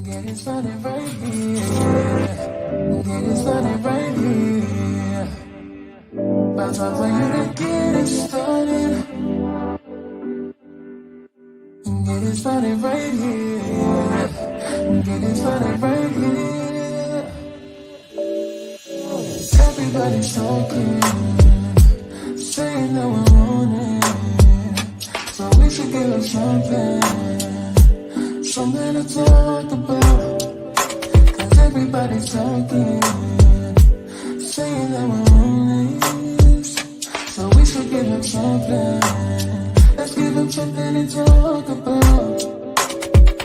Get it started right here. Get it started right here. About time for you to get it started. Get it started right here. Get it started right here. Everybody's talking, saying that we want it. So we should give them something to talk about. Cause everybody's talking, saying that we want it. So we should give them something. Let's give them something to talk about.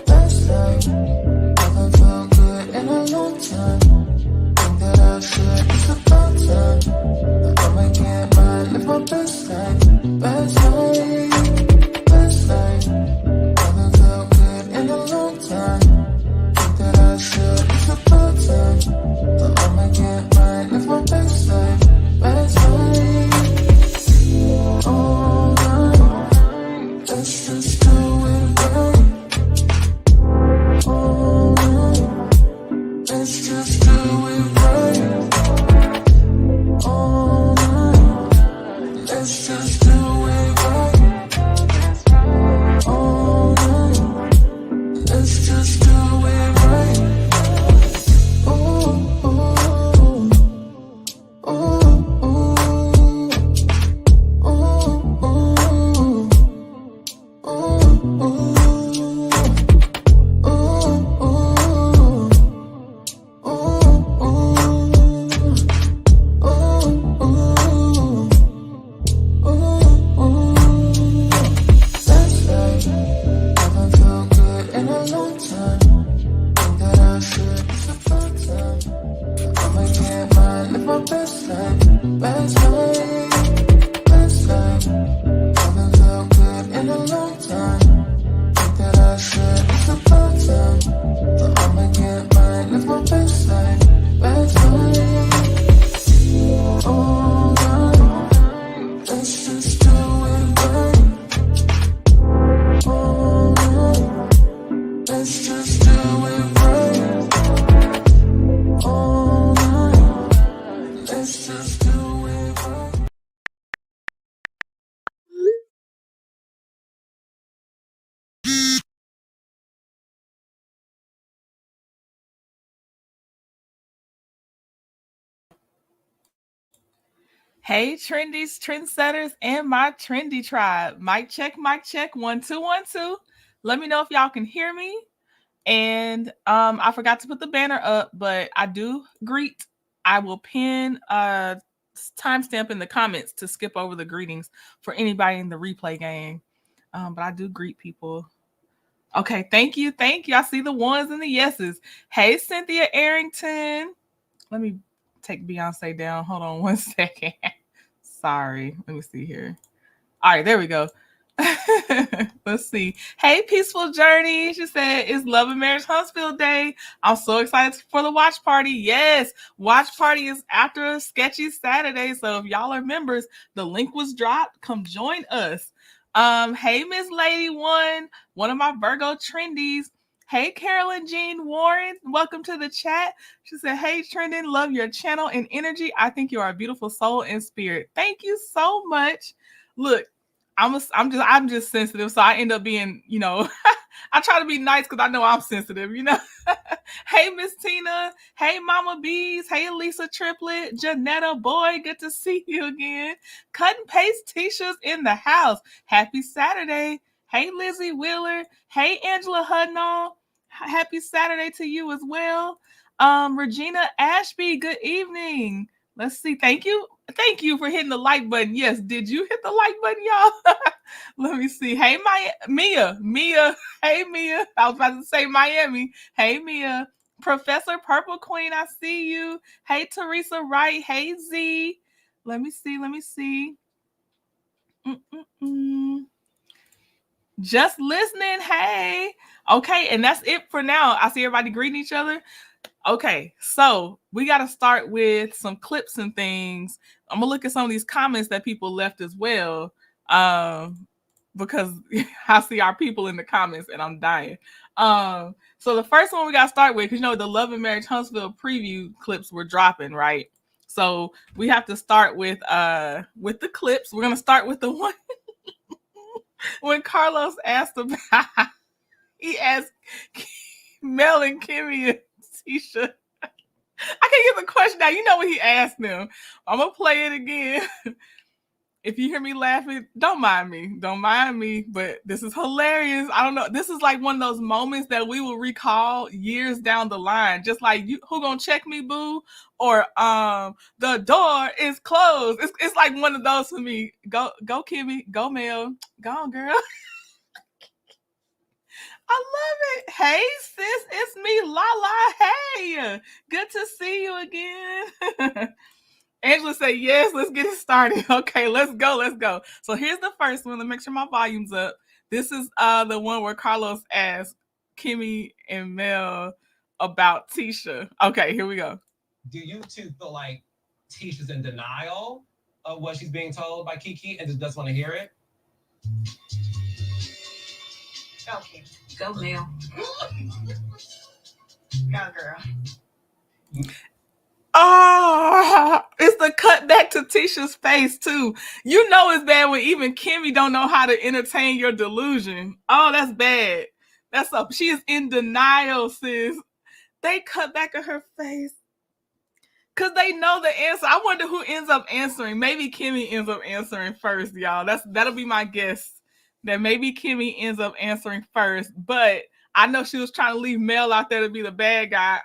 Last night, never felt good in a long time. Think that I should, it's about time. I'ma get mine, live my best life. Last night, never felt good in a long time. Think that I should, it's about time. I'ma get mine, live my best life. Last night, all night, let's just do it right. All night, let's just do it right. All night, let's just do it right. All night, let's just do it right. Ooh, ooh, ooh, ooh, ooh, ooh, ooh, Hey, trendies, trendsetters, and my trendy tribe. Mic check, 1 2 1 2. Let me know if y'all can hear me. And I forgot to put the banner up, but I do greet. I will pin a timestamp in the comments to skip over the greetings for anybody in the replay gang. But I do greet people. Okay, thank you. I see the ones and the yeses. Hey, Cynthia Arrington. Let me take Beyonce down. Hold on 1 second. Sorry. Let me see here. All right, there we go. Let's see. Hey, Peaceful Journey. She said, it's Love and Marriage Huntsville Day. I'm so excited for the watch party. Yes, watch party is after a Sketchy Saturday. So if y'all are members, the link was dropped. Come join us. Hey, Miss Lady one of my Virgo trendies. Hey, Carolyn Jean Warren. Welcome to the chat. She said, hey, Trending, love your channel and energy. I think you are a beautiful soul and spirit. Thank you so much. Look, I'm just sensitive, so I end up being, I try to be nice because I know I'm sensitive, Hey, Miss Tina. Hey, Mama Bees. Hey, Lisa Triplet. Janetta Boy, good to see you again. Cut and paste t-shirts in the house. Happy Saturday. Hey, Lizzie Wheeler. Hey, Angela Hudnall. Happy Saturday to you as well. Regina Ashby, good evening. Let's see. Thank you for hitting the like button. Yes, did you hit the like button, y'all? Let me see. Hey, Mia. Hey, Mia. I was about to say Miami. Hey, Mia. Professor Purple Queen, I see you. Hey, Teresa Wright. Hey, Z. Let me see. Just listening. Hey. Okay, and that's it for now. I see everybody greeting each other. Okay, so we got to start with some clips and things. I'm going to look at some of these comments that people left as well. because I see our people in the comments and I'm dying. So the first one we got to start with, because you know the Love and Marriage Huntsville preview clips were dropping, right? So we have to start with the clips. We're gonna start with the one when Carlos asked about he asked Mel and Kimmy and Tisha. I can't get the question out. You know what he asked them. I'm gonna play it again. If you hear me laughing, don't mind me. Don't mind me, but this is hilarious. I don't know. This is like one of those moments that we will recall years down the line. Just like, you, who gonna check me, boo? Or the door is closed. It's like one of those for me. Go Kimmy. Go Mel. Go on, girl. I love it. Hey, sis, it's me, Lala. Hey, good to see you again. Angela said, yes, let's get it started. Okay, let's go. So here's the first one. Let me make sure my volume's up. This is the one where Carlos asked Kimmy and Mel about Tisha. Okay, here we go. Do you two feel like Tisha's in denial of what she's being told by Kiki and just doesn't want to hear it? Okay, go Mel. Go girl. Oh, it's the cut back to Tisha's face too. You know it's bad when even Kimmy don't know how to entertain your delusion. Oh, that's bad. That's up. She is in denial, sis. They cut back at her face because they know the answer. I wonder who ends up answering. Maybe Kimmy ends up answering first, y'all. That'll be my guess. That maybe Kimmy ends up answering first, but I know she was trying to leave Mel out there to be the bad guy.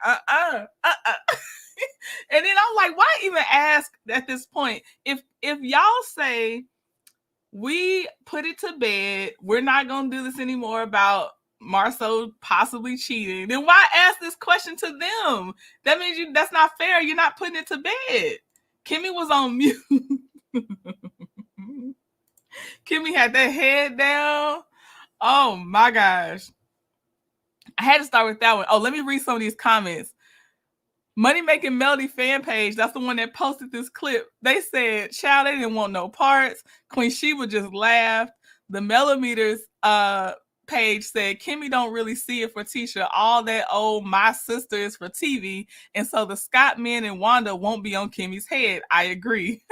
And then I'm like, why even ask at this point? If y'all say we put it to bed, we're not gonna do this anymore about Marceau possibly cheating, then why ask this question to them? That means that's not fair. You're not putting it to bed. Kimmy was on mute. Kimmy had that head down. Oh my gosh. I had to start with that one. Oh, let me read some of these comments. Money Making Melody fan page, that's the one that posted this clip. They said, child, they didn't want no parts. Queen Sheba just laughed. The Millimeters page said, Kimmy don't really see it for Tisha. All that old my sister is for TV. And so the Scott men and Wanda won't be on Kimmy's head. I agree.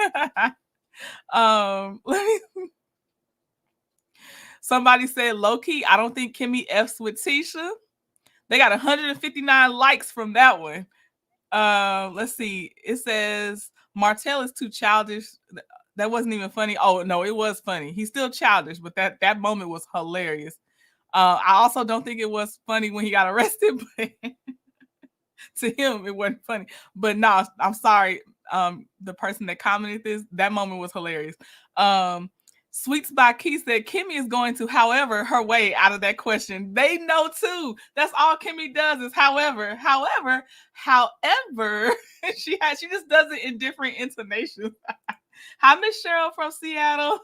Somebody said, low-key, I don't think Kimmy F's with Tisha. They got 159 likes from that one. Let's see. It says Martell is too childish. That wasn't even funny. Oh no, it was funny. He's still childish, but that moment was hilarious. I also don't think it was funny when he got arrested, but to him it wasn't funny. But no, I'm sorry. The person that commented this, that moment was hilarious. Sweets by Key said Kimmy is going to, however, her way out of that question. They know too. That's all Kimmy does is however. She just does it in different intonations. Hi, Miss Cheryl from Seattle.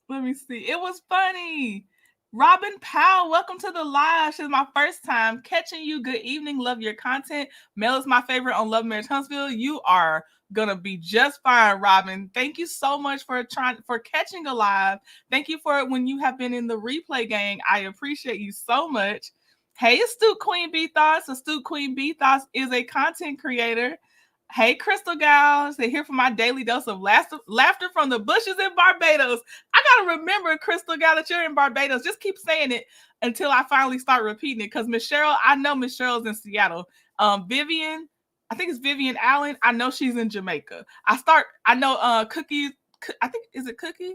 Let me see. It was funny. Robin Powell, welcome to the live. This is my first time catching you. Good evening. Love your content. Mel is my favorite on Love Marriage Huntsville. You are gonna be just fine, Robin. Thank you so much for catching a live. Thank you for it when you have been in the replay gang. I appreciate you so much. Hey, Astute Queen B Thoughts. Astute Queen B Thoughts is a content creator. Hey, Crystal Gals. They're here for my daily dose of laughter from the bushes in Barbados. I gotta remember, Crystal Gal, that you're in Barbados. Just keep saying it until I finally start repeating it. Because Miss Cheryl, I know Miss Cheryl's in Seattle. Vivian, I think it's Vivian Allen. I know she's in Jamaica. I know Cookie. I think, is it Cookie?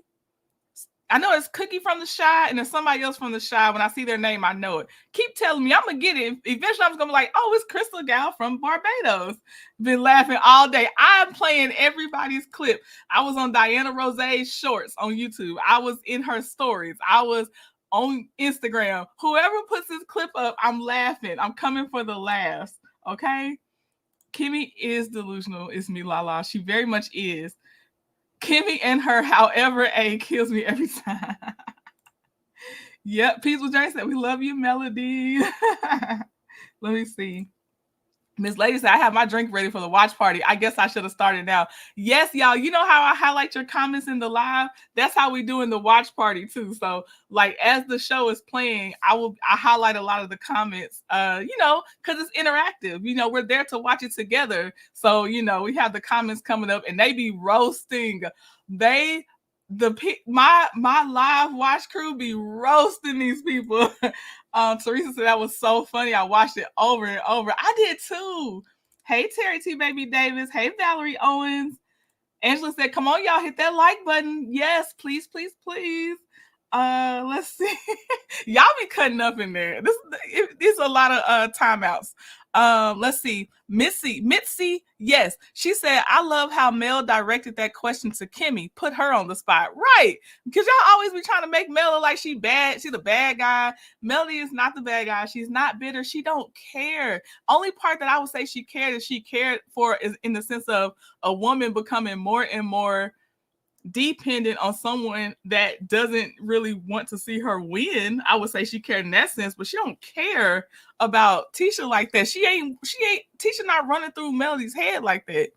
I know it's Cookie from the Shy, and there's somebody else from the Shy. When I see their name, I know it. Keep telling me. I'm going to get it. Eventually, I'm going to be like, oh, it's Crystal Gal from Barbados. Been laughing all day. I'm playing everybody's clip. I was on Diana Rose's shorts on YouTube. I was in her stories. I was on Instagram. Whoever puts this clip up, I'm laughing. I'm coming for the laughs. Okay? Kimmy is delusional. It's me, Lala. She very much is. Kimmy and her, however, A kills me every time. Yep, Peaceful Journey said, we love you, Melody. Let me see. Miss Lady said, I have my drink ready for the watch party. I guess I should have started now. Yes, y'all. You know how I highlight your comments in the live? That's how we do in the watch party too. So like as the show is playing, I highlight a lot of the comments, you know, because it's interactive. You know, we're there to watch it together. So, you know, we have the comments coming up and they be roasting. My live watch crew be roasting these people. Teresa said that was so funny. I watched it over and over. I did too. Hey, Terry T. Baby Davis. Hey, Valerie Owens. Angela said, come on, y'all, hit that like button. Yes, please, please, please. Let's see. Y'all be cutting up in there. There's a lot of timeouts. Let's see. Mitzi, yes. She said, I love how Mel directed that question to Kimmy. Put her on the spot. Right. Because y'all always be trying to make Mel look like she bad. She's the bad guy. Melody is not the bad guy. She's not bitter. She don't care. Only part that I would say she cared for is in the sense of a woman becoming more and more dependent on someone that doesn't really want to see her win. I would say she cared in that sense, but she don't care about Tisha like that. She ain't Tisha not running through Melody's head like that.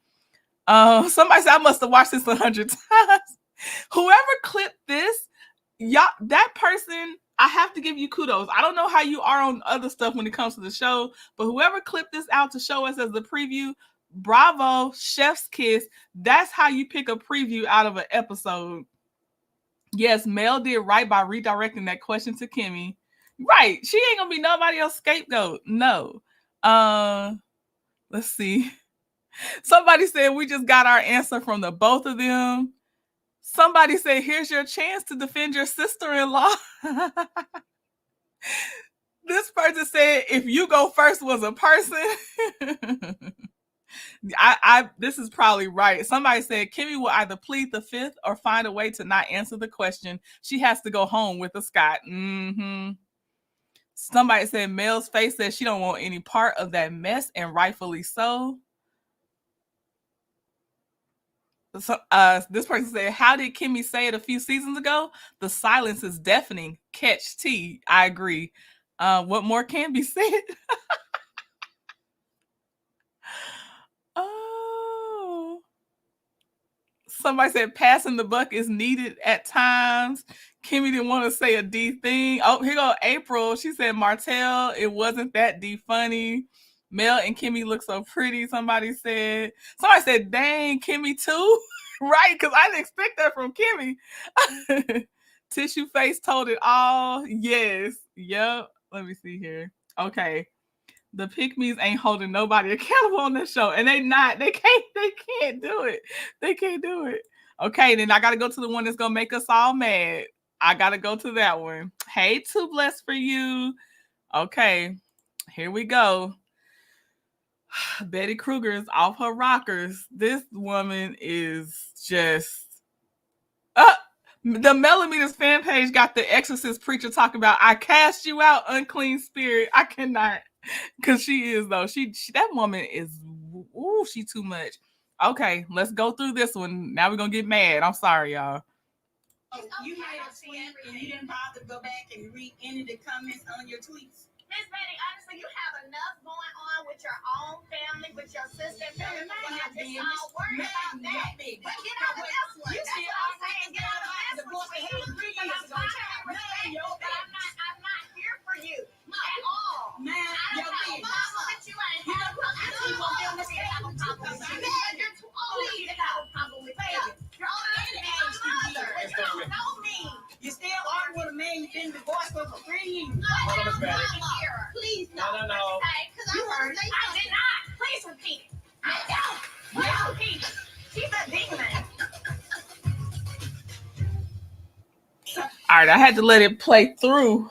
Somebody said I must have watched this 100 times. Whoever clipped this, y'all, that person, I have to give you kudos. I don't know how you are on other stuff when it comes to the show, but whoever clipped this out to show us as the preview, bravo, chef's kiss. That's how you pick a preview out of an episode. Yes, Mel did right by redirecting that question to Kimmy. Right. She ain't gonna be nobody else's scapegoat. No. Let's see. Somebody said we just got our answer from the both of them. Somebody said, here's your chance to defend your sister-in-law. This person said, if you go first was a person. This is probably right. Somebody said Kimmy will either plead the fifth or find a way to not answer the question. She has to go home with a Scott. Somebody said Mel's face says she don't want any part of that mess, and rightfully so. So this person said, how did Kimmy say it a few seasons ago? The silence is deafening. Catch T. I agree. What more can be said? Oh, somebody said passing the buck is needed at times. Kimmy didn't want to say a D thing. Oh, here go April. She said Martell, it wasn't that D funny. Mel and Kimmy look so pretty. Somebody said, dang, Kimmy too. Right, because I didn't expect that from Kimmy. Tissue face told it all. Yes. Yep. Let me see here. Okay. The pick-me's ain't holding nobody accountable on this show. And they can't do it. They can't do it. Okay, then I got to go to the one that's going to make us all mad. I got to go to that one. Hey, too blessed for you. Okay, here we go. Betty Kruger is off her rockers. This woman is just... the Millimeters fan page got the Exorcist preacher talking about, I cast you out, unclean spirit. I cannot... Because she is, though. She that woman is, ooh, she too much. Okay, let's go through this one. Now we're going to get mad. I'm sorry, y'all. You made a tweet and you didn't bother to go back and read any of the comments on your tweets? Miss Betty, honestly, you have enough going on with your own family, with your sister and family. Just all worry about that. But get out of this one. That's what I'm saying. Get out of this one. I'm not here for you at all. Man, I don't have a problem with you. I ain't have a problem with you. You're too old to have a problem with you. You're older than me. I'm a mother. You don't know me. You still arguing with a man you've been divorced for 3 years. Please, No. I did not. Please repeat it. I don't. Please repeat it. She's a demon. All right, I had to let it play through.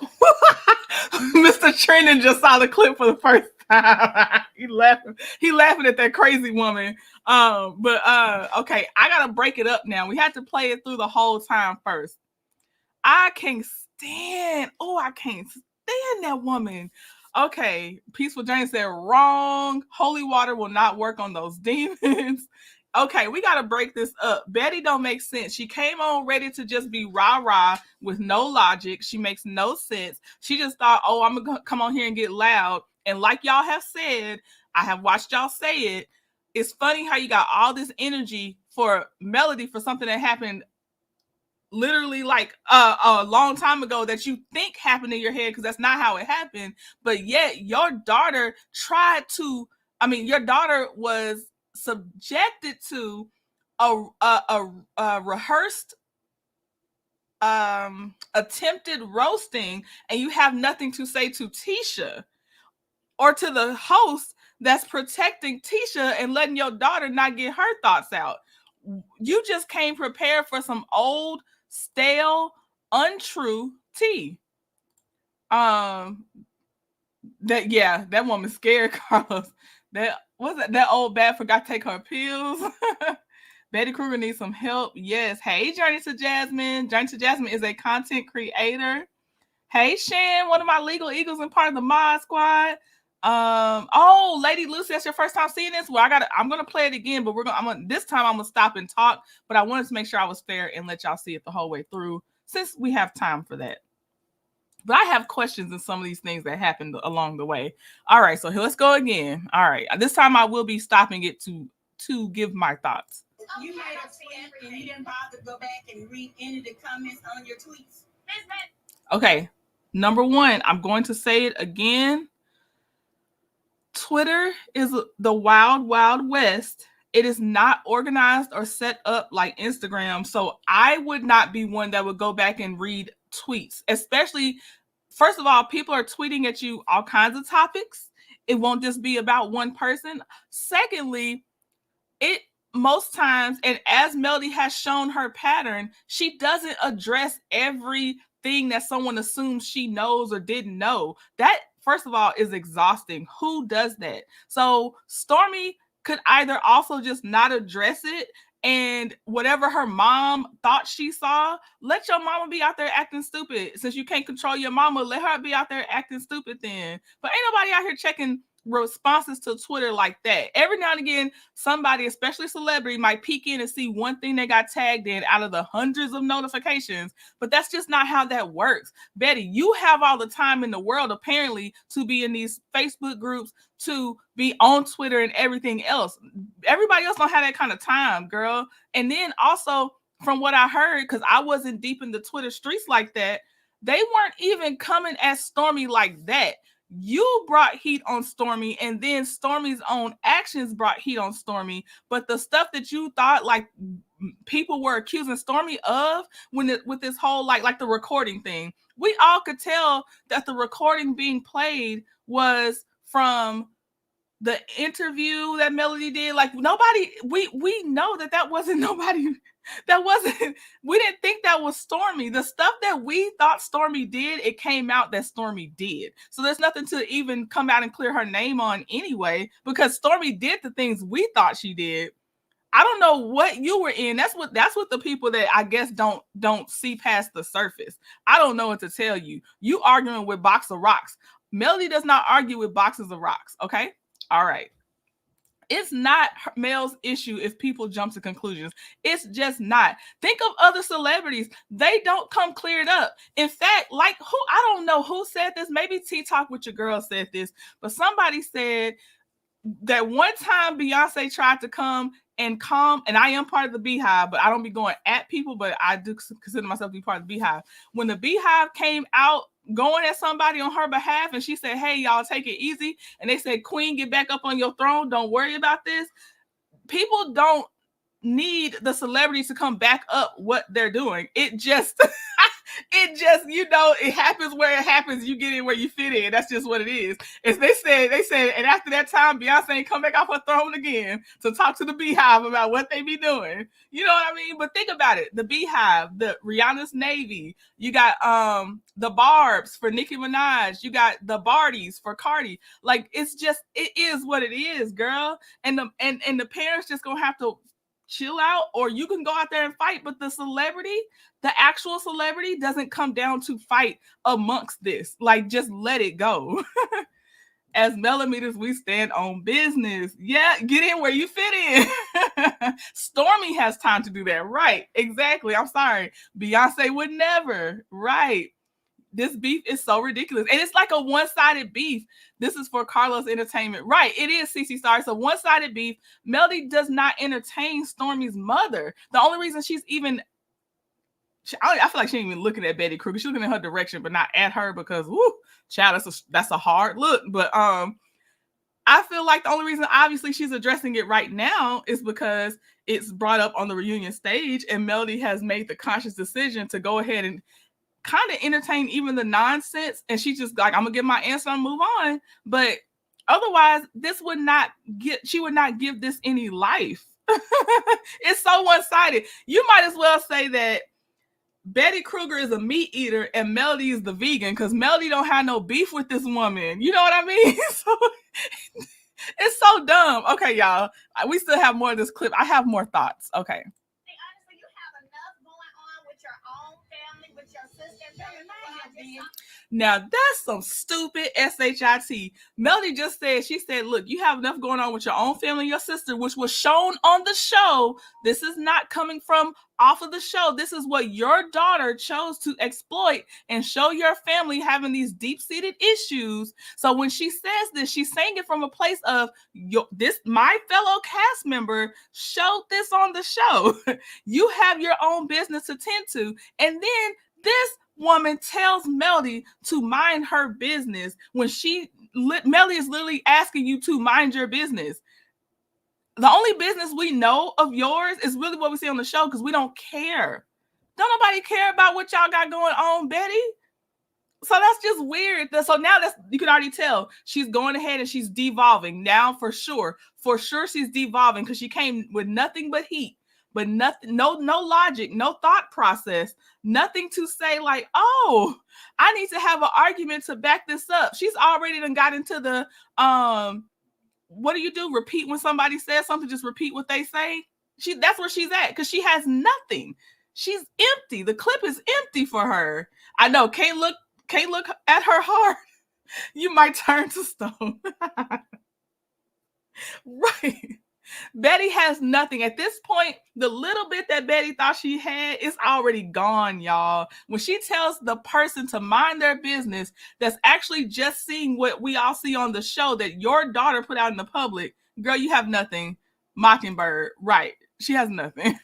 Mr. Trendon just saw the clip for the first time. He laughing at that crazy woman. Okay, I gotta break it up now. We had to play it through the whole time first. I can't stand that woman. Okay, Peaceful Jane said wrong. Holy water will not work on those demons. Okay, we got to break this up. Betty don't make sense. She came on ready to just be rah-rah with no logic. She makes no sense. She just thought, oh, I'm going to come on here and get loud. And like y'all have said, I have watched y'all say it. It's funny how you got all this energy for Melody for something that happened literally like a long time ago that you think happened in your head, because that's not how it happened. But yet your daughter your daughter was subjected to a rehearsed attempted roasting, and you have nothing to say to Tisha or to the host that's protecting Tisha and letting your daughter not get her thoughts out. You just came prepared for some old, stale, untrue tea. That woman's scared, Carlos. That old bat forgot to take her pills. Betty Kruger needs some help. Yes. Hey, Journey to Jasmine. Journey to Jasmine is a content creator. Hey, Shan, one of my legal eagles and part of the mod squad. Lady Lucy, that's your first time seeing this. Well, I'm gonna play it again, but this time I'm gonna stop and talk. But I wanted to make sure I was fair and let y'all see it the whole way through, since we have time for that. But I have questions in some of these things that happened along the way. All right, so let's go again. All right, this time I will be stopping it to give my thoughts. You made a tweet and you didn't bother to go back and read any of the comments on your tweets. Okay, number one, I'm going to say it again. Twitter is the wild, wild west. It is not organized or set up like Instagram. So I would not be one that would go back and read tweets, especially, first of all, people are tweeting at you all kinds of topics. It won't just be about one person. Secondly, most times, and as Melody has shown her pattern, she doesn't address everything that someone assumes she knows or didn't know. That, first of all, is exhausting. Who does that? So Stormy could either also just not address it, and whatever her mom thought she saw, let your mama be out there acting stupid. Since you can't control your mama, let her be out there acting stupid then. But ain't nobody out here checking responses to Twitter like that. Every now and again, somebody, especially celebrity, might peek in and see one thing they got tagged in out of the hundreds of notifications, but that's just not how that works. Betty, you have all the time in the world, apparently, to be in these Facebook groups, to be on Twitter and everything else. Everybody else don't have that kind of time, girl. And then also, from what I heard, because I wasn't deep in the Twitter streets like that, they weren't even coming at Stormy like that. You brought heat on Stormy, and then Stormy's own actions brought heat on Stormy. But the stuff that you thought like people were accusing Stormy of with this whole like the recording thing, we all could tell that the recording being played was from the interview that Melody did. Like, nobody, we know that wasn't nobody. We didn't think that was Stormy. The stuff that we thought Stormy did, it came out that Stormy did. So there's nothing to even come out and clear her name on anyway, because Stormy did the things we thought she did. I don't know what you were in. That's what the people that I guess don't see past the surface. I don't know what to tell you. You arguing with box of rocks. Melody does not argue with boxes of rocks. Okay. All right. It's not Mel's issue if people jump to conclusions. It's just not. Think of other celebrities. They don't come cleared up. In fact, like I don't know who said this. Maybe Tea Talk with Your Girl said this, but somebody said that one time Beyonce tried to come and calm, and I am part of the Beehive, but I don't be going at people, but I do consider myself to be part of the Beehive. When the Beehive came out going at somebody on her behalf, and she said, hey, y'all, take it easy, and they said, Queen, get back up on your throne, don't worry about this. People don't need the celebrities to come back up what they're doing. It just it happens where it happens. You get in where you fit in. That's just what it is. As they said, and after that time, Beyonce ain't come back off her throne again to talk to the Beehive about what they be doing. You know what I mean? But think about it. The Beehive, the Rihanna's Navy, you got the Barbs for Nicki Minaj, you got the Bardys for Cardi. Like, it is what it is, girl. And the parents just gonna have to chill out, or you can go out there and fight. But the actual celebrity doesn't come down to fight amongst this. Like, just let it go. As millimeters, we stand on business. Yeah, get in where you fit in. Stormy has time to do that. Right, exactly. I'm sorry. Beyonce would never. Right. this beef is so ridiculous. And it's like a one-sided beef. This is for Carlos Entertainment. Right, it is, CC Star. It's a one-sided beef. Melody does not entertain Stormy's mother. The only reason she's even... I feel like she ain't even looking at Betty Kruger. She's looking in her direction, but not at her because, whoo, child, that's a hard look. But I feel like the only reason, obviously, she's addressing it right now is because it's brought up on the reunion stage, and Melody has made the conscious decision to go ahead and kind of entertain even the nonsense. And she's just like, I'm gonna give my answer and move on. But otherwise, she would not give this any life. It's so one-sided. You might as well say that Betty Kruger is a meat eater and Melody is the vegan, because Melody don't have no beef with this woman. You know what I mean? So, it's so dumb. Okay, y'all. We still have more of this clip. I have more thoughts. Okay. Honestly, you have enough going on with your own family, with your sister. Now, that's some stupid SHIT. Melody just said, she said, look, you have enough going on with your own family and your sister, which was shown on the show. This is not coming from off of the show. This is what your daughter chose to exploit and show your family having these deep-seated issues. So when she says this, she's saying it from a place of, my fellow cast member showed this on the show. You have your own business to tend to. And then this woman tells Melody to mind her business when Melody is literally asking you to mind your business. The only business we know of yours is really what we see on the show, because we don't care. Don't nobody care about what y'all got going on, Betty. So that's just weird. So now you can already tell she's going ahead and she's devolving now for sure. For sure she's devolving, because she came with nothing but heat. But nothing, no logic, no thought process, nothing to say like, oh, I need to have an argument to back this up. She's already done got into the, what do? Repeat when somebody says something, just repeat what they say. That's where she's at, because she has nothing. She's empty. The clip is empty for her. I know, can't look at her hard. You might turn to stone. Right. Betty has nothing. At this point, the little bit that Betty thought she had is already gone, y'all. When she tells the person to mind their business, that's actually just seeing what we all see on the show that your daughter put out in the public. Girl, you have nothing. Mockingbird. Right. She has nothing.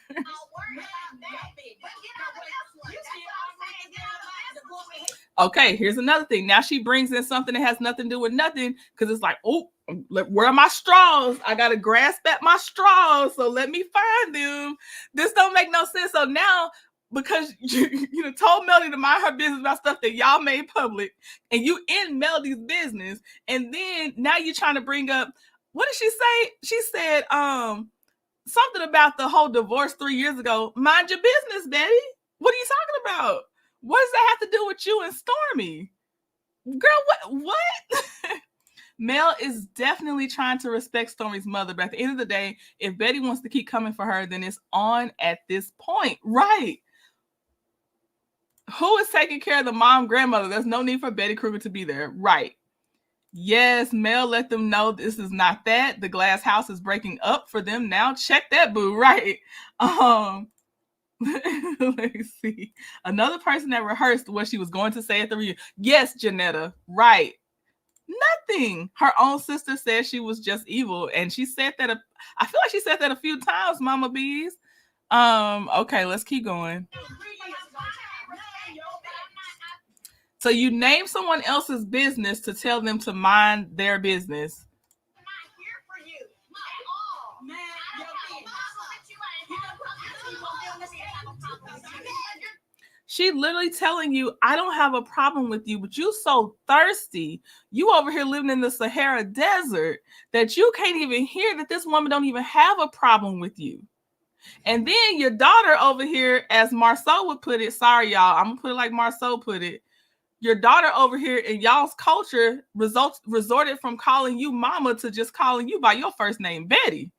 Okay, here's another thing. Now she brings in something that has nothing to do with nothing, because it's like, oh, where are my straws? I got to grasp at my straws, so let me find them. This don't make no sense. So now, because you told Melody to mind her business about stuff that y'all made public, and you in Melody's business, and then now you're trying to bring up, what did she say? She said something about the whole divorce 3 years ago. Mind your business, Betty. What are you talking about? What does that have to do with you and Stormy? Girl, what? Mel is definitely trying to respect Stormy's mother, but at the end of the day, if Betty wants to keep coming for her, then it's on at this point. Right. Who is taking care of the mom, grandmother? There's no need for Betty Kruger to be there. Right. Yes, Mel let them know this is not that. The glass house is breaking up for them now. Check that, boo. Right. Let's see. Another person that rehearsed what she was going to say at the reunion. Yes, Janetta. Right. Nothing. Her own sister said she was just evil, and she said that. I feel like she said that a few times, Mama Bees. Okay, let's keep going. So you name someone else's business to tell them to mind their business. I'm not here for you at all. Man, she literally telling you, I don't have a problem with you, but you so thirsty. You over here living in the Sahara Desert that you can't even hear that this woman don't even have a problem with you. And then your daughter over here, as Marceau would put it, sorry, y'all, I'm going to put it like Marceau put it. Your daughter over here in y'all's culture resorted from calling you mama to just calling you by your first name, Betty.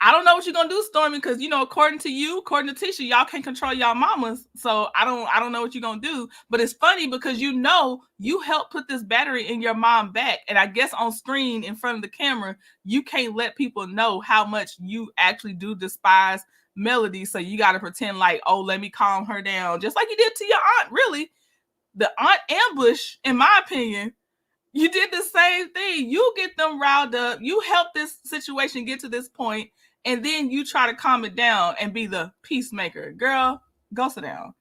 I don't know what you're gonna do, Stormy, because according to Tisha, y'all can't control y'all mamas. So I don't know what you're gonna do. But it's funny because you helped put this battery in your mom back, and I guess on screen in front of the camera, you can't let people know how much you actually do despise Melody, so you got to pretend like, oh, let me calm her down, just like you did to your aunt. Really, the aunt ambush, in my opinion, you did the same thing. You get them riled up, you help this situation get to this point, and then you try to calm it down and be the peacemaker. Girl, go sit down.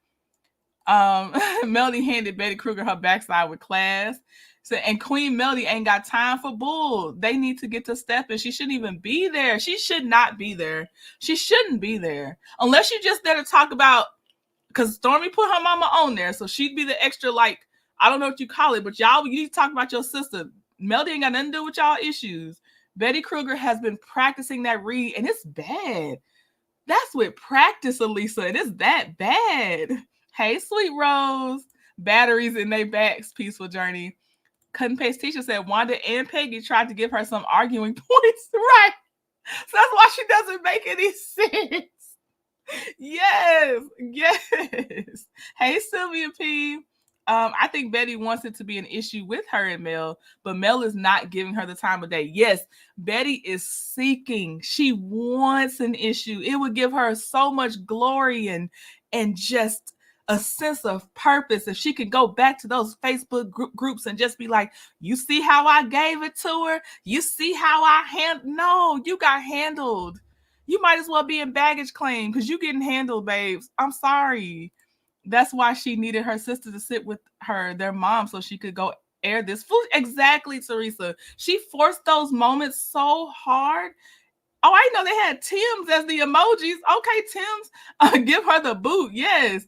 Melody handed Betty Kruger her backside with class. So, and Queen Melody ain't got time for bull. They need to get to stepping. She shouldn't even be there. She should not be there. She shouldn't be there. Unless you're just there to talk about, because Stormy put her mama on there, so she'd be the extra, like, I don't know what you call it, but y'all, you need to talk about your sister. Melody ain't got nothing to do with y'all issues. Betty Kruger has been practicing that read, and it's bad. That's with practice, Elisa, and it's that bad. Hey, Sweet Rose. Batteries in their backs, peaceful journey. Cut and Paste teacher said Wanda and Peggy tried to give her some arguing points. Right. So that's why she doesn't make any sense. Yes. Hey, Sylvia P. I think Betty wants it to be an issue with her and Mel, but Mel is not giving her the time of day. Yes, Betty is seeking. She wants an issue. It would give her so much glory and just a sense of purpose if she could go back to those Facebook groups and just be like, you see how I gave it to her? You see how I No, you got handled. You might as well be in baggage claim because you getting handled, babes. I'm sorry. That's why she needed her sister to sit with her, their mom, so she could go air this food. Exactly, Teresa. She forced those moments so hard. Oh, I know they had Tim's as the emojis. Okay, Tim's, give her the boot. Yes.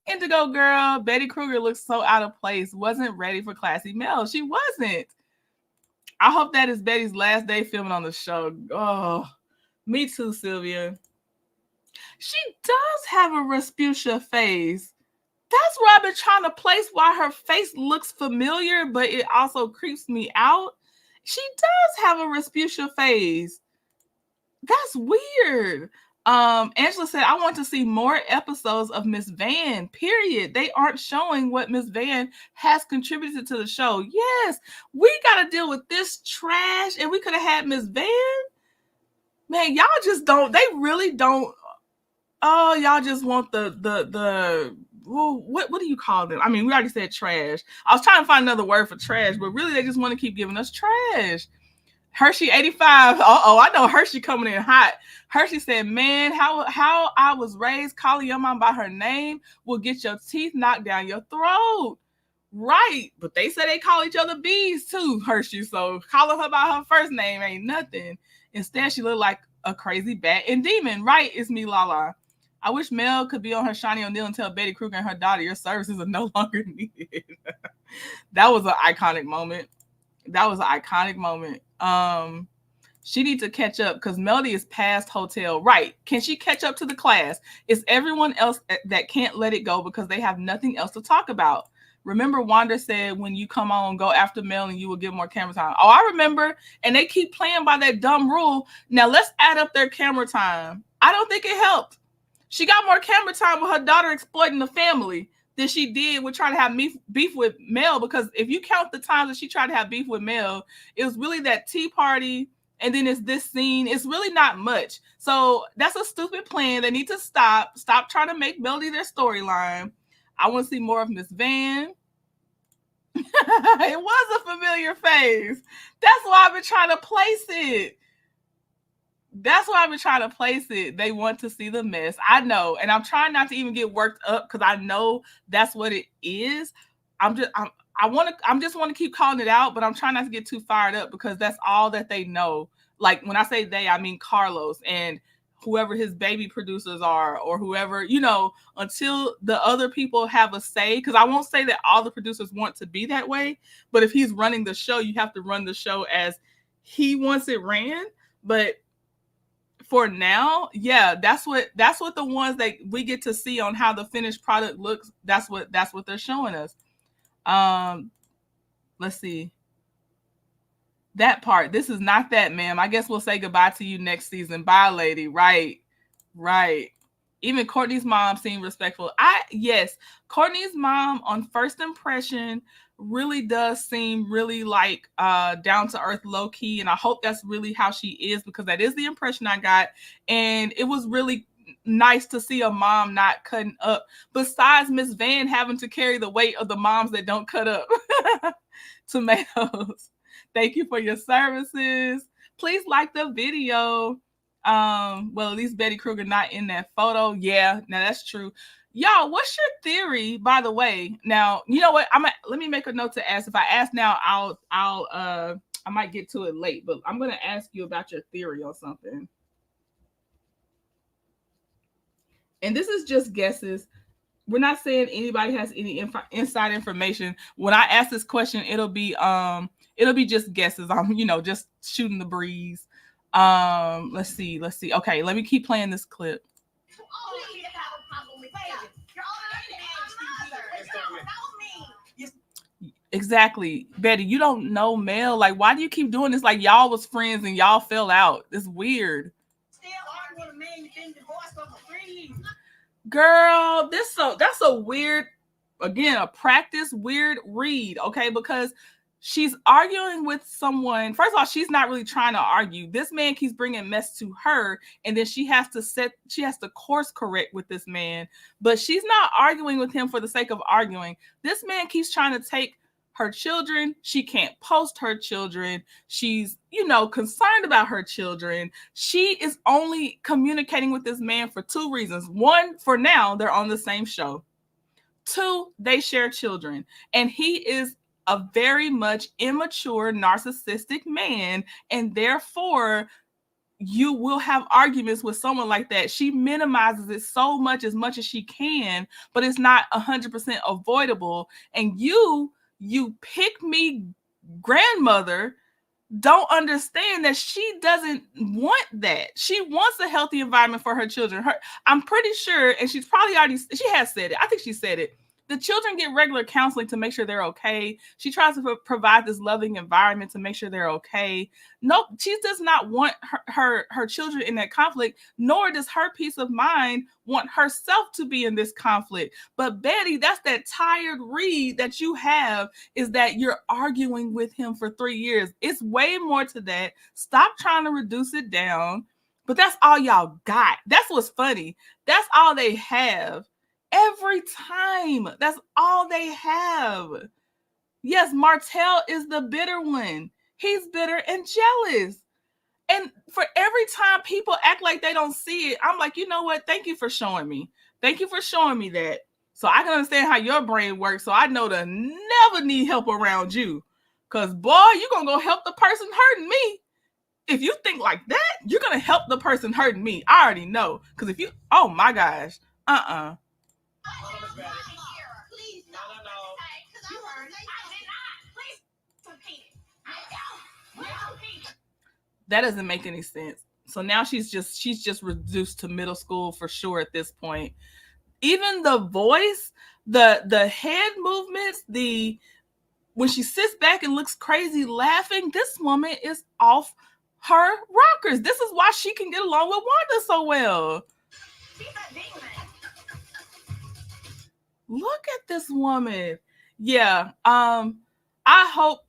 Indigo girl, Betty Kruger looks so out of place. Wasn't ready for classy Mel. She wasn't. I hope that is Betty's last day filming on the show. Oh, me too, Sylvia. She does have a Rasputia face. That's where I've been trying to place why her face looks familiar, but it also creeps me out. She does have a Rasputia face. That's weird. Angela said, I want to see more episodes of Miss Van, period. They aren't showing what Miss Van has contributed to the show. Yes, we got to deal with this trash, and we could have had Miss Van. Man, y'all just don't, they really don't. Oh, y'all just want what do you call them? I mean, we already said trash. I was trying to find another word for trash, but really they just want to keep giving us trash. Hershey 85. I know Hershey coming in hot. Hershey said, man, how I was raised, calling your mom by her name will get your teeth knocked down your throat. Right. But they say they call each other bees too, Hershey. So calling her by her first name ain't nothing. Instead, she looked like a crazy bat and demon. Right. It's me, Lala. I wish Mel could be on her Shani O'Neal and tell Betty Kruger and her daughter, your services are no longer needed. That was an iconic moment. She needs to catch up because Melody is past hotel. Right. Can she catch up to the class? It's everyone else that can't let it go because they have nothing else to talk about. Remember, Wanda said, when you come on, go after Mel and you will get more camera time. Oh, I remember. And they keep playing by that dumb rule. Now let's add up their camera time. I don't think it helped. She got more camera time with her daughter exploiting the family than she did with trying to have beef with Mel, because if you count the times that she tried to have beef with Mel, it was really that tea party, and then it's this scene. It's really not much. So that's a stupid plan. They need to stop trying to make Melody their storyline. I want to see more of Miss Van. It was a familiar face. That's why I've been trying to place it. They want to see the mess. I know. And I'm trying not to even get worked up because I know that's what it is. I just want to keep calling it out, but I'm trying not to get too fired up because that's all that they know. Like when I say they, I mean Carlos and whoever his baby producers are, or whoever, until the other people have a say. Because I won't say that all the producers want to be that way, but if he's running the show, you have to run the show as he wants it ran. But for now, yeah, that's what the ones that we get to see on how the finished product looks. That's what they're showing us. Let's see. That part. This is not that, ma'am. I guess we'll say goodbye to you next season. Bye, lady. Right. Even Courtney's mom seemed respectful. Yes, Courtney's mom on first impression really does seem really like down to earth, low key, and I hope that's really how she is, because that is the impression I got. And it was really nice to see a mom not cutting up, besides Miss Van having to carry the weight of the moms that don't cut up. Tomatoes, thank you for your services. Please like the video. Well, at least Betty Kruger not in that photo. Yeah, now that's true. Y'all, what's your theory, by the way? Now, you know what? Let me make a note to ask. If I ask now, I might get to it late, but I'm gonna ask you about your theory on something. And this is just guesses. We're not saying anybody has any inside information. When I ask this question, it'll be just guesses. I'm, just shooting the breeze. Let's see. Okay, let me keep playing this clip. Exactly, Betty. You don't know Mel. Like, why do you keep doing this? Like, y'all was friends and y'all fell out. It's weird. Girl, that's a weird, again, a practice weird read, okay? Because she's arguing with someone. First of all, she's not really trying to argue. This man keeps bringing mess to her, and then she has to course correct with this man. But she's not arguing with him for the sake of arguing. This man keeps trying to take her children. She can't post her children. She's, concerned about her children. She is only communicating with this man for two reasons. One, for now, they're on the same show. Two, they share children. And he is a very much immature, narcissistic man. And therefore, you will have arguments with someone like that. She minimizes it so much as she can, but it's not 100% avoidable. And you pick me grandmother don't understand that she doesn't want that. She wants a healthy environment for her children. I'm pretty sure, and she has said it. I think she said it. The children get regular counseling to make sure they're okay. She tries to provide this loving environment to make sure they're okay. No, she does not want her children in that conflict, nor does her peace of mind want herself to be in this conflict. But Betty, that's that tired read that you have, is that you're arguing with him for 3 years. It's way more to that. Stop trying to reduce it down. But that's all y'all got. That's what's funny. That's all they have. Every time, that's all they have. Yes, Martell is the bitter one. He's bitter and jealous. And for every time people act like they don't see it, I'm like, you know what? Thank you for showing me. Thank you for showing me that. So I can understand how your brain works. So I know to never need help around you. Because, boy, you're going to go help the person hurting me. If you think like that, you're going to help the person hurting me. I already know. Because if you, oh my gosh, That doesn't make any sense. So now she's just reduced to middle school for sure at this point. Even the voice, the head movements, when she sits back and looks crazy laughing, this woman is off her rockers. This is why she can get along with Wanda so well. She's a demon. Look at this woman. Yeah. I hope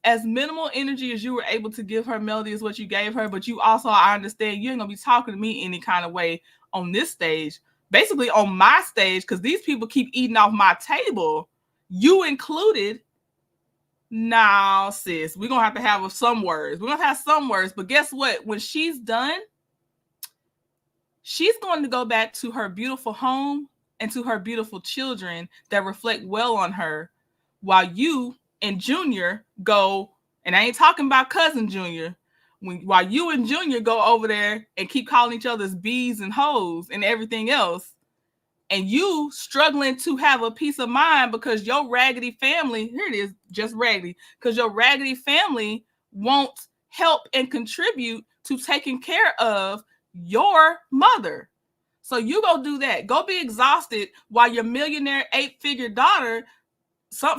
as minimal energy as you were able to give her, Melody, is what you gave her. But you also, I understand, you ain't gonna be talking to me any kind of way on this stage. Basically on my stage, because these people keep eating off my table. You included. Nah, sis. We're gonna have some words. We're gonna have some words. But guess what? When she's done, she's going to go back to her beautiful home and to her beautiful children that reflect well on her, while you and Junior go, and I ain't talking about cousin Junior, while you and Junior go over there and keep calling each other's bees and hoes and everything else, and you struggling to have a peace of mind because your raggedy family, here it is, just raggedy, because your raggedy family won't help and contribute to taking care of your mother. So you go do that. Go be exhausted while your millionaire 8-figure daughter,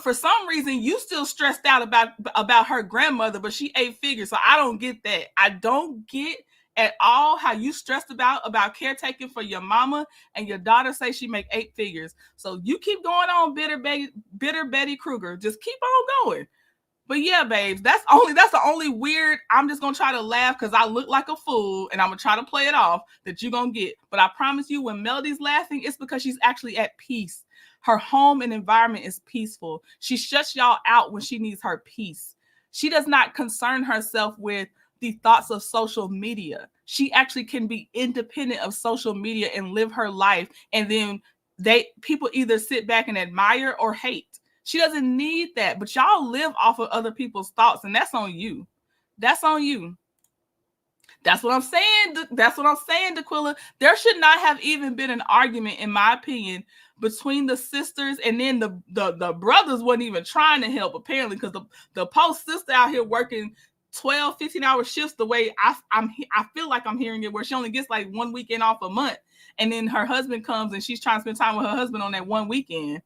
for some reason, you still stressed out about her grandmother, but she 8 figures. So I don't get that. I don't get at all how you stressed about caretaking for your mama, and your daughter say she make 8 figures. So you keep going on, bitter Betty Kruger. Just keep on going. But yeah, babes, that's the only weird. I'm just gonna try to laugh because I look like a fool, and I'm gonna try to play it off that you're gonna get. But I promise you, when Melody's laughing, it's because she's actually at peace. Her home and environment is peaceful. She shuts y'all out when she needs her peace. She does not concern herself with the thoughts of social media. She actually can be independent of social media and live her life. And then people either sit back and admire or hate. She doesn't need that, but y'all live off of other people's thoughts, and that's on you. That's on you. That's what I'm saying. That's what I'm saying, Daquilla. There should not have even been an argument, in my opinion, between the sisters, and then the brothers wasn't even trying to help, apparently, because the post sister out here working 12, 15-hour shifts the way I feel like I'm hearing it, where she only gets like 1 weekend off a month, and then her husband comes and she's trying to spend time with her husband on that 1 weekend.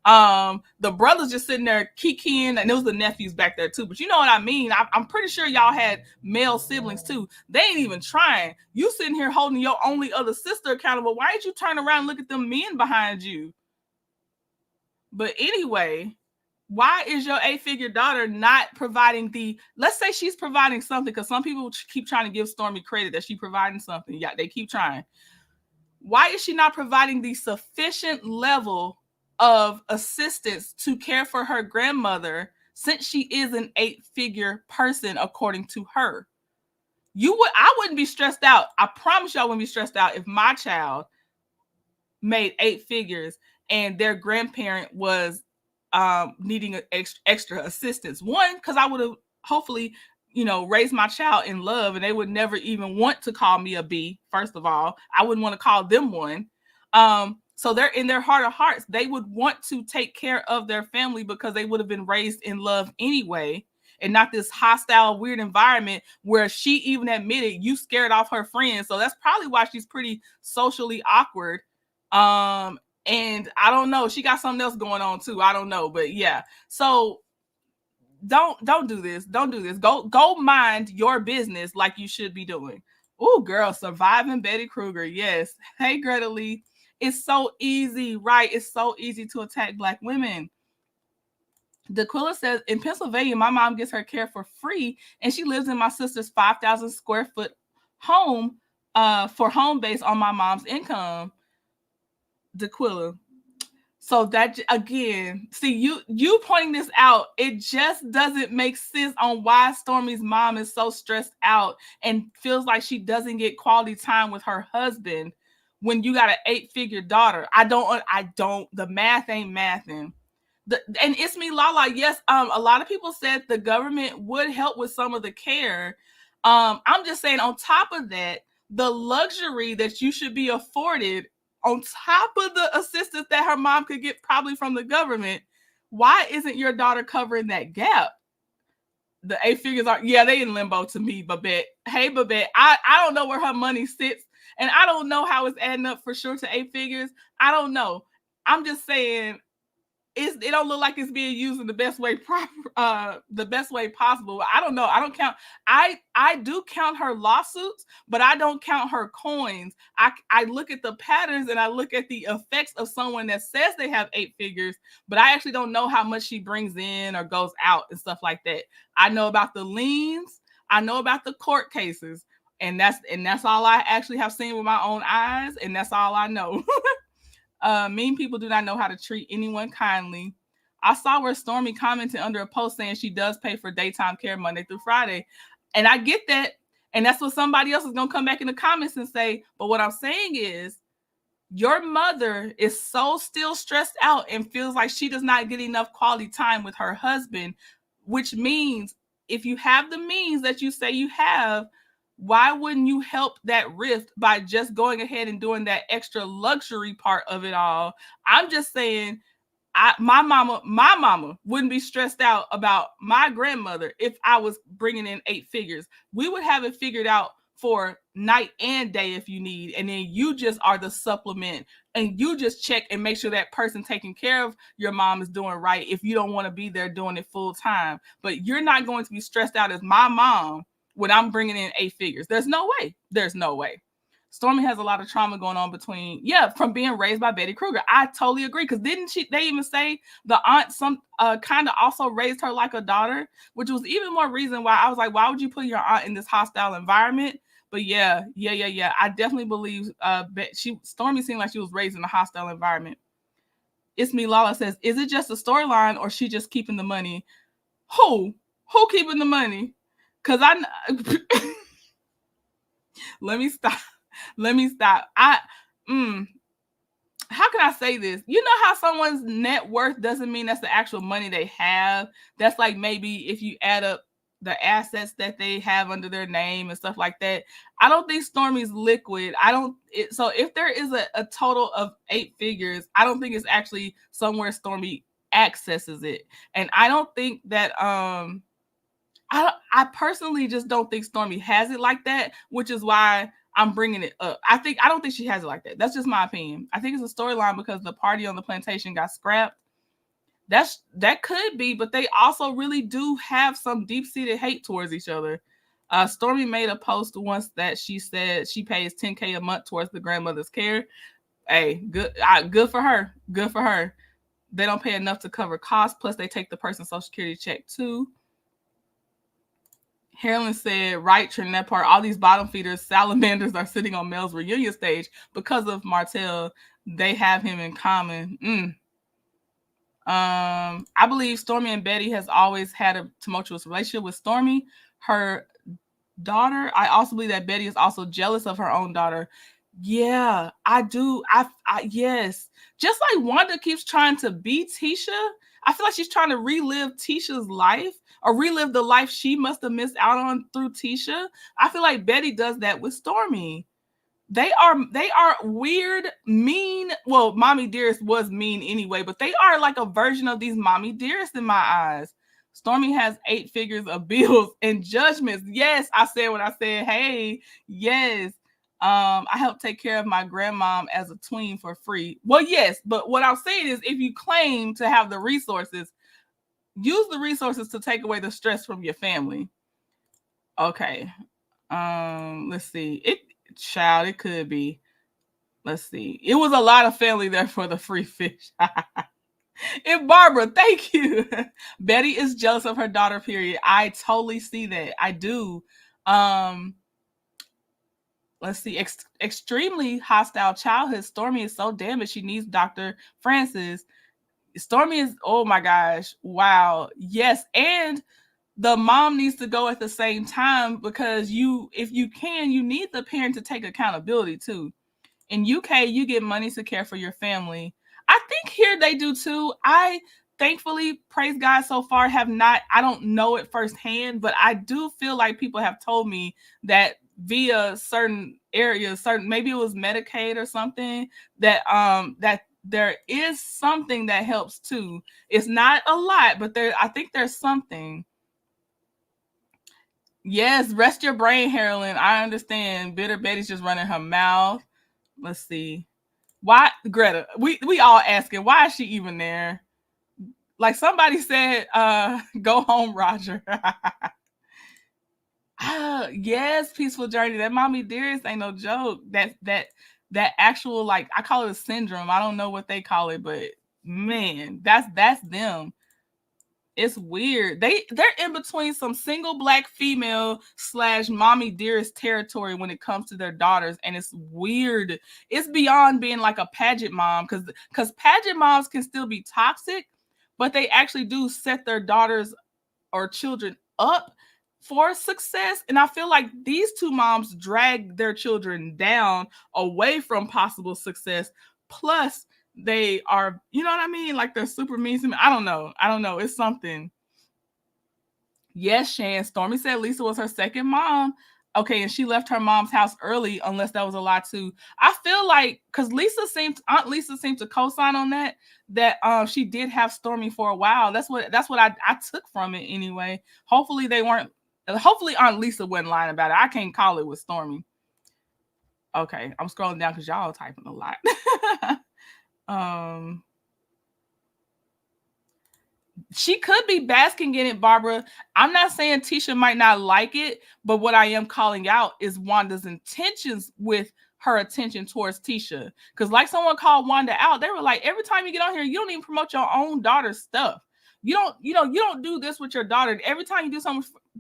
The brothers just sitting there kikiing, and there was the nephews back there too. But you know what I mean? I'm pretty sure y'all had male siblings too. They ain't even trying. You sitting here holding your only other sister accountable. Why didn't you turn around and look at them men behind you? But anyway, why is your 8-figure daughter not providing let's say she's providing something, because some people keep trying to give Stormy credit that she's providing something. Yeah, they keep trying. Why is she not providing the sufficient level of assistance to care for her grandmother, since she is an 8-figure person, according to her? I wouldn't be stressed out. I promise you I wouldn't be stressed out if my child made 8 figures and their grandparent was needing extra assistance. One, because I would have hopefully, raised my child in love, and they would never even want to call me a B. First of all, I wouldn't want to call them one. So they're in their heart of hearts, they would want to take care of their family because they would have been raised in love anyway, and not this hostile, weird environment where she even admitted you scared off her friends. So that's probably why she's pretty socially awkward. And I don't know, she got something else going on too. I don't know, but yeah. So don't do this. Don't do this. Go mind your business like you should be doing. Oh, girl, surviving Betty Kruger. Yes. Hey, Greta Lee. It's so easy, right? It's so easy to attack Black women. Daquilla says, in Pennsylvania, my mom gets her care for free, and she lives in my sister's 5,000 square foot home for home base on my mom's income. Daquilla. So that, again, see, you pointing this out, it just doesn't make sense on why Stormy's mom is so stressed out and feels like she doesn't get quality time with her husband when you got an 8-figure daughter. I don't, the math ain't mathing. And it's me, Lala. Yes, a lot of people said the government would help with some of the care. I'm just saying, on top of that, the luxury that you should be afforded, on top of the assistance that her mom could get probably from the government, why isn't your daughter covering that gap? The 8 figures are, yeah, they in limbo to me, Babette. Hey, Babette, I don't know where her money sits, and I don't know how it's adding up for sure to 8 figures. I don't know. I'm just saying, it don't look like it's being used in the best way possible. I don't know. I don't count. I do count her lawsuits, but I don't count her coins. I look at the patterns, and I look at the effects of someone that says they have 8 figures, but I actually don't know how much she brings in or goes out and stuff like that. I know about the liens. I know about the court cases, and that's all I actually have seen with my own eyes, and that's all I know. Mean people do not know how to treat anyone kindly. I saw where Stormy commented under a post saying she does pay for daytime care Monday through Friday. And I get that. And that's what somebody else is going to come back in the comments and say. But what I'm saying is, your mother is so still stressed out and feels like she does not get enough quality time with her husband, which means if you have the means that you say you have, why wouldn't you help that rift by just going ahead and doing that extra luxury part of it all? I'm just saying, my mama wouldn't be stressed out about my grandmother if I was bringing in 8 figures. We would have it figured out for night and day if you need, and then you just are the supplement, and you just check and make sure that person taking care of your mom is doing right if you don't want to be there doing it full time. But you're not going to be stressed out as my mom when I'm bringing in 8 figures. There's no way. There's no way. Stormy has a lot of trauma going on from being raised by Betty Kruger. I totally agree. Because they even say the aunt kind of also raised her like a daughter, which was even more reason why I was like, why would you put your aunt in this hostile environment? But yeah. I definitely believe Stormy seemed like she was raised in a hostile environment. It's Me Lala says, is it just a storyline or she just keeping the money? Who keeping the money? Because let me stop. How can I say this? You know how someone's net worth doesn't mean that's the actual money they have. That's like maybe if you add up the assets that they have under their name and stuff like that. I don't think Stormy's liquid. So if there is a total of 8 figures, I don't think it's actually somewhere Stormy accesses it. And I don't think that I personally just don't think Stormy has it like that, which is why I'm bringing it up. I don't think she has it like that. That's just my opinion. I think it's a storyline because the party on the plantation got scrapped. That could be, but they also really do have some deep-seated hate towards each other. Stormy made a post once that she said she pays $10K a month towards the grandmother's care. Hey, good for her. Good for her. They don't pay enough to cover costs. Plus, they take the person's Social Security check too. Herein said, right, Trin, that part. All these bottom feeders, salamanders, are sitting on Mel's reunion stage because of Martell. They have him in common. I believe Stormy and Betty has always had a tumultuous relationship with Stormy, her daughter. I also believe that Betty is also jealous of her own daughter. Yeah, I do. Yes. Just like Wanda keeps trying to be Tisha, I feel like she's trying to relive Tisha's life or relive the life she must have missed out on through Tisha. I feel like Betty does that with Stormy. They are weird, mean. Well, Mommy Dearest was mean anyway, but they are like a version of these Mommy Dearest in my eyes. Stormy has 8 figures of bills and judgments. Yes, I said what I said. Hey, yes. I helped take care of my grandmom as a tween for free. Well, yes, but what I'm saying is if you claim to have the resources, use the resources to take away the stress from your family. Okay. Let's see. It could be. Let's see. It was a lot of family there for the free fish. And Barbara, thank you. Betty is jealous of her daughter, period. I totally see that. I do. Let's see. Extremely hostile childhood. Stormy is so damaged. She needs Dr. Francis. Stormy is, oh my gosh. Wow. Yes. And the mom needs to go at the same time because if you can, you need the parent to take accountability too. In UK, you get money to care for your family. I think here they do too. I thankfully, praise God, so far I don't know it firsthand, but I do feel like people have told me that via certain areas, maybe it was Medicaid or something, that there is something that helps too. It's not a lot, but I think there's something. Yes, rest your brain, Heroin. I understand. Bitter Betty's just running her mouth. Let's see. Why, Greta? We all asking, why is she even there? Like somebody said, go home, Roger. Yes, Peaceful Journey. That Mommy Dearest ain't no joke. That actual, like, I call it a syndrome. I don't know what they call it, but man, that's them. It's weird. They're in between some single Black female / Mommy Dearest territory when it comes to their daughters, and it's weird. It's beyond being like a pageant mom, because pageant moms can still be toxic, but they actually do set their daughters or children up for success. And I feel like these two moms drag their children down away from possible success. Plus, they are, you know what I mean? Like they're super mean to me. I don't know. It's something. Yes, Shan. Stormy said Lisa was her second mom. Okay, and she left her mom's house early, unless that was a lie too. I feel like because Aunt Lisa seemed to co-sign on that she did have Stormy for a while. That's what I took from it anyway. Hopefully Aunt Lisa wasn't lying about it. I can't call it with Stormy. Okay, I'm scrolling down because y'all typing a lot. she could be basking in it, Barbara. I'm not saying Tisha might not like it, but what I am calling out is Wanda's intentions with her attention towards Tisha. Because like someone called Wanda out, they were like, every time you get on here, you don't even promote your own daughter's stuff. You don't do this with your daughter. Every time you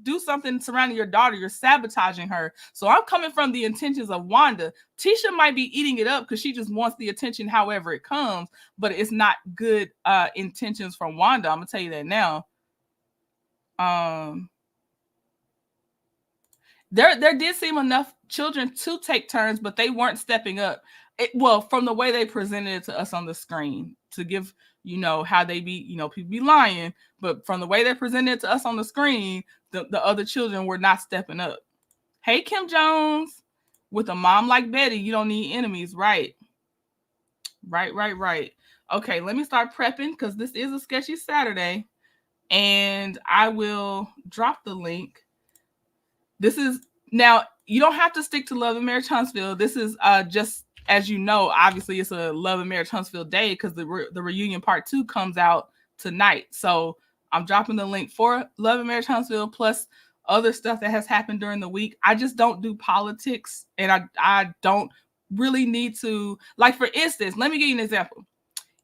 do something surrounding your daughter, you're sabotaging her. So I'm coming from the intentions of Wanda. Tisha might be eating it up because she just wants the attention however it comes, but it's not good intentions from Wanda. I'm gonna tell you that now. There did seem enough children to take turns, but they weren't stepping up. Well, from the way they presented it to us on the screen, to give, how they be, people be lying, but from the way they presented it to us on the screen, the other children were not stepping up. Hey, Kim Jones, with a mom like Betty, you don't need enemies, right? Right. Okay, let me start prepping because this is a sketchy Saturday, and I will drop the link. This is, now, you don't have to stick to Love and Marriage Huntsville. This is just, as you know, obviously it's a Love and Marriage Huntsville day because the reunion part 2 comes out tonight. So I'm dropping the link for Love and Marriage Huntsville plus other stuff that has happened during the week. I just don't do politics, and I don't really need to. Like, for instance, let me give you an example.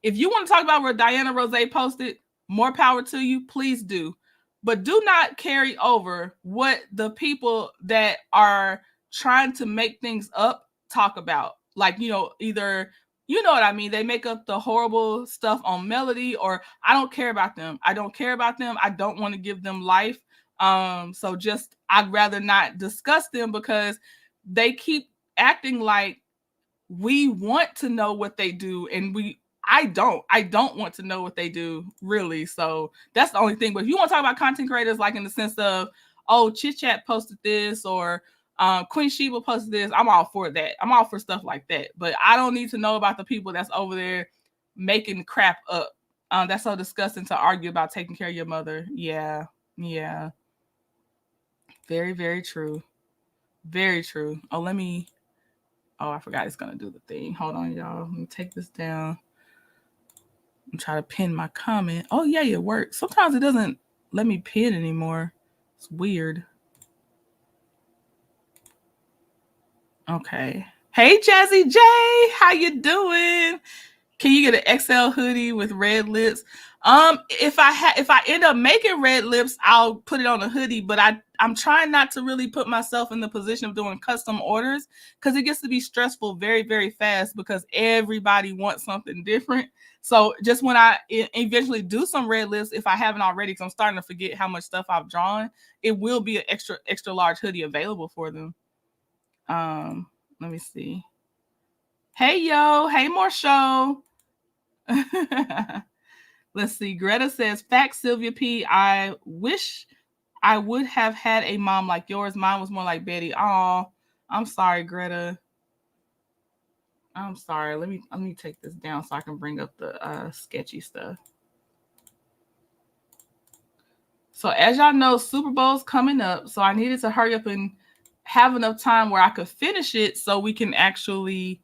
If you want to talk about where Diana Rose posted, more power to you, please do. But do not carry over what the people that are trying to make things up talk about. Like, either, you know what I mean? They make up the horrible stuff on Melody, or I don't care about them. I don't care about them. I don't want to give them life. So just, I'd rather not discuss them because they keep acting like we want to know what they do, and I don't want to know what they do, really. So that's the only thing. But if you want to talk about content creators, like in the sense of, oh, Chit Chat posted this, or Queen Sheba posted this, I'm all for that. I'm all for stuff like that. But I don't need to know about the people that's over there making crap up. That's so disgusting to argue about taking care of your mother. Yeah. Very, very true. Very true. Oh, I forgot it's going to do the thing. Hold on, y'all. Let me take this down. I'm trying to pin my comment. Oh, yeah, it works. Sometimes it doesn't let me pin anymore. It's weird. Okay. Hey, Jazzy J, how you doing? Can you get an XL hoodie with red lips? If I end up making red lips, I'll put it on a hoodie, but I'm trying not to really put myself in the position of doing custom orders because it gets to be stressful very, very fast because everybody wants something different. So just when I eventually do some red lips, if I haven't already, because I'm starting to forget how much stuff I've drawn, it will be an extra large hoodie available for them. Let me see. Hey, yo. Hey, more show. Let's see. Greta says, "Fact, Sylvia P. I wish I would have had a mom like yours. Mine was more like Betty." Oh, I'm sorry, Greta. I'm sorry. Let me take this down so I can bring up the sketchy stuff. So as y'all know, Super Bowl's coming up. So I needed to hurry up and have enough time where I could finish it so I can actually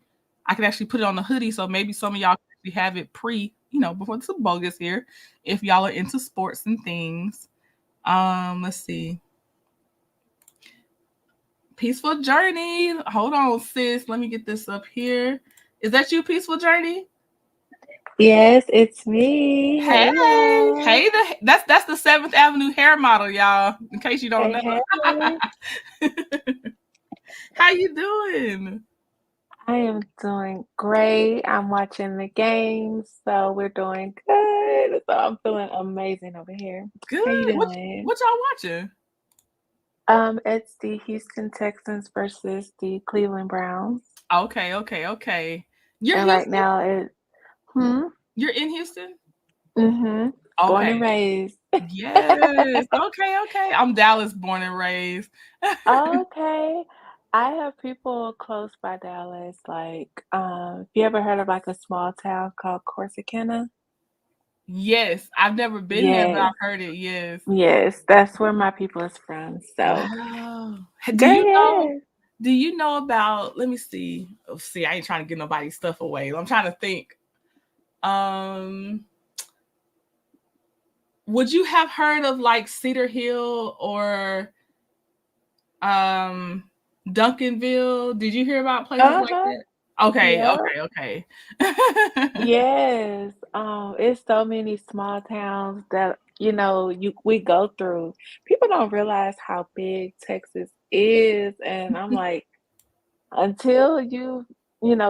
put it on the hoodie. So maybe some of y'all can have it before the Super Bowl gets here, if y'all are into sports and things. Let's see. Peaceful Journey. Hold on, sis. Let me get this up here. Is that you, Peaceful Journey? Yes, it's me. Hey, that's the 7th Avenue hair model, y'all. In case you don't know. Hey. How you doing? I am doing great. I'm watching the games, so we're doing good. So I'm feeling amazing over here. Good. How you doing? What y'all watching? It's the Houston Texans versus the Cleveland Browns. Okay. You're and right now You're in Houston? Mm-hmm. Okay. Born and raised. Yes. Okay. I'm Dallas born and raised. Okay. I have people close by Dallas. Like, have you ever heard of like a small town called Corsicana? Yes. I've never been there, but I've heard it. Yes. Yes, that's where my people is from. So Wow. Girl, Do you know about, let me see. Oh, see, I ain't trying to get nobody's stuff away. I'm trying to think. would you have heard of like Cedar Hill or Duncanville? Did you hear about places like that? Okay, Yeah. okay. Yes. It's so many small towns that we go through. People don't realize how big Texas is, and I'm like, until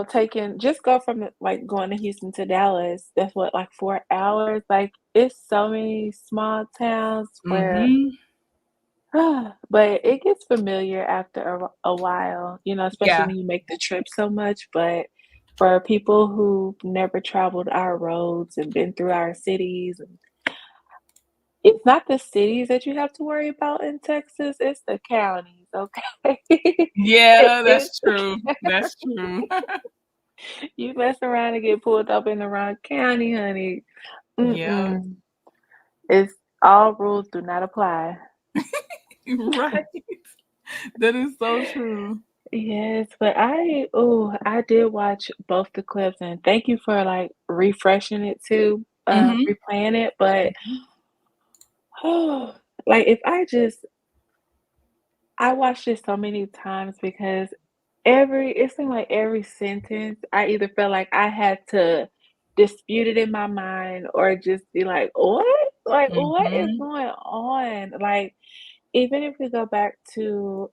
taken just go from like going to Houston to Dallas, that's what, like 4 hours. Like it's so many small towns where Mm-hmm. but it gets familiar after a while, especially Yeah. when you make the trip so much. But for people who've never traveled our roads and been through our cities, and it's not the cities that you have to worry about in Texas, it's the counties, okay? Yeah, It's that's true. That's true. you mess around and get pulled up in the wrong county, honey. Yeah. Mm-mm. It's all rules do not apply. Right. That is so true. Yes, but I did watch both the clips, and thank you for like refreshing it too, Mm-hmm. replaying it. But like if I watched it so many times because it seemed like every sentence I either felt like I had to dispute it in my mind or just be like, what? Like what is Mm-hmm. going on? Like even if we go back to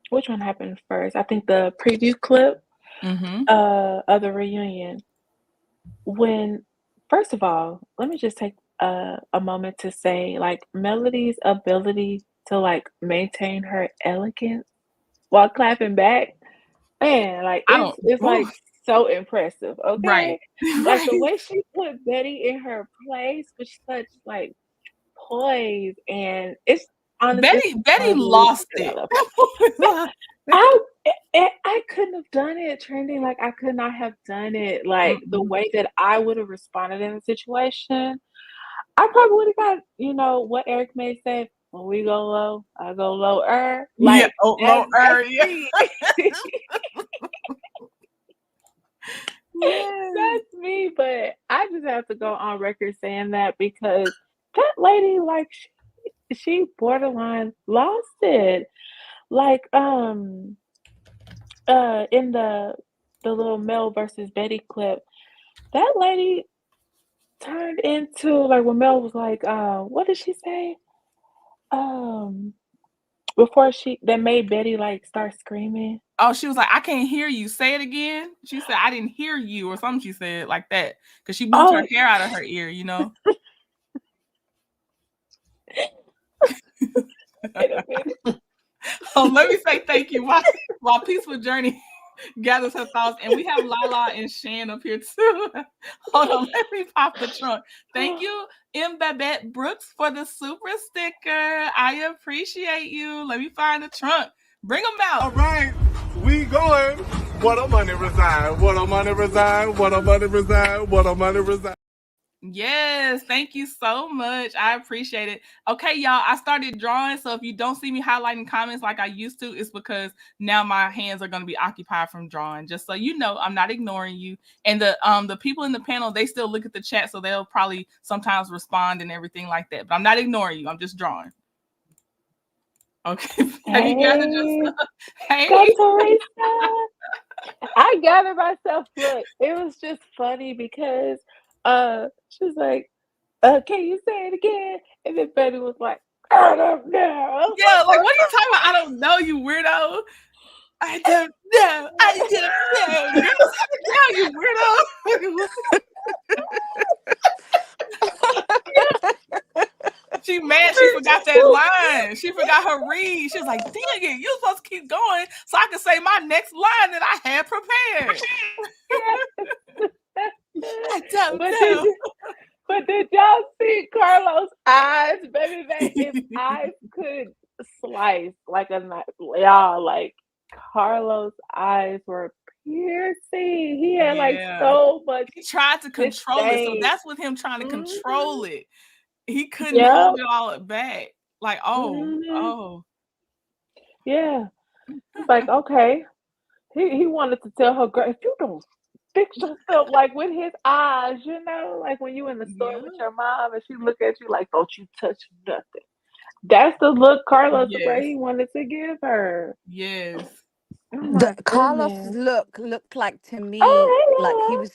which one happened first? I think the preview clip Mm-hmm. of the reunion. When first of all, let me just take a moment to say, like, Melody's ability to, like, maintain her elegance while clapping back, man, like, I don't it's, oof, like, so impressive, right. okay? Like, the Right. way she put Betty in her place with such, like, poise, and it's honestly, it's Betty unbelievable lost that I it. love her. Lost it. I I couldn't have done it trending, like, I could not have done it, like, the Mm-mm. way that I would have responded in the situation. I probably would have got, what Eric may say, "When we go low, I go lower." Yeah. Like, Oh, low that's yeah. me. Yes. That's me, but I just have to go on record saying that because that lady, like, she borderline lost it. Like, in the little Mel versus Betty clip, that lady turned into like when Mel was like, what did she say? Um, before that made Betty like start screaming. Oh, she was like, I can't hear you. Say it again. She said, I didn't hear you, or something she said like that. Because she moved her Oh, hair out of her ear. wait a minute. Let me say thank you while Peaceful Journey gathers her thoughts. And we have Lala and Shan up here too. Hold on, let me pop the trunk. Thank you, M. Babette Brooks, for the super sticker. I appreciate you. Let me find the trunk. Bring them out. All right, we going. What a money reside. What a money reside. What a money reside. What a money reside. Yes, thank you so much. I appreciate it. Okay, y'all, I started drawing. So if you don't see me highlighting comments like I used to, it's because now my hands are going to be occupied from drawing. Just so you know, I'm not ignoring you. And the people in the panel, they still look at the chat, so they'll probably sometimes respond and everything like that. But I'm not ignoring you. I'm just drawing. Okay. Have you gathered Hey, yourself? Hey. Teresa. I gathered myself. Look, it was just funny because she was like, can you say it again? And then Betty was like, I don't know. Yeah, like what are you talking about? I don't know, you weirdo. I don't know. I don't know. Girl, yeah, you weirdo. She mad she forgot that line. She forgot her read. She was like, dang it, you supposed to keep going so I can say my next line that I had prepared. I don't know. But did y'all see Carlos' eyes, baby? His eyes could slice like a knife. Y'all, like Carlos' eyes were piercing. He had like so much He tried to control it. So disdain. that's with him trying to control it. He couldn't Yep. hold it all back. Like, Yeah. It's like, okay. He wanted to tell her, girl, if you don't fix yourself like with his eyes, like when you in the store Yeah. with your mom and she look at you like, don't you touch nothing. That's the look Carlos Yes. Ray wanted to give her. Yes. Oh The my Carlos's goodness. look looked like to me like he Oh, was.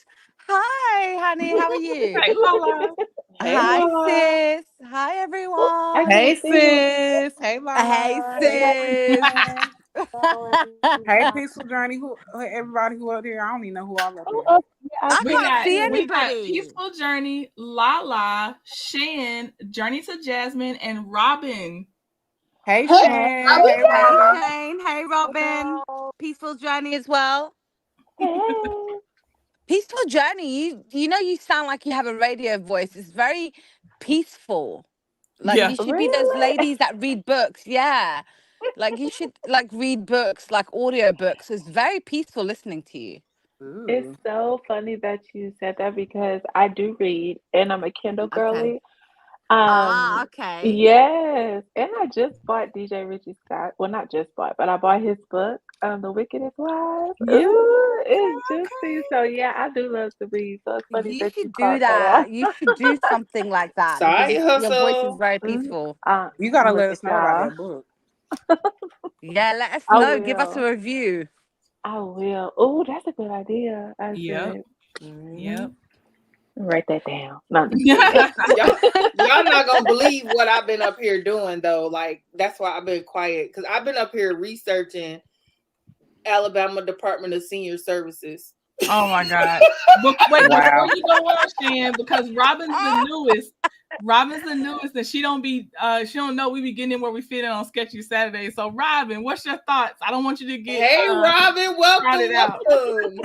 Hi, honey. How are you? Hey, Lala. hey Lala. Hey Hi, Lala. sis. Hi, Oh, I everyone. Hey can't see you. sis. Hey Hey, Lala. Hey sis. everyone. Hey Peaceful Journey. Who everybody who up here? I don't even know who all up Oh, here. yeah, I I We can't can't got see see. we got anybody. Peaceful Journey, Lala, Shan, Journey to Jasmine, and Robin. Hey Hey, Shan. Hey Hey, Robin. Shane. Hey, Robin. Peaceful journey as well. hey. Peaceful journey. You sound like you have a radio voice. It's very peaceful. Like Yeah. you should be those Really? ladies that read books. Yeah. Like you should like read books, like audio books. It's very peaceful listening to you. It's Ooh. so funny that you said that because I do read and I'm a Kindle Okay. girly. Ah, okay. Yes, and I just bought DJ Richie Scott. Well, not just bought, but I bought his book, The Wickedest Wives. Yeah. Ooh, it's Okay. juicy. So yeah, I do love to read. So it's funny You that you should do caught that that. out. You should do something like that because Side your voice is hustle. very Mm, peaceful. You gotta look let at us know about y'all. that book. Yeah, let us I know. Give us a will. review. I will. Oh, that's a good idea. I Yep. said, Yep. write that down. No, I'm just kidding. Yeah. Y'all not gonna believe what I've been up here doing though. Like that's why I've been quiet because I've been up here researching Alabama Department of Senior Services. Oh my God. Wait, before Wow. you go on, Shan, because Robin's the newest. Robin's the newest, and she don't know we be getting in where we fit in on Sketchy Saturday. So Robin, what's your thoughts? I don't want you to get Hey Robin, welcome, crowded out. welcome.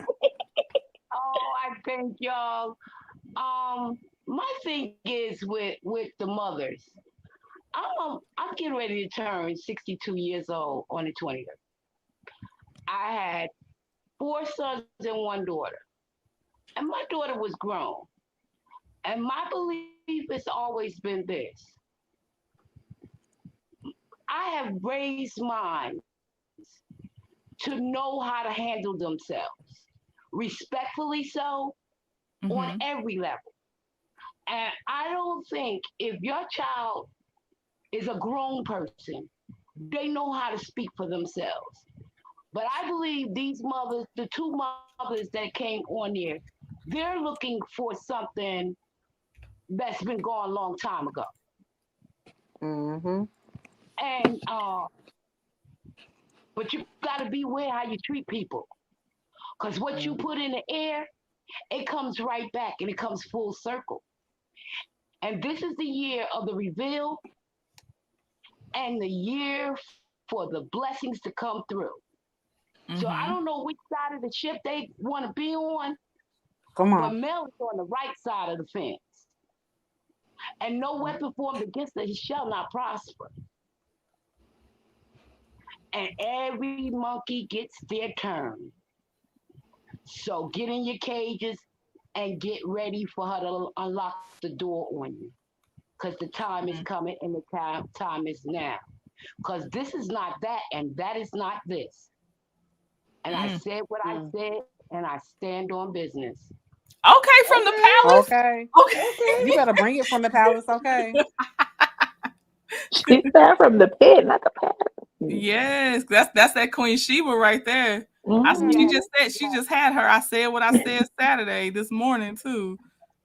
Oh, I thank y'all. My thing is with the mothers. I'm getting ready to turn 62 years old on the 20th. I had 4 sons and 1 daughter, and my daughter was grown. And my belief has always been this: I have raised mine to know how to handle themselves, respectfully so, on Mhm. every level. And I don't think if your child is a grown person, they know how to speak for themselves. But I believe these mothers, the 2 mothers that came on there, they're looking for something that's been gone a long time ago. Mm-hmm. And but you got to beware how you treat people, because what you put in the air, it comes right back and it comes full circle. And this is the year of the reveal and the year for the blessings to come through. So I Mhm. don't know which side of the ship they want to be on, Come but on. Mel is on the right side of the fence. And no weapon formed against her shall not prosper. And every monkey gets their turn. So get in your cages and get ready for her to unlock the door on you. Because the time is coming and the time is now. Because this is not that and that is not this. And I said what I said and I stand on business. Okay, from the Okay, palace. Okay. Okay. You better bring it from the palace, okay? She said from the pit, not the palace. Yes, that's that Queen Sheba right there. She Mm. just said she just had her. I said what I said Saturday this morning too.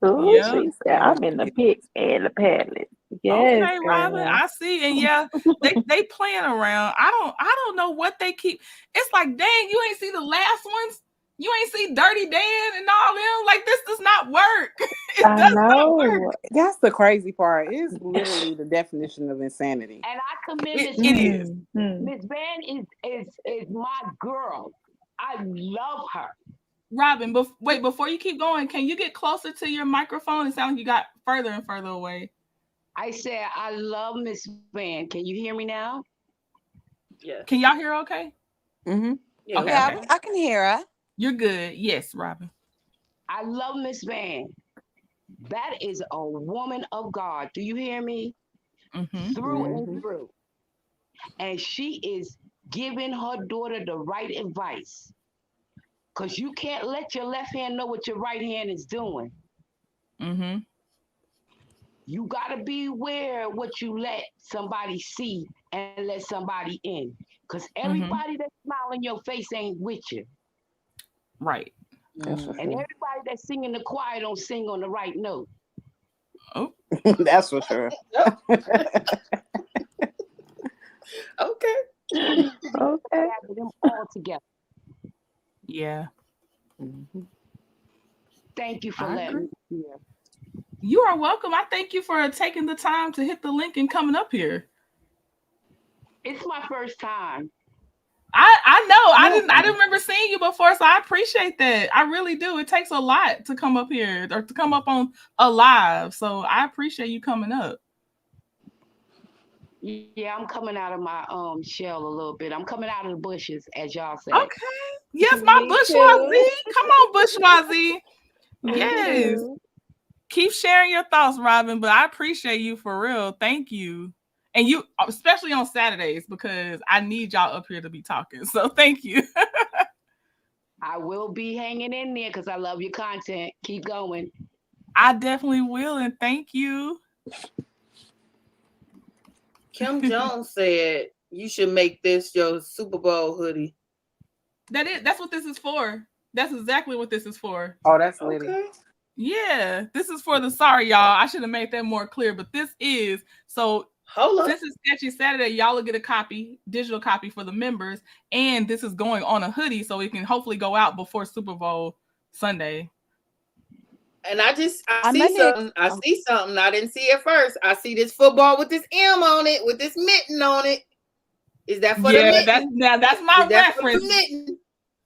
Ooh, Yep. she said, I'm in the pit and the palace. Yes, Okay, Robin, girl. I see. And yeah, they playing around. I don't know what they keep. It's like, dang, you ain't see the last ones. You ain't see Dirty Dan and all them. Like this does not work. It I does not work. know. That's the crazy part. It's literally the definition of insanity. And I commend It, Miss it Van. is. Mm-hmm. Miss Van is my girl. I love her. Robin, wait, before you keep going, can you get closer to your microphone? It sounds like you got further and further away. I said I love Miss Van. Can you hear me now? yes, Can y'all hear okay? Mm-hmm. yeah, Okay, Yeah, okay. I can hear her. You're good. Yes, Robin. I love Miss Van. That is a woman of God. Do you hear me? Mm-hmm. Through and through. And she is giving her daughter the right advice. Because you can't let your left hand know what your right hand is doing. Mm-hmm. You got to be aware of what you let somebody see and let somebody in. Because everybody that smile in your face ain't with you. Right. That's for And sure. everybody that sing in the choir don't sing on the right note. Oh, That's for sure. Okay. Okay. Have them all together. yeah. Thank you for I letting agree. me hear. You are welcome. I thank you for taking the time to hit the link and coming up here. It's my first time. I know. I didn't remember seeing you before, so I appreciate that. I really do. It takes a lot to come up here or to come up on a live. So I appreciate you coming up. Yeah, I'm coming out of my shell a little bit. I'm coming out of the bushes, as y'all say. Okay. Yes, my Me bourgeoisie. too. Come on, bourgeoisie. Me Yes. too. Keep sharing your thoughts, Robin, but I appreciate you for real. Thank you. And you, especially on Saturdays, because I need y'all up here to be talking. So thank you. I will be hanging in there because I love your content. Keep going. I definitely will, and thank you. Kim Jones said you should make this your Super Bowl hoodie. That's what this is for. That's exactly what this is for. Oh, that's litty. Okay. Yeah, this is for the sorry, y'all. I should have made that more clear, but this is so. Hold up. Since it's Sketchy Saturday, y'all will get a copy, digital copy for the members, and this is going on a hoodie, so it can hopefully go out before Super Bowl Sunday. And I see gonna- something. I see something. I didn't see it first. I see this football with this M on it, with this mitten on it. Is that for the mitten? That's my Is that for the reference. mitten?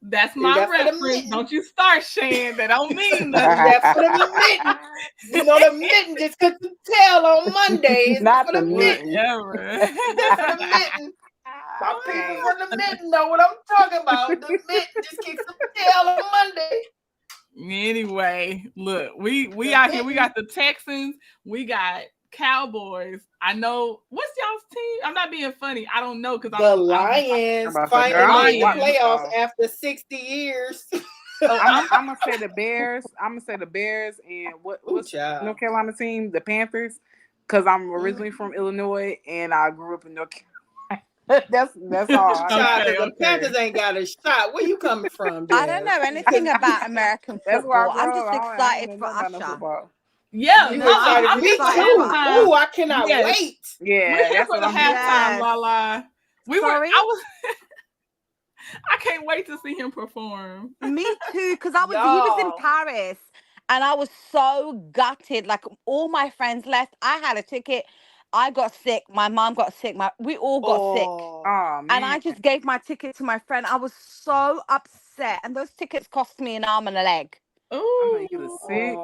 That's Is my that for the reference. mitten? Don't you start, Shan. That don't mean Is nothing. that for the mitten? You know, the mitten just could tell on Monday. Is Not for the the mitten. Whatever. Is that for the mitten? My people from the mitten know what I'm talking about. The mitten just kicks the tail on Monday. Anyway, look, we out here. We got the Texans. We got Cowboys. I know. What's y'all's team? I'm not being funny. I don't know because The Lions finally made the playoffs after 60 years. I'm gonna say the Bears. I'm gonna say the Bears and what's North Carolina team? The Panthers. Because I'm originally from Illinois and I grew up in North Carolina. that's all. The Panthers ain't got a shot. Where you coming from, I don't know anything about American That's where I football. I'm grew just up. excited for I don't know Usher. football. Yeah, You no, excited? I'm Me excited too. for halftime. Ooh, I cannot Yes. wait. Yeah, We're here that's for what the I'm here for. halftime, Lala. Sorry? I can't wait to see him perform. Me too, because he was in Paris and I was so gutted. Like all my friends left. I had a ticket. I got sick. My mom got sick. We all got sick. Oh, man. And I just gave my ticket to my friend. I was so upset. And those tickets cost me an arm and a leg. Ooh. He was sick.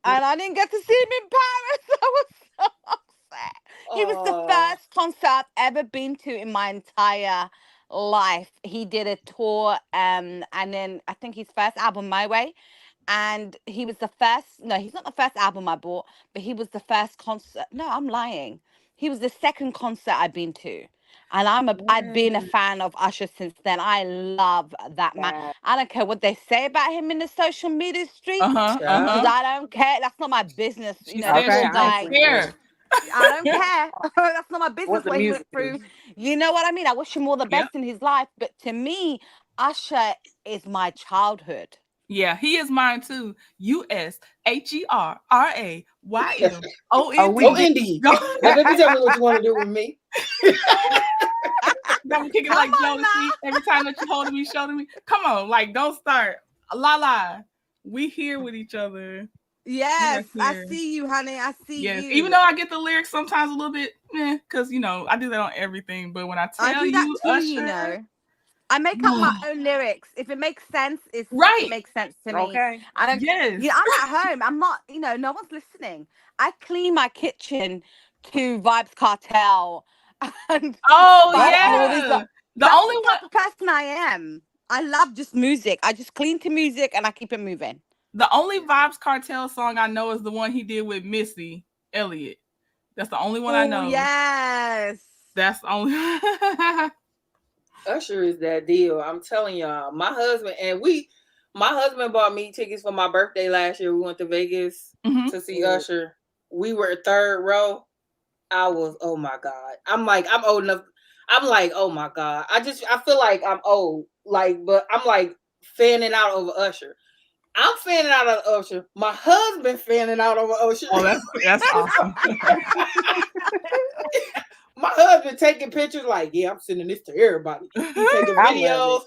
And I didn't get to see him in Paris. I was so upset. He was the first concert I've ever been to in my entire life. He did a tour, and then I think his first album, My Way. And he was the first, no, he's not the first album I bought, but he was the first concert. No, I'm lying. He was the second concert I've been to. And I'd been a fan of Usher since then. I love that man. I don't care what they say about him in the social media streets. Because I don't care. That's not my business. She said she don't care. I don't care. That's not my business What the what he music went through. You know what I mean? I wish him all the best in his life. But to me, Usher is my childhood. Yeah, he is mine too. USHERRAYMOND. Now, baby, tell me what you want to do with me. I'm kicking like Jodeci every time that you holding me, shouldering me. Come on, like don't start. La. We here with each other. Yes, I see you, honey. I see you. Even though I get the lyrics sometimes a little bit, because I do that on everything. But when I tell you, too, Usher, I make up my own lyrics. If it makes sense, it makes sense to me. Okay. I don't. I'm at home. I'm not. No one's listening. I clean my kitchen to Vibes Cartel. And the only type of person I am. I love just music. I just clean to music and I keep it moving. The only Vibes Cartel song I know is the one he did with Missy Elliott. That's the only one I know. Yes. That's the only. Usher is that deal. I'm telling y'all. My husband and we My husband bought me tickets for my birthday last year. We went to Vegas to see Usher. We were third row. I was, oh my God. I'm like, I'm old enough. I'm like, oh my God. I feel like I'm old. Like, but I'm like fanning out over Usher. I'm fanning out of Usher. My husband fanning out over Usher. Oh, that's awesome. My husband taking pictures like, yeah, I'm sending this to everybody. He taking videos.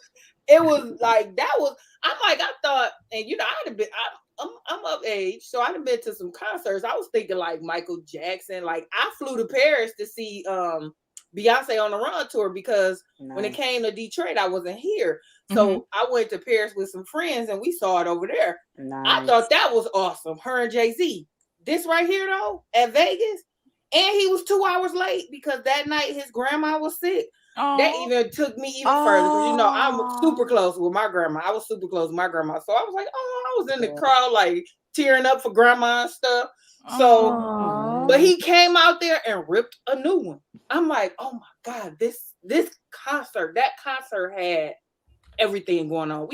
It was like, that was, I'm like, I thought, and you know, I'd have been, I'm of age, so I'd have been to some concerts. I was thinking like Michael Jackson. Like, I flew to Paris to see Beyonce on the Run tour because when it came to Detroit, I wasn't here. So I went to Paris with some friends and we saw it over there. I thought that was awesome. Her and Jay-Z. This right here though, at Vegas, and he was 2 hours late because that night his grandma was sick. That even took me even further because you know I'm super close with my grandma. I was super close with my grandma, so I was like, I was in the crowd like tearing up for grandma and stuff. So, but he came out there and ripped a new one. I'm like, oh my God, this concert, that concert had everything going on.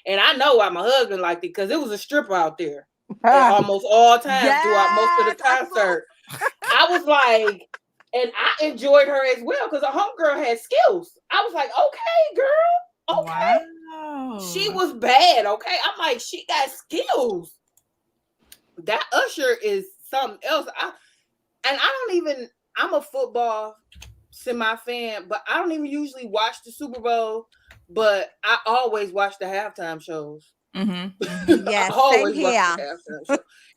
And I know why my husband liked it because it was a stripper out there at almost all times throughout most of the concert. I was like, and I enjoyed her as well because a homegirl had skills. I was like, okay, girl, okay. Wow. She was bad, okay. I'm like, she got skills. That Usher is something else. I'm a football semi-fan, but I don't even usually watch the Super Bowl, but I always watch the halftime shows. Yeah, same here.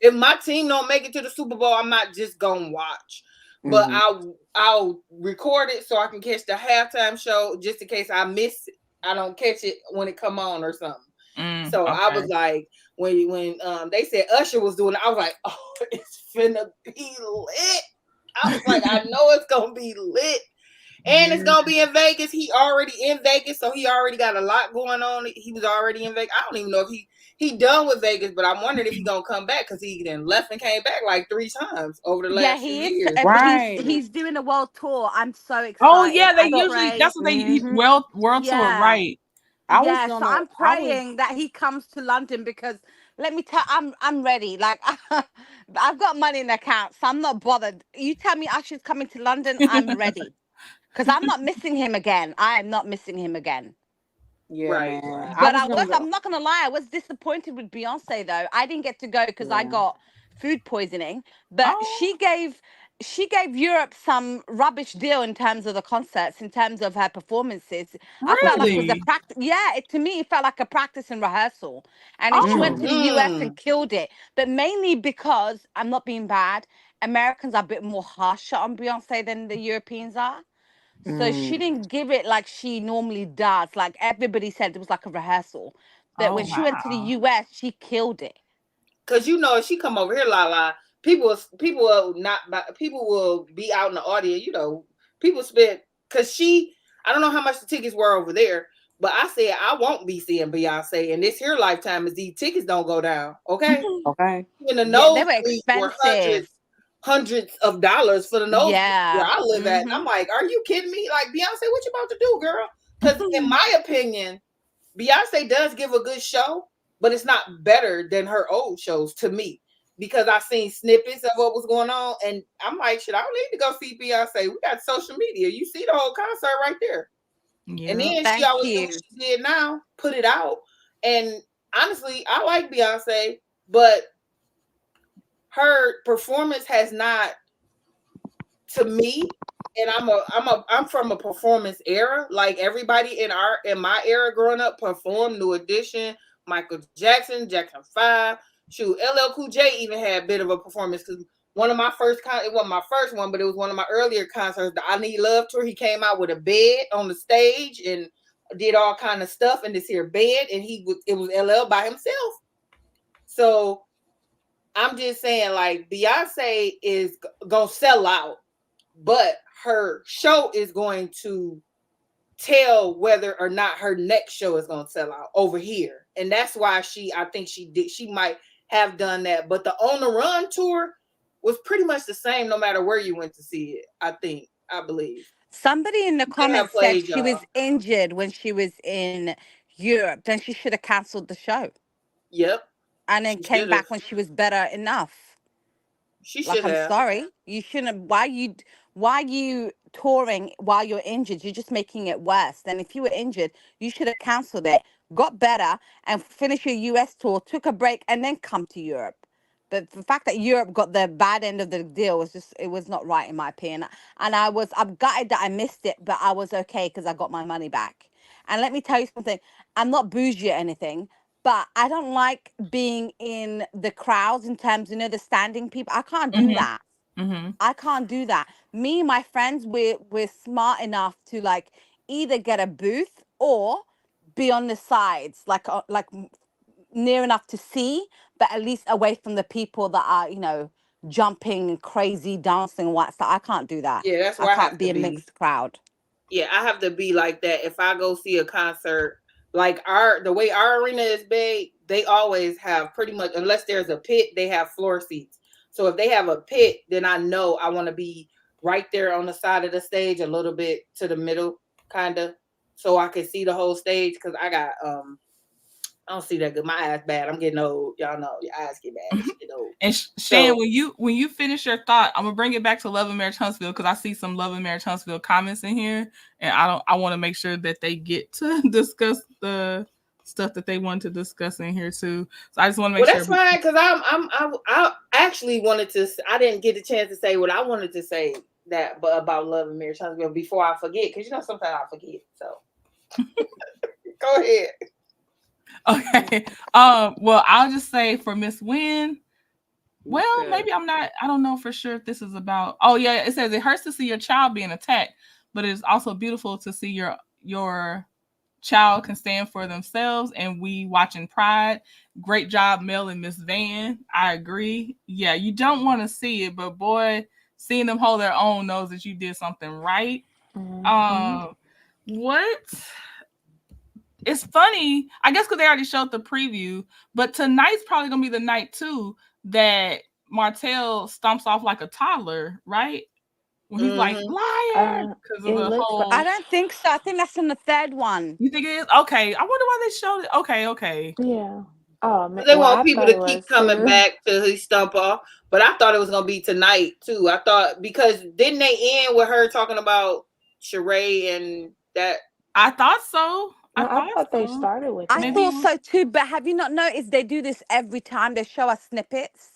If my team don't make it to the Super Bowl, I'm not just gonna watch. But I'll record it so I can catch the halftime show just in case I miss it. I don't catch it when it come on or something. So I was like, when they said Usher was doing it, I was like, oh, it's finna be lit. I was like, I know it's gonna be lit. And it's gonna be in Vegas. He already in Vegas, so he already got a lot going on. He was already in Vegas. I don't even know if he done with Vegas, but I'm wondering if he's gonna come back because he then left and came back like 3 times over the last few years. He's doing a world tour. I'm so excited. Oh yeah, they usually that's what they world tour, right? So I'm praying that he comes to London because let me tell, I'm ready. Like I've got money in the account, so I'm not bothered. You tell me Usher's coming to London, I'm ready. Because I'm not missing him again. I am not missing him again. Yeah, right. Man. But I'm not gonna lie, I was disappointed with Beyonce though. I didn't get to go because I got food poisoning. But she gave Europe some rubbish deal in terms of the concerts, in terms of her performances. Really? I felt like it was a practice. Yeah, to me it felt like a practice and rehearsal. And then she went to the US and killed it. But mainly because, I'm not being bad, Americans are a bit more harsher on Beyonce than the Europeans are. So she didn't give it like she normally does. Like everybody said, it was like a rehearsal. That when she went to the US, she killed it. Cause you know, if she come over here, people will be out in the audience. You know, people spend because I don't know how much the tickets were over there, but I said I won't be seeing Beyonce in this here lifetime if these tickets don't go down. Okay, okay. In the they were expensive. Hundreds of dollars for the nose where I live at. I'm like, are you kidding me? Like, Beyonce, what you about to do, girl? Because in my opinion, Beyonce does give a good show, but it's not better than her old shows to me. Because I've seen snippets of what was going on, and I'm like, shit, I don't need to go see Beyonce. We got social media. You see the whole concert right there. Yeah, and then she always do what she did now, put it out. And honestly, I like Beyonce, but her performance has not, to me, and I'm from a performance era. Like everybody in my era growing up performed. New Edition, Michael Jackson, Jackson 5. Shoot, LL Cool J even had a bit of a performance because one of my first it wasn't my first one, but it was one of my earlier concerts, the I Need Love tour. He came out with a bed on the stage and did all kind of stuff in this here bed, and it was LL by himself. So I'm just saying, like, Beyonce is gonna sell out, but her show is going to tell whether or not her next show is gonna sell out over here, and that's why I think she might have done that. But the On the Run tour was pretty much the same no matter where you went to see it. I believe. Somebody in the comments said she was injured when she was in Europe. Then she should have canceled the show. Yep. And then came back when she was better enough. She like, should I'm have. sorry, you shouldn't. Why are you touring while you're injured? You're just making it worse. And if you were injured, you should have cancelled it, got better, and finished your US tour, took a break, and then come to Europe. But the fact that Europe got the bad end of the deal was just, it was not right in my opinion. And I'm gutted that I missed it, but I was okay because I got my money back. And let me tell you something, I'm not bougie or anything, but I don't like being in the crowds in terms, the standing people. I can't do that. I can't do that. Me and my friends, we're smart enough to like either get a booth or be on the sides, like near enough to see, but at least away from the people that are, jumping, crazy, dancing, and what. So I can't do that. Yeah, that's I where I can't have be to a be. mixed crowd. Yeah, I have to be like that. If I go see a concert, like the way our arena is big, they always have pretty much, unless there's a pit, they have floor seats. So if they have a pit, then I know I want to be right there on the side of the stage, a little bit to the middle, kind of, so I can see the whole stage. Because I don't see that good. My eyes bad. I'm getting old. Y'all know your eyes get bad. You get old. And Shan, when you finish your thought, I'm gonna bring it back to Love and Marriage Huntsville because I see some Love and Marriage Huntsville comments in here, and I want to make sure that they get to discuss the stuff that they want to discuss in here too. So I just want to make sure. That's fine, because I actually wanted to. I didn't get a chance to say what I wanted to say about Love and Marriage Huntsville before I forget, because sometimes I forget. So go ahead. Okay. Well, I'll just say for Miss Wynn. Well, maybe I'm not. I don't know for sure if this is about. Oh yeah, it says it hurts to see your child being attacked, but it's also beautiful to see your child can stand for themselves. And we watching Pride. Great job, Mel and Miss Van. I agree. Yeah, you don't want to see it, but boy, seeing them hold their own knows that you did something right. What? It's funny, I guess, because they already showed the preview, but tonight's probably gonna be the night too that Martell stomps off like a toddler, right? When he's like, liar, because of the whole. I don't think so. I think that's in the third one. You think it is? Okay, I wonder why they showed it. Okay. Yeah. Oh man, they want people to keep coming back till he stump off. But I thought it was gonna be tonight too. I thought, because didn't they end with her talking about Sheree and that? I thought so. No, I thought they started with that. I thought so too, but have you not noticed they do this every time? They show us snippets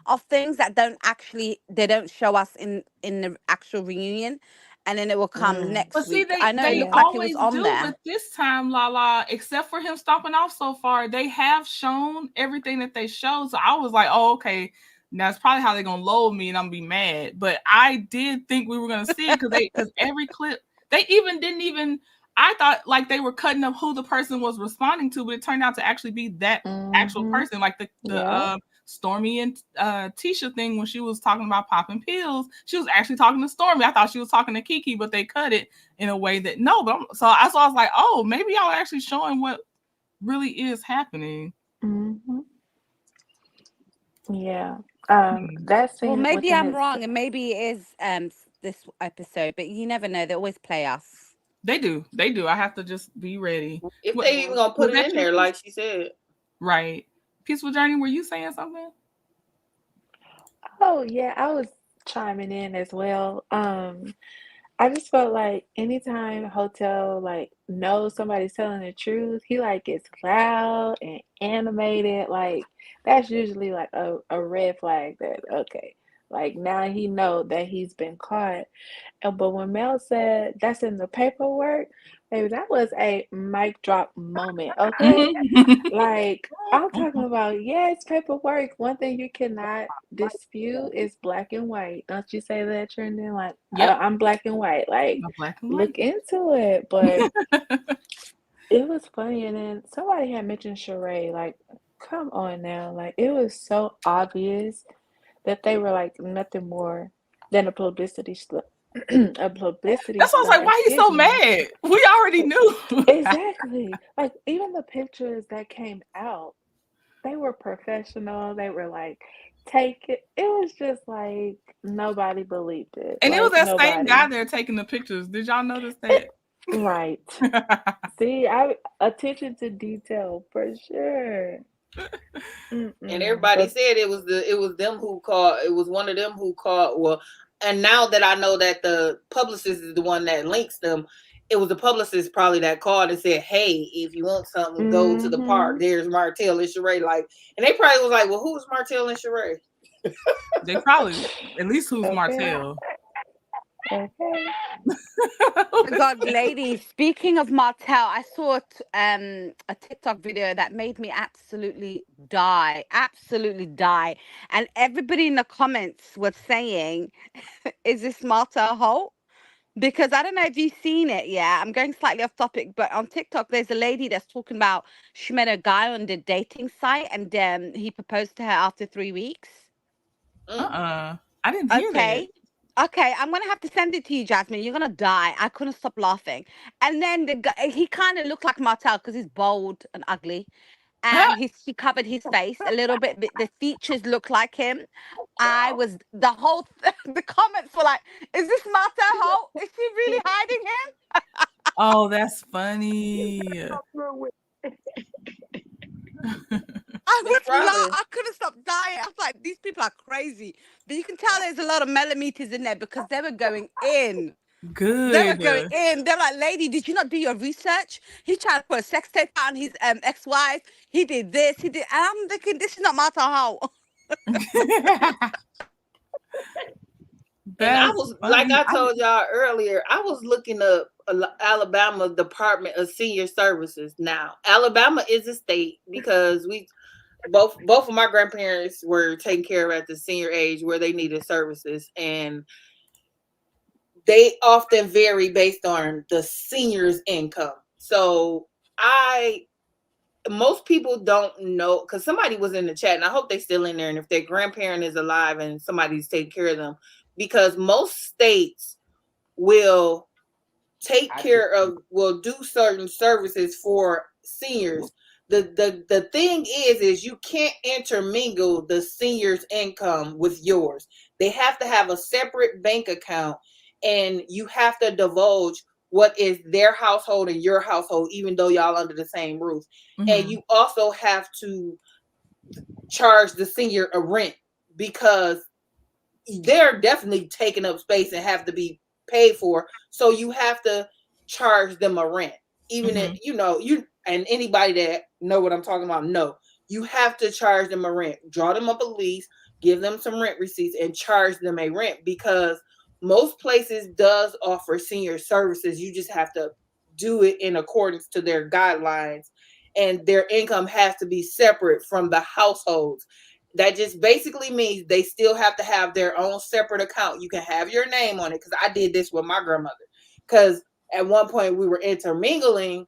of things that they don't show us in the actual reunion, and then it will come next but see, week. I know it they looked like it was always on do, there. but this time, Lala, except for him stopping off so far, they have shown everything that they showed. So I was like, oh, okay, that's probably how they're gonna load me, and I'm gonna be mad. But I did think we were gonna see it because every clip, they didn't even. I thought like they were cutting up who the person was responding to, but it turned out to actually be that actual person, like the Stormy and Tisha thing when she was talking about popping pills. She was actually talking to Stormy. I thought she was talking to Kiki, but they cut it in a way that no. But so I was like, oh, maybe y'all are actually showing what really is happening. Yeah. That scene. Well, maybe I'm wrong, and maybe it is this episode, but you never know. They always play us. They do. I have to just be ready. If they even gonna put it in there, like she said. Right. Peaceful Journey, were you saying something? Oh yeah, I was chiming in as well. I just felt like anytime Hotel like knows somebody's telling the truth, he like gets loud and animated. Like that's usually like a red flag that okay, like now he know that he's been caught. But when Mel said that's in the paperwork, baby, that was a mic drop moment, okay? Like, I'm talking about, it's paperwork. One thing you cannot dispute is black and white. Don't you say that, Trending? Like, I'm black and white. Like, look into it. But it was funny. And then somebody had mentioned Sheree. Like, come on now. Like, it was so obvious that they were like nothing more than a publicity stunt. A publicity. That's why I was like, why are you so mad? We already knew. Exactly. Like even the pictures that came out, they were professional. They were like, take it. It was just like nobody believed it. And like, it was that same guy there taking the pictures. Did y'all notice that? Right. See, attention to detail for sure. And everybody said it was them who called. It was one of them who called. Well, and now that I know that the publicist is the one that links them, it was the publicist probably that called and said, "Hey, if you want something, go to the park. There's Martell and Sheree." Like, and they probably was like, "Well, who's Martell and Sheree?" They probably at least who's Martell. Okay. God, ladies, speaking of Martell, I saw a TikTok video that made me absolutely die. And everybody in the comments was saying, is this Martell Holt? Because I don't know if you've seen it. Yeah, I'm going slightly off topic, but on TikTok, there's a lady that's talking about she met a guy on the dating site and he proposed to her after 3 weeks. I didn't hear that. Okay, I'm gonna have to send it to you, Jasmine. You're gonna die. I couldn't stop laughing. And then the guy, he kind of looked like Martell because he's bold and ugly, and he covered his face a little bit. But the features look like him. I was the whole the comments were like, "Is this Martell Holt? Is she really hiding him?" Oh, that's funny. I couldn't stop dying. I was like, these people are crazy. But you can tell there's a lot of millimeters in there because they were going in. Good. They were going in. They're like, lady, did you not do your research? He tried to put a sex tape on his ex-wife. He did this. He did. And I'm thinking, this is not Martha Holt. And I was like I told y'all earlier, I was looking up Alabama Department of Senior Services. Now, Alabama is a state because both of my grandparents were taken care of at the senior age where they needed services, and they often vary based on the senior's income. So most people don't know, because somebody was in the chat, and I hope they're still in there, and if their grandparent is alive and somebody's taking care of them, because most states will will do certain services for seniors. The thing is you can't intermingle the senior's income with yours. They have to have a separate bank account, and you have to divulge what is their household and your household, even though y'all under the same roof. And you also have to charge the senior a rent, because they're definitely taking up space and have to be paid for. So you have to charge them a rent. Even if, you and anybody that know what I'm talking about, you have to charge them a rent. Draw them up a lease, give them some rent receipts, and charge them a rent, because most places does offer senior services. You just have to do it in accordance to their guidelines, and their income has to be separate from the households. That just basically means they still have to have their own separate account. You can have your name on it, because I did this with my grandmother, because at one point we were intermingling,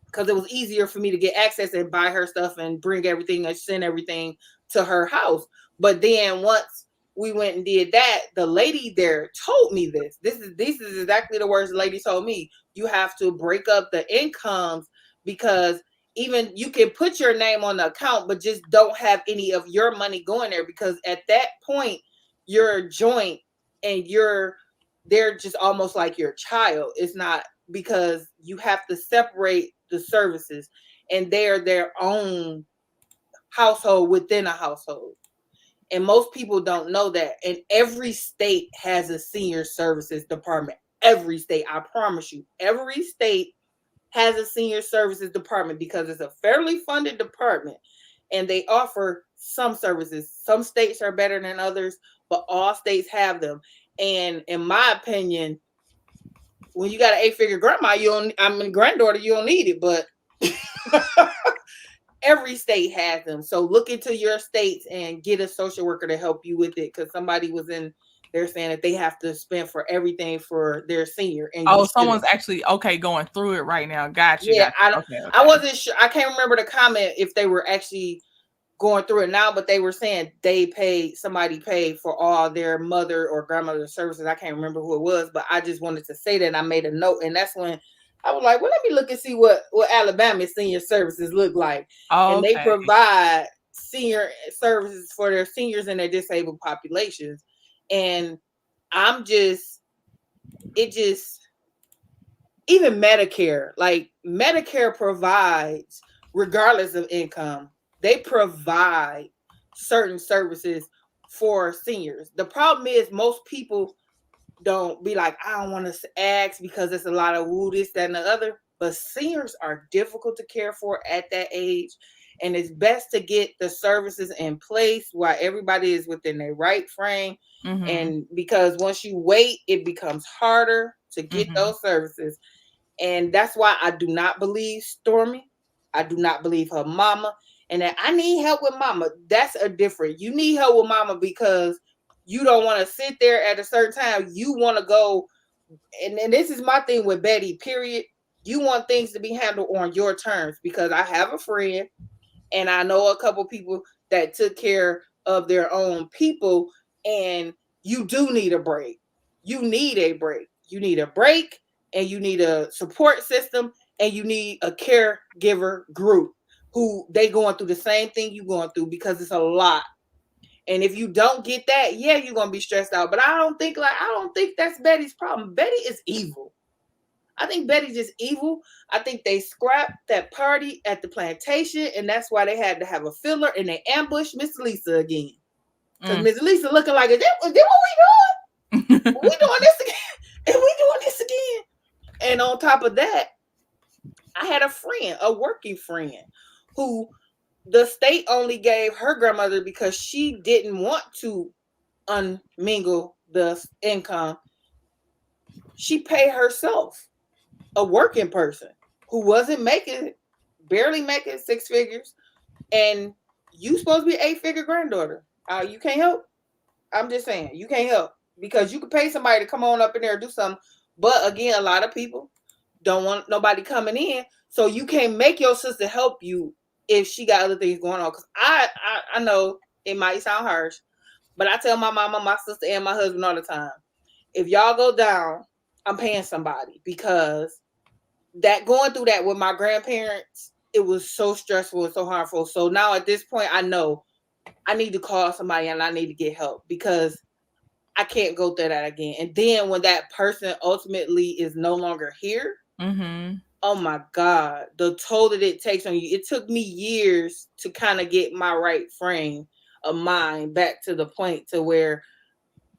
because it was easier for me to get access and buy her stuff and bring everything and send everything to her house. But then once we went and did that, the lady there told me this. This is exactly the words the lady told me. You have to break up the incomes, because even you can put your name on the account, but just don't have any of your money going there, because at that point you're a joint and they're just almost like your child. It's not, because you have to separate the services, and they're their own household within a household. And most people don't know that. And every state has a senior services department. Every state, I promise you, every state has a senior services department, because it's a federally funded department, and they offer some services. Some states are better than others, but all states have them. And in my opinion, when you got an 8-figure granddaughter, you don't need it, but every state has them. So look into your states and get a social worker to help you with it, because somebody was in there saying that they have to spend for everything for their senior. And someone's actually going through it right now. Got you. Yeah, I wasn't sure. I can't remember the comment if they were actually going through it now, but they were saying somebody paid for all their mother or grandmother services. I can't remember who it was, but I just wanted to say that, and I made a note, and that's when I was like, well, let me look and see what Alabama's senior services look like. And they provide senior services for their seniors and their disabled populations. And even Medicare, like Medicare provides, regardless of income, they provide certain services for seniors. The problem is most people don't be like, I don't want to ask because it's a lot of woo, this, that, and the other. But seniors are difficult to care for at that age. And it's best to get the services in place while everybody is within their right frame. And because once you wait, it becomes harder to get those services. And that's why I do not believe Stormy. I do not believe her mama. And that I need help with mama. That's a different. You need help with mama because you don't want to sit there at a certain time. You want to go. And this is my thing with Betty, period. You want things to be handled on your terms because I have a friend and I know a couple people that took care of their own people, and you do need a break. You need a break. You need a break, and you need a support system, and you need a caregiver group who they going through the same thing you going through because it's a lot. And if you don't get that, yeah, you're gonna be stressed out. But I don't think that's Betty's problem. Betty is evil. I think Betty's just evil. I think they scrapped that party at the plantation, and that's why they had to have a filler, and they ambushed Miss Lisa again. Because Miss Lisa looking like, is that what we doing? We doing this again? And we doing this again? And on top of that, I had a friend, a working friend, who the state only gave her grandmother because she didn't want to unmingle the income. She paid herself. A working person who wasn't barely making 6 figures, and you supposed to be 8-figure granddaughter. You can't help. I'm just saying, you can't help because you could pay somebody to come on up in there and do something. But again, a lot of people don't want nobody coming in, so you can't make your sister help you if she got other things going on. Because I know it might sound harsh, but I tell my mama, my sister, and my husband all the time, if y'all go down, I'm paying somebody because that going through that with my grandparents, it was so stressful and so harmful. So now at this point, I know I need to call somebody and I need to get help because I can't go through that again. And then when that person ultimately is no longer here, oh my God, the toll that it takes on you. It took me years to kind of get my right frame of mind back to the point to where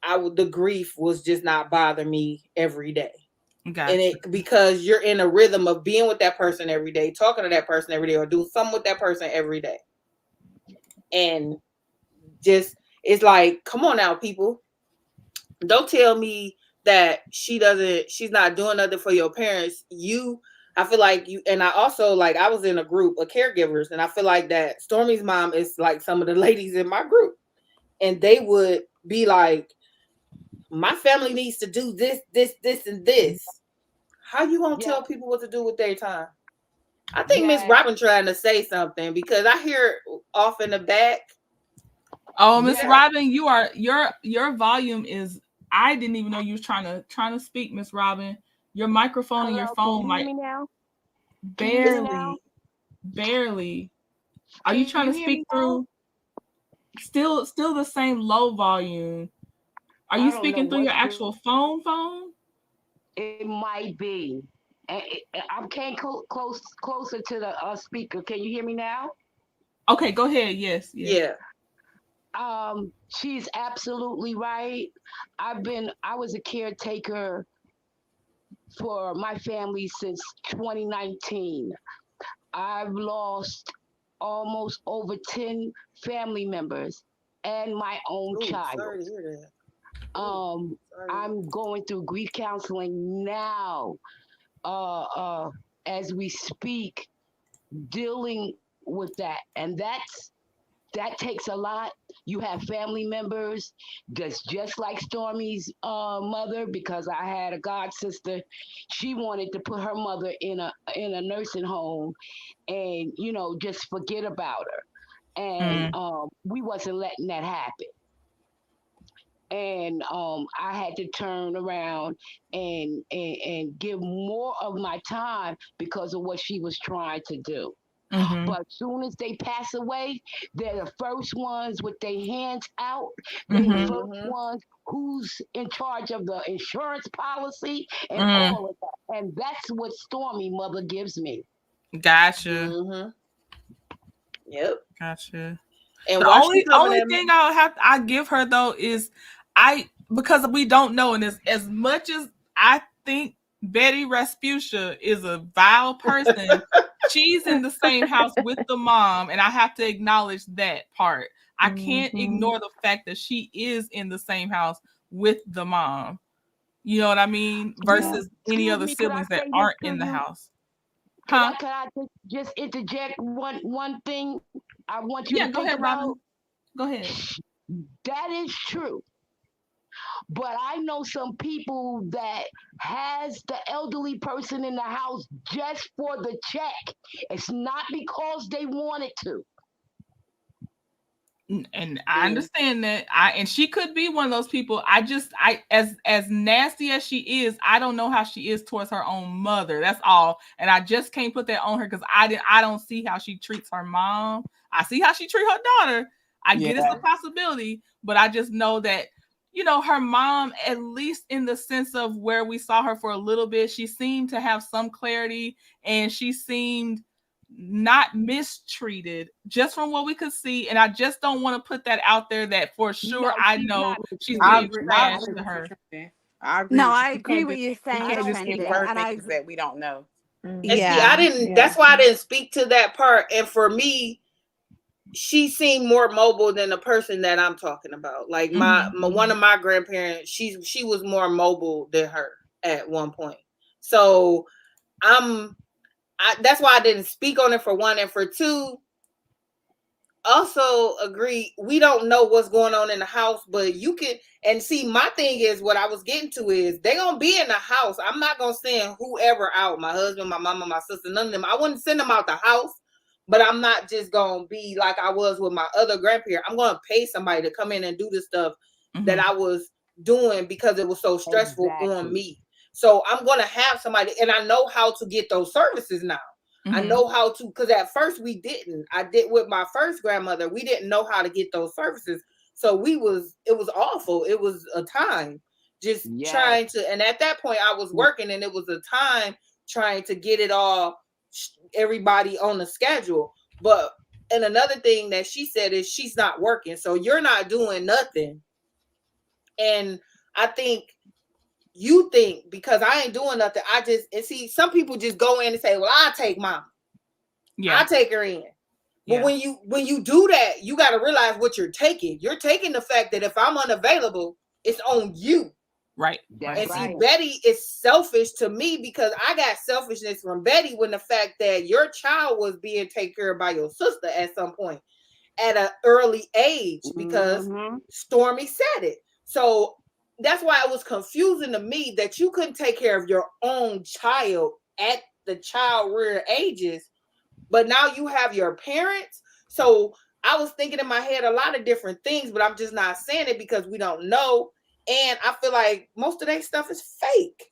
the grief was just not bothering me every day. Gotcha. And because you're in a rhythm of being with that person every day, talking to that person every day, or doing something with that person every day. And just, it's like, come on now, people. Don't tell me that she's not doing nothing for your parents. I feel like and I also, like, I was in a group of caregivers, and I feel like that Stormy's mom is like some of the ladies in my group. And they would be like, my family needs to do this, and this. How you gonna tell people what to do with their time? I think Miss Robin trying to say something because I hear off in the back. Oh, Miss Robin, your volume is. I didn't even know you was trying to speak, Miss Robin. Your microphone and your phone might. Can you hear me now? Barely. Are you trying to speak through? Still the same low volume. Are you speaking through your actual phone? It might be. I came closer to the speaker. Can you hear me now? Okay, go ahead. Yes. Yeah. She's absolutely right. I was a caretaker for my family since 2019. I've lost almost over 10 family members and my own child. Sorry to hear that. I'm going through grief counseling now, as we speak, dealing with that, and that takes a lot. You have family members that's just like Stormy's mother, because I had a god sister. She wanted to put her mother in a nursing home, and just forget about her, and we wasn't letting that happen. And I had to turn around and give more of my time because of what she was trying to do. But as soon as they pass away, they're the first ones with their hands out. They're the first ones who's in charge of the insurance policy and all of that. And that's what Stormy mother gives me. Gotcha. Yep. Gotcha. And The only thing I give her though is because we don't know, and as much as I think Betty Rasputia is a vile person, she's in the same house with the mom, and I have to acknowledge that part. I can't ignore the fact that she is in the same house with the mom. You know what I mean? Versus any other siblings that aren't in the house. Can I just interject one thing I want you to think about? Go ahead. That is true. But I know some people that has the elderly person in the house just for the check. It's not because they wanted to. And I understand that. And she could be one of those people. As nasty as she is, I don't know how she is towards her own mother. That's all. And I just can't put that on her because I don't see how she treats her mom. I see how she treats her daughter. I get it's a possibility, but I just know that, you know, her mom, at least in the sense of where we saw her for a little bit, she seemed to have some clarity, and she seemed not mistreated just from what we could see. And I just don't want to put that out there that for sure I know she's being trash to her. I agree. No, I agree with you saying. You can't just infer things that we don't know. And see, I didn't. That's why I didn't speak to that part. And for me, she seemed more mobile than the person that I'm talking about. Like my one of my grandparents, she was more mobile than her at one point. So that's why I didn't speak on it, for one. And for two, also agree, we don't know what's going on in the house, but you can. And see, my thing is, what I was getting to is, they're going to be in the house. I'm not going to send whoever out, my husband, my mama, my sister, none of them. I wouldn't send them out the house, but I'm not just going to be like I was with my other grandparent. I'm going to pay somebody to come in and do the stuff that I was doing because it was so stressful on me. So I'm going to have somebody, and I know how to get those services now. I know how to, because at first we didn't. I did with my first grandmother. We didn't know how to get those services. So it was awful. It was a time just trying to, and at that point I was working, and it was a time trying to get it all, everybody on the schedule. But, and another thing that she said is, she's not working. So you're not doing nothing. And I think, you think because I ain't doing nothing, and see, some people just go in and say, well, I'll take mama. I'll take her in. But when you do that, you got to realize what you're taking. You're taking the fact that if I'm unavailable, it's on you. Right. And see, Betty is selfish to me, because I got selfishness from Betty when the fact that your child was being taken care of by your sister at some point at an early age, because Stormy said it. So that's why it was confusing to me that you couldn't take care of your own child at the child rear ages, but now you have your parents. So I was thinking in my head a lot of different things, but I'm just not saying it because we don't know. And I feel like most of that stuff is fake.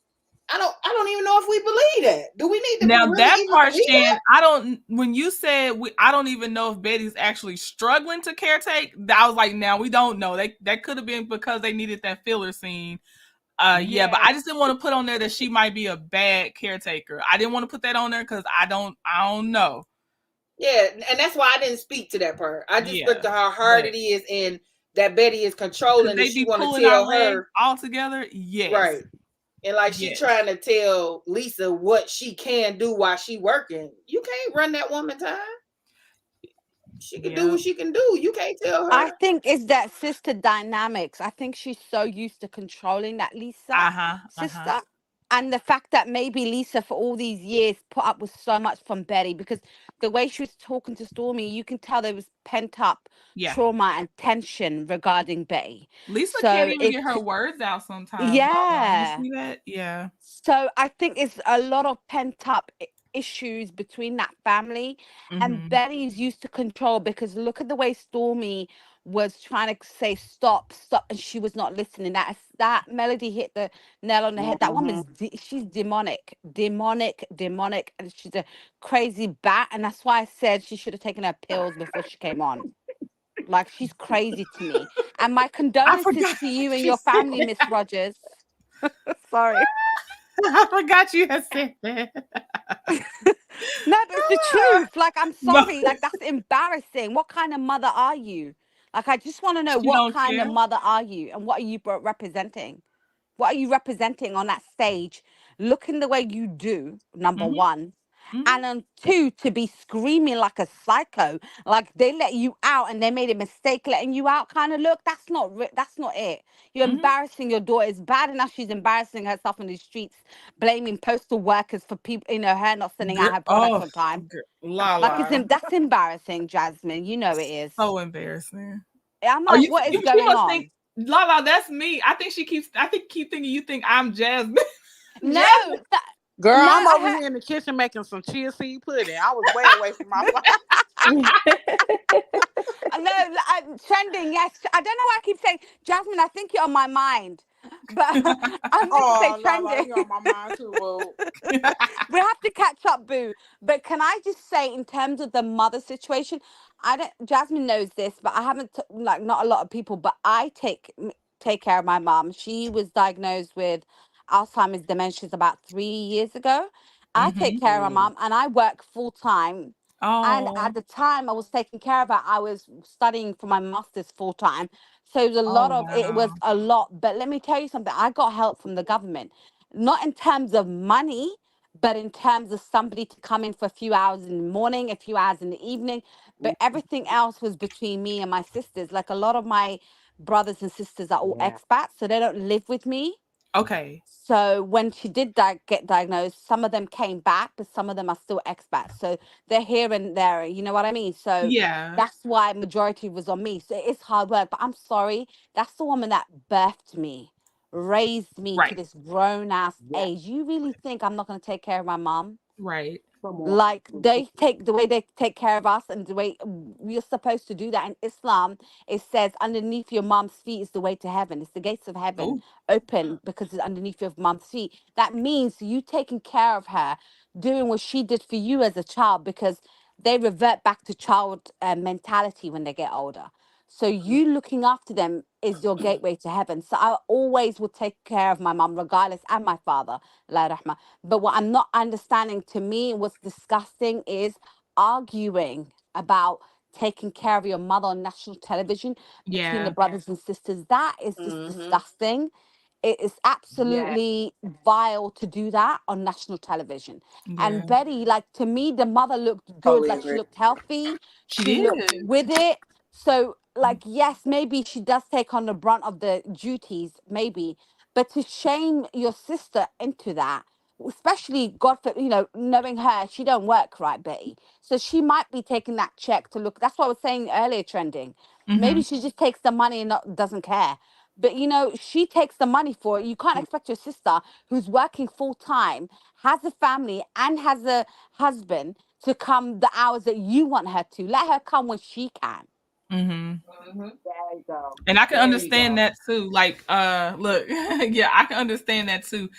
I don't even know if we believe that. Do we need to now really that part, Shan? that? When you said I don't even know if Betty's actually struggling to caretake. I was like, now we don't know. That could have been because they needed that filler scene. But I just didn't want to put on there that she might be a bad caretaker. I didn't want to put that on there because I don't know. Yeah, and that's why I didn't speak to that part. I just spoke to how hard it is, and that Betty is controlling, and she want to tell her all together. Yes, right. And like she trying to tell Lisa what she can do while she working. You can't run that woman time. She can do what she can do. You can't tell her. I think it's that sister dynamics. I think she's so used to controlling that Lisa sister. And the fact that maybe Lisa for all these years put up with so much from Betty, because the way she was talking to Stormy, you can tell there was pent up trauma and tension regarding Betty. Lisa can't even get her words out sometimes. Yeah. You see that? Yeah. So I think it's a lot of pent up issues between that family, and Betty's used to control, because look at the way Stormy was trying to say stop, and she was not listening. That Melody hit the nail on the head. That woman's she's demonic, and she's a crazy bat. And that's why I said she should have taken her pills before she came on. Like, she's crazy to me. And my condolences to you and your family, Miss Rogers. Sorry. I forgot you had said that. No, but it's the truth. Like, I'm sorry. Like, that's embarrassing. What kind of mother are you? Like, I just want to know She what don't kind of care. mother are you and what are you representing? What are you representing on that stage? Looking the way you do, number Mhm. one. Mhm. And on two, to be screaming like a psycho, like they let you out and they made a mistake letting you out kind of look. That's not that's not it. You're Mhm. embarrassing your daughter. It's bad enough she's embarrassing herself in the streets, blaming postal workers for people, her not sending out her products on time. Like Lala. that's embarrassing, Jasmine. You know it is. So embarrassing. I'm Oh, like, what is she going must on? think, Lala, that's me. I think keep thinking you think I'm Jasmine. No, girl, no, I'm over here in the kitchen making some chia seed pudding. I was way away from my phone. No, trending. Yes, I don't know why I keep saying Jasmine. I think you're on my mind, but I meant to say trending. You're on my mind too, boo. We have to catch up, boo. But can I just say, in terms of the mother situation, I don't. Jasmine knows this, but I haven't. Like, not a lot of people, but I take care of my mom. She was diagnosed with Alzheimer's dementia about 3 years ago. I take care of my mom, and I work full time. And Oh. at the time I was taking care of her, I was studying for my master's full time. So it was it was Wow. a lot. But let me tell you something, I got help from the government, not in terms of money, but in terms of somebody to come in for a few hours in the morning, a few hours in the evening. But everything else was between me and my sisters. Like, a lot of my brothers and sisters are all expats, so they don't live with me. Okay. So when she did get diagnosed, some of them came back, but some of them are still expats. So they're here and there. You know what I mean? So Yeah. that's why majority was on me. So it is hard work. But I'm sorry, that's the woman that birthed me, raised me to Right. this grown ass age. You really think I'm not going to take care of my mom? Right. Like, they take the way they take care of us, and the way we're supposed to do that in Islam. It says underneath your mom's feet is the way to heaven. It's the gates of heaven Oh. open because it's underneath your mom's feet. That means you taking care of her, doing what she did for you as a child, because they revert back to child mentality when they get older. So you looking after them is your gateway to heaven. So I always would take care of my mom, regardless, and my father, Allah rahmah. But what I'm not understanding, to me, what's disgusting is arguing about taking care of your mother on national television between the Yeah. brothers and sisters. That is just disgusting. It is absolutely vile to do that on national television. Yeah. And Betty, like, to me, the mother looked good. Totally Like, she agree. looked healthy. She She looked did. with it. So, like, yes, maybe she does take on the brunt of the duties, maybe. But to shame your sister into that, especially, God, for, knowing her, she don't work, right, Betty? So she might be taking that check to look. That's what I was saying earlier, trending. Maybe Mhm. she just takes the money and doesn't care. But she takes the money for it. You can't expect your sister, who's working full time, has a family, and has a husband, to come the hours that you want her to. Let her come when she can. Mhm. There you go. And I can There you understand go. that too. Like, look, yeah, I can understand that too.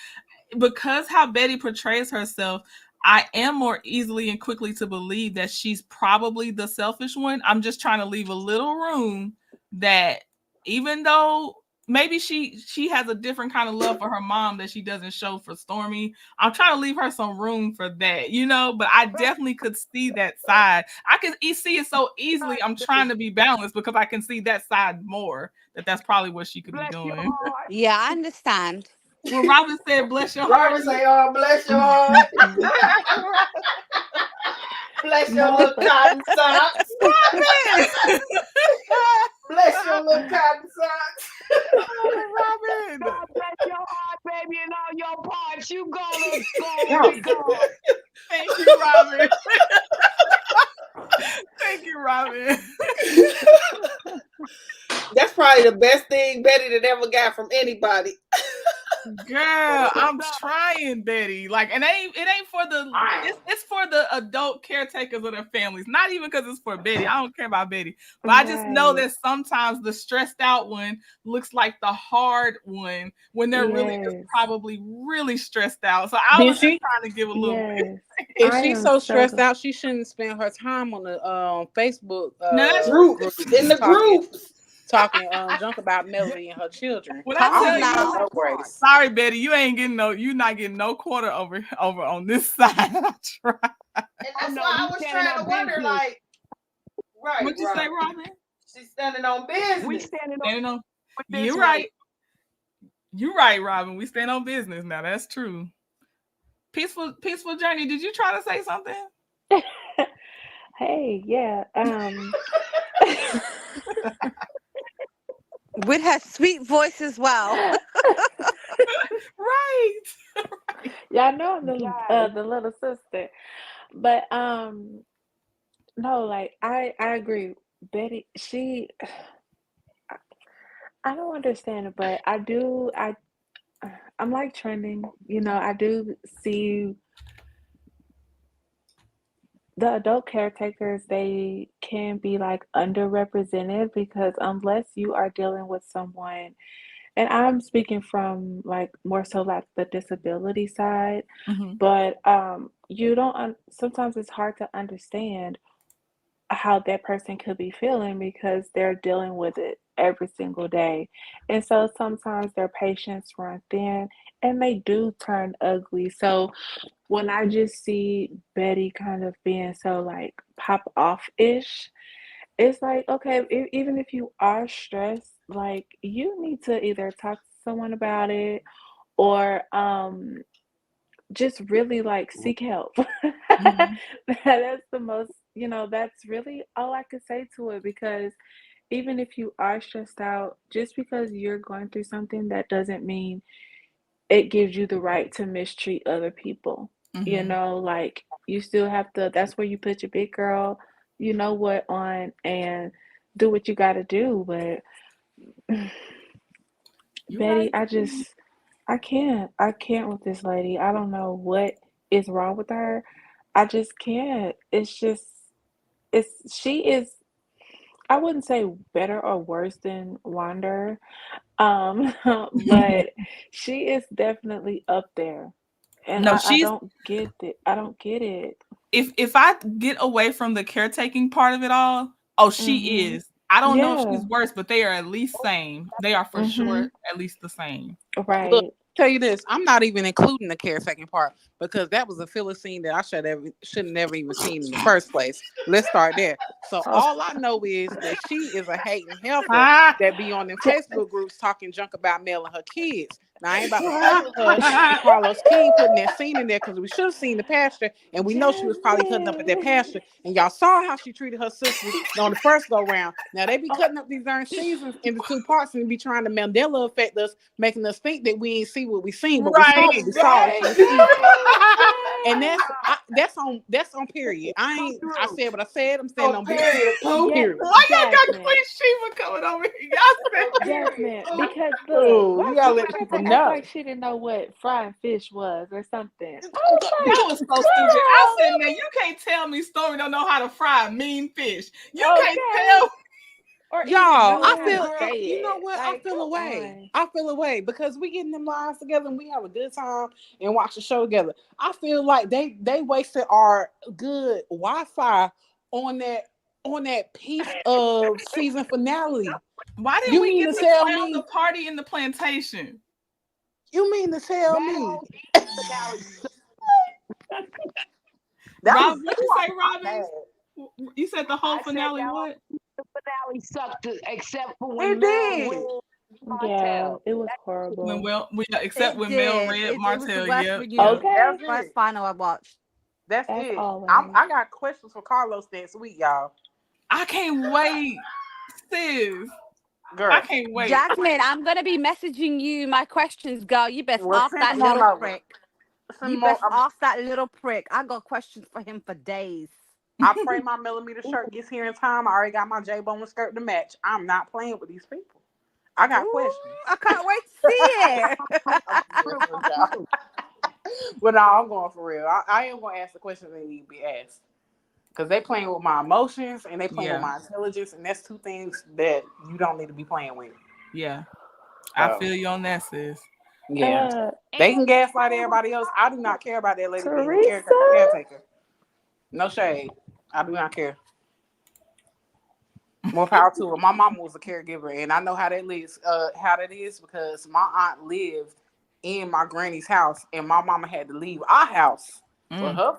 Because how Betty portrays herself, I am more easily and quickly to believe that she's probably the selfish one. I'm just trying to leave a little room that, even though maybe she has a different kind of love for her mom that she doesn't show for Stormy, I'm trying to leave her some room for that, but I definitely could see that side. I can see it so easily. I'm trying to be balanced because I can see that side more, that's probably what she could be Bless your doing. heart. Yeah, I understand. When Robin said, bless your heart. Robert say, "Oh, bless your heart." Bless your little cotton socks. Robin! Bless your little cotton socks. Robin! God bless your heart, baby, and all your parts. You gonna be gone. Thank you, Robin. Thank you, Robin. That's probably the best thing Betty that ever got from anybody. Girl, I'm trying, Betty. Like, and it ain't for the it's for the adult caretakers of their families. Not even because it's for Betty. I don't care about Betty. But I just know that sometimes the stressed out one looks like the hard one when they're really just probably really stressed out. So I was just trying to give a little bit. If she's so stressed out, she shouldn't spend her time on the Facebook groups. In the groups. Talking junk about Melody and her children. When I tell you, no grace. Sorry, Betty, you're not getting no quarter over on this side. I try. that's why I was trying to wonder, like, right. What'd you say, Robin? She's standing on business. We standing on. You're right. You're right, Robin. We stand on business now. That's true. Peaceful Journey. Did you try to say something? Hey, yeah. With her sweet voice as well. Right. Y'all know I'm the little sister. But no, like I agree. Betty, I don't understand it, but I'm like trending, I do see the adult caretakers, they can be like underrepresented because unless you are dealing with someone, and I'm speaking from like more so like the disability side, but you don't, sometimes it's hard to understand how that person could be feeling because they're dealing with it every single day. And so sometimes their patience run thin and they do turn ugly. So when I just see Betty kind of being so like pop off-ish, it's like, okay, even if you are stressed, like you need to either talk to someone about it or just really like seek help. That's the most, that's really all I could say to it, because even if you are stressed out, just because you're going through something, that doesn't mean it gives you the right to mistreat other people. Like you still have to, that's where you put your big girl, on and do what you got to do. But Betty, right. I can't with this lady. I don't know what is wrong with her. I just can't. She is, I wouldn't say better or worse than Wander, but she is definitely up there. And No, I don't get it. I don't get it. If I get away from the caretaking part of it all, she is. I don't know if she's worse, but they are at least same. They are for sure at least the same. Right. Look, tell you this, I'm not even including the caretaking part because that was a filler scene that I should never even seen in the first place. Let's start there. So all I know is that she is a hating helper that be on them Facebook groups talking junk about Mel and her kids. Now I ain't about to fight with her and Carlos King putting that scene in there because we should have seen the pastor, and we know she was probably cutting up at that pastor. And y'all saw how she treated her sisters on the first go round. Now they be cutting up these darn seasons into 2 parts and be trying to Mandela affect us, making us think that we ain't see what we seen, but we saw what we saw. And that's on period. I said what I said. I'm standing on period. Why y'all got Queen Sheba coming over here? Y'all Jasmine, because look, you gotta let people know. Like she didn't know what frying fish was or something. That was so stupid. I said, man, you can't tell me Stormy don't know how to fry a mean fish. You can't tell. Y'all, I feel, you know what? Like, I feel away. I feel away because we getting them lives together and we have a good time and watch the show together. I feel like they wasted our good Wi-Fi on that piece of season finale. Why didn't we get to clown the party in the plantation? You mean to tell me? Rob, what you say, Robin? You said the whole finale. What? The finale sucked, except for when Yeah, it was horrible. When Mel read Martell. Okay, first final I watched. That's it. I got questions for Carlos next week, y'all. I can't wait, sis. Girl. I can't wait. Jasmine, I'm gonna be messaging you my questions, girl. You best ask that little prick. You best ask that little prick. I got questions for him for days. I pray my millimeter shirt gets here in time. I already got my J-bone skirt to match. I'm not playing with these people. I got questions. I can't wait to see it. But no, I'm going for real. I am going to ask the questions that need to be asked. Because they playing with my emotions and they playing with my intelligence. And that's 2 things that you don't need to be playing with. Yeah. I feel you on that, sis. Yeah. They can gaslight everybody else. I do not care about that lady being a caretaker. No shade. I do not care. More power to her. My mama was a caregiver, and I know how that is because my aunt lived in my granny's house, and my mama had to leave our house Well, her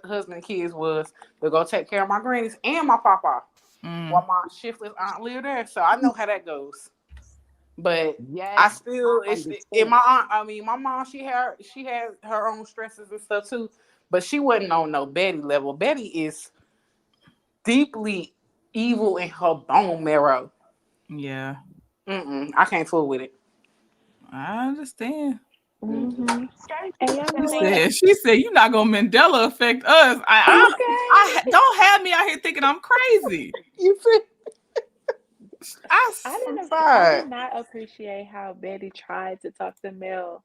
husband and kids was to go take care of my grannies and my papa while my shiftless aunt lived there. So I know how that goes. But I still, in my aunt. I mean, my mom, she had her own stresses and stuff too, but she wasn't on no Betty level. Betty is deeply evil in her bone marrow. Yeah. I can't fool with it. I understand. Mm-hmm. And y'all know what? She said, "You're not gonna Mandela affect us." I don't have me out here thinking I'm crazy. You see? I did not appreciate how Betty tried to talk to Mel,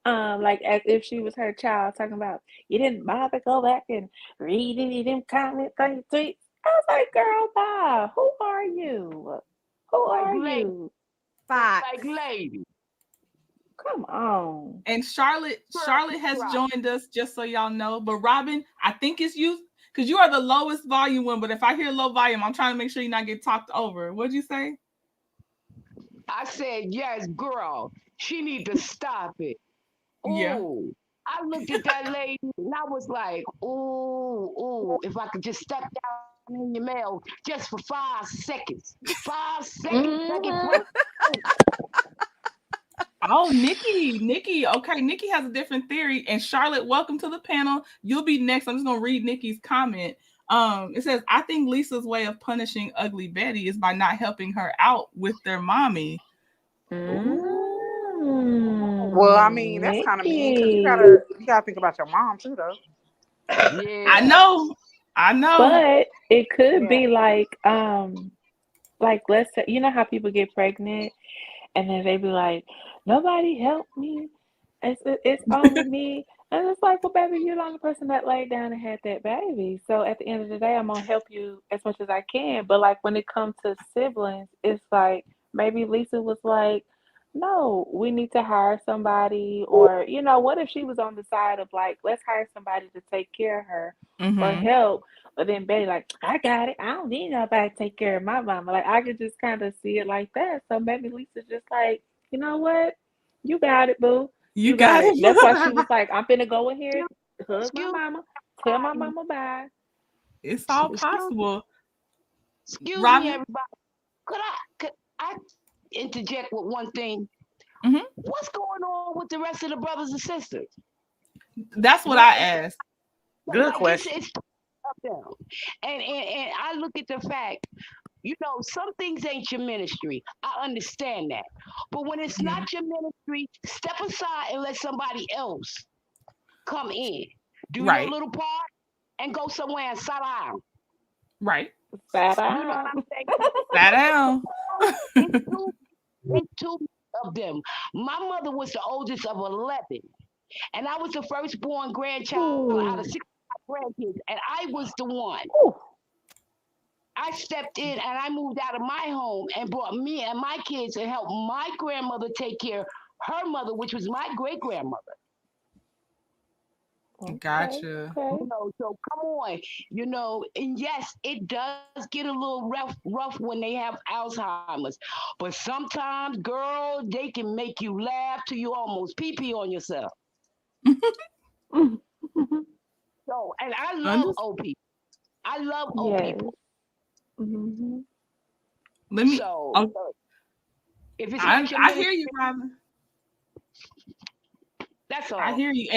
like as if she was her child, talking about you didn't bother go back and read any of them comments on your tweets. I was like, girl, bye. Who are you? Who are you? Like lady. Come on. And Charlotte has joined us, just so y'all know. But Robin, I think it's you because you are the lowest volume one. But if I hear low volume, I'm trying to make sure you're not get talked over. What'd you say? I said, yes, girl. She need to stop it. Yeah. Ooh. I looked at that lady and I was like, ooh, if I could just step down in your mail just for 5 seconds. 5 seconds. Oh, Nikki. Okay, Nikki has a different theory. And Charlotte, welcome to the panel. You'll be next. I'm just gonna read Nikki's comment. It says, I think Lisa's way of punishing Ugly Betty is by not helping her out with their mommy. Well, I mean, that's kind of mean because you gotta think about your mom too, though. Yeah. I know. But it could be like let's say, you know how people get pregnant and then they be like, nobody helped me. It's only me. And it's like, well, baby, you're the only person that laid down and had that baby. So at the end of the day, I'm gonna help you as much as I can. But like when it comes to siblings, it's like maybe Lisa was like, no, we need to hire somebody, or what if she was on the side of like, let's hire somebody to take care of her or help. But then Betty like, I got it. I don't need nobody to take care of my mama. Like I could just kind of see it like that. So maybe Lisa's just like, you know what? You got it, boo. You got it. That's why she was like, I'm finna go in here, hug my mama, tell my mama bye. It's all possible. Excuse me, everybody. Could I interject with one thing? What's going on with the rest of the brothers and sisters? That's what I asked. Good question. It's up down. And I look at the fact, some things ain't your ministry. I understand that. But when it's not your ministry, step aside and let somebody else come in. Do your little part and go somewhere and sit down. Right. Sit down. You know what I'm saying? Sit down. It's two of them. My mother was the oldest of 11. And I was the firstborn grandchild out of 6 grandkids. And I was the one. I stepped in and I moved out of my home and brought me and my kids and helped my grandmother take care of her mother, which was my great-grandmother. Gotcha. So come on, and yes, it does get a little rough when they have Alzheimer's. But sometimes, girl, they can make you laugh till you almost pee on yourself. So, and I love old people. I love old people. Let me. If it's I hear you, Robin. That's all. I hear you,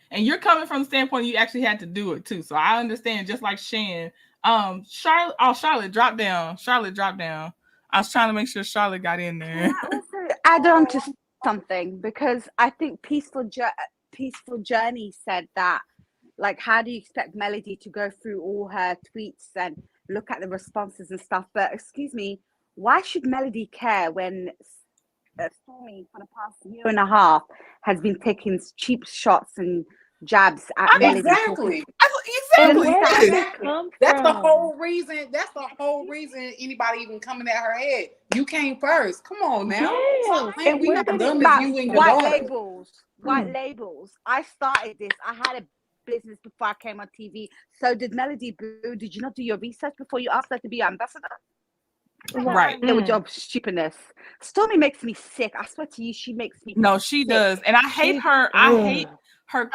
and you're coming from the standpoint you actually had to do it too. So I understand, just like Shan. Charlotte, drop down. Charlotte, drop down. I was trying to make sure Charlotte got in there. Can I also add on to something, because I think Peaceful Journey said that, like, how do you expect Melody to go through all her tweets and look at the responses and stuff? But excuse me, why should Melody care when Stormy for the past year and a half has been taking cheap shots and jabs at Melody? Exactly. That's the whole reason. That's the whole reason anybody even coming at her head. You came first. Come on now. And we not dumb as you and your daughter. White labels. I started this. I had a business before I came on TV. So did Melody Boo. Did you not do your research before you asked her to be an ambassador? Right. With your stupidness. Stormy makes me sick. I swear to you, she makes me No, she sick. does. And I hate her. I hate her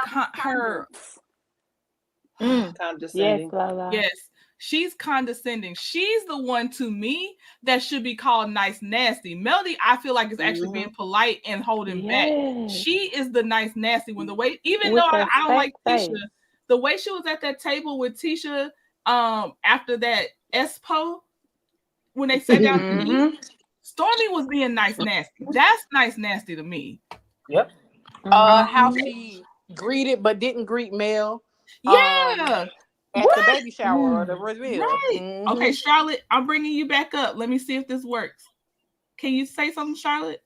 Yes, Condescending. Lola. Yes, she's condescending. She's the one to me that should be called nice nasty. Melody, I feel like is actually being polite and holding back. Yes. She is the nice nasty one. The way, even With though a I don't like fake Tisha, face. the way she was at that table with Tisha after that Espo, when they sat down to eat, Stormy was being nice nasty. That's nice nasty to me. Yep. How she greeted but didn't greet Mel. Yeah. At the baby shower or the reveal. Right. Okay, Charlotte, I'm bringing you back up. Let me see if this works. Can you say something, Charlotte?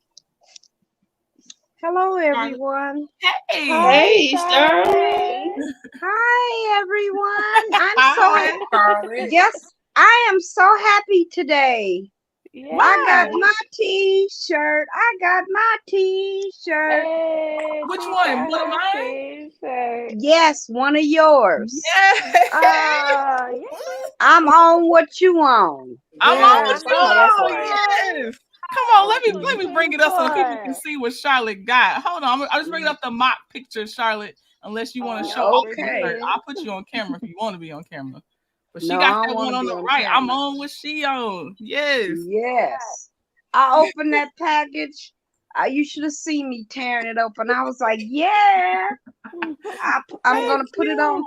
Hello, everyone. Hey. Hey, Charlotte. Hi, everyone. I'm so Charlotte. yes, I am so happy today. Yes. I got my T-shirt. Hey, Which she one? got One of her mine? T-shirt. Yes, one of yours. Yeah. Yes. I'm on what you on. I'm Yeah, on I with you. know that's Oh, right. yes. Come on, let me bring it up so the people can see what Charlotte got. Hold on, I'll just bring up the mock picture, Charlotte. Unless you want to show off the Okay. shirt, I'll put you on camera if you want to be on camera. But she No, got I that want one to on be the on right. I'm camera. on what she on. Yes. Yes. I opened that package. You should have seen me tearing it open. I was like, yeah. I'm gonna put it on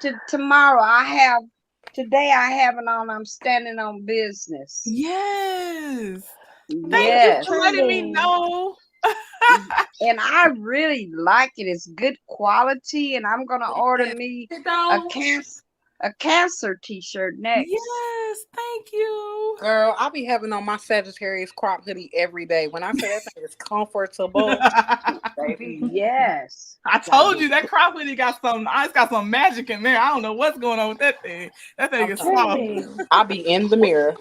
to tomorrow. Today I have it on. I'm standing on business. Yes. Thank Yes. you for letting me know. And I really like it. It's good quality, and I'm gonna order me a cancer T-shirt next. Yes, thank you. Girl, I'll be having on my Sagittarius crop hoodie every day. When I say that thing is comfortable, baby. Yes. I told you that crop hoodie got some. It's got some magic in there. I don't know what's going on with that thing. That thing is soft. I'll be in the mirror.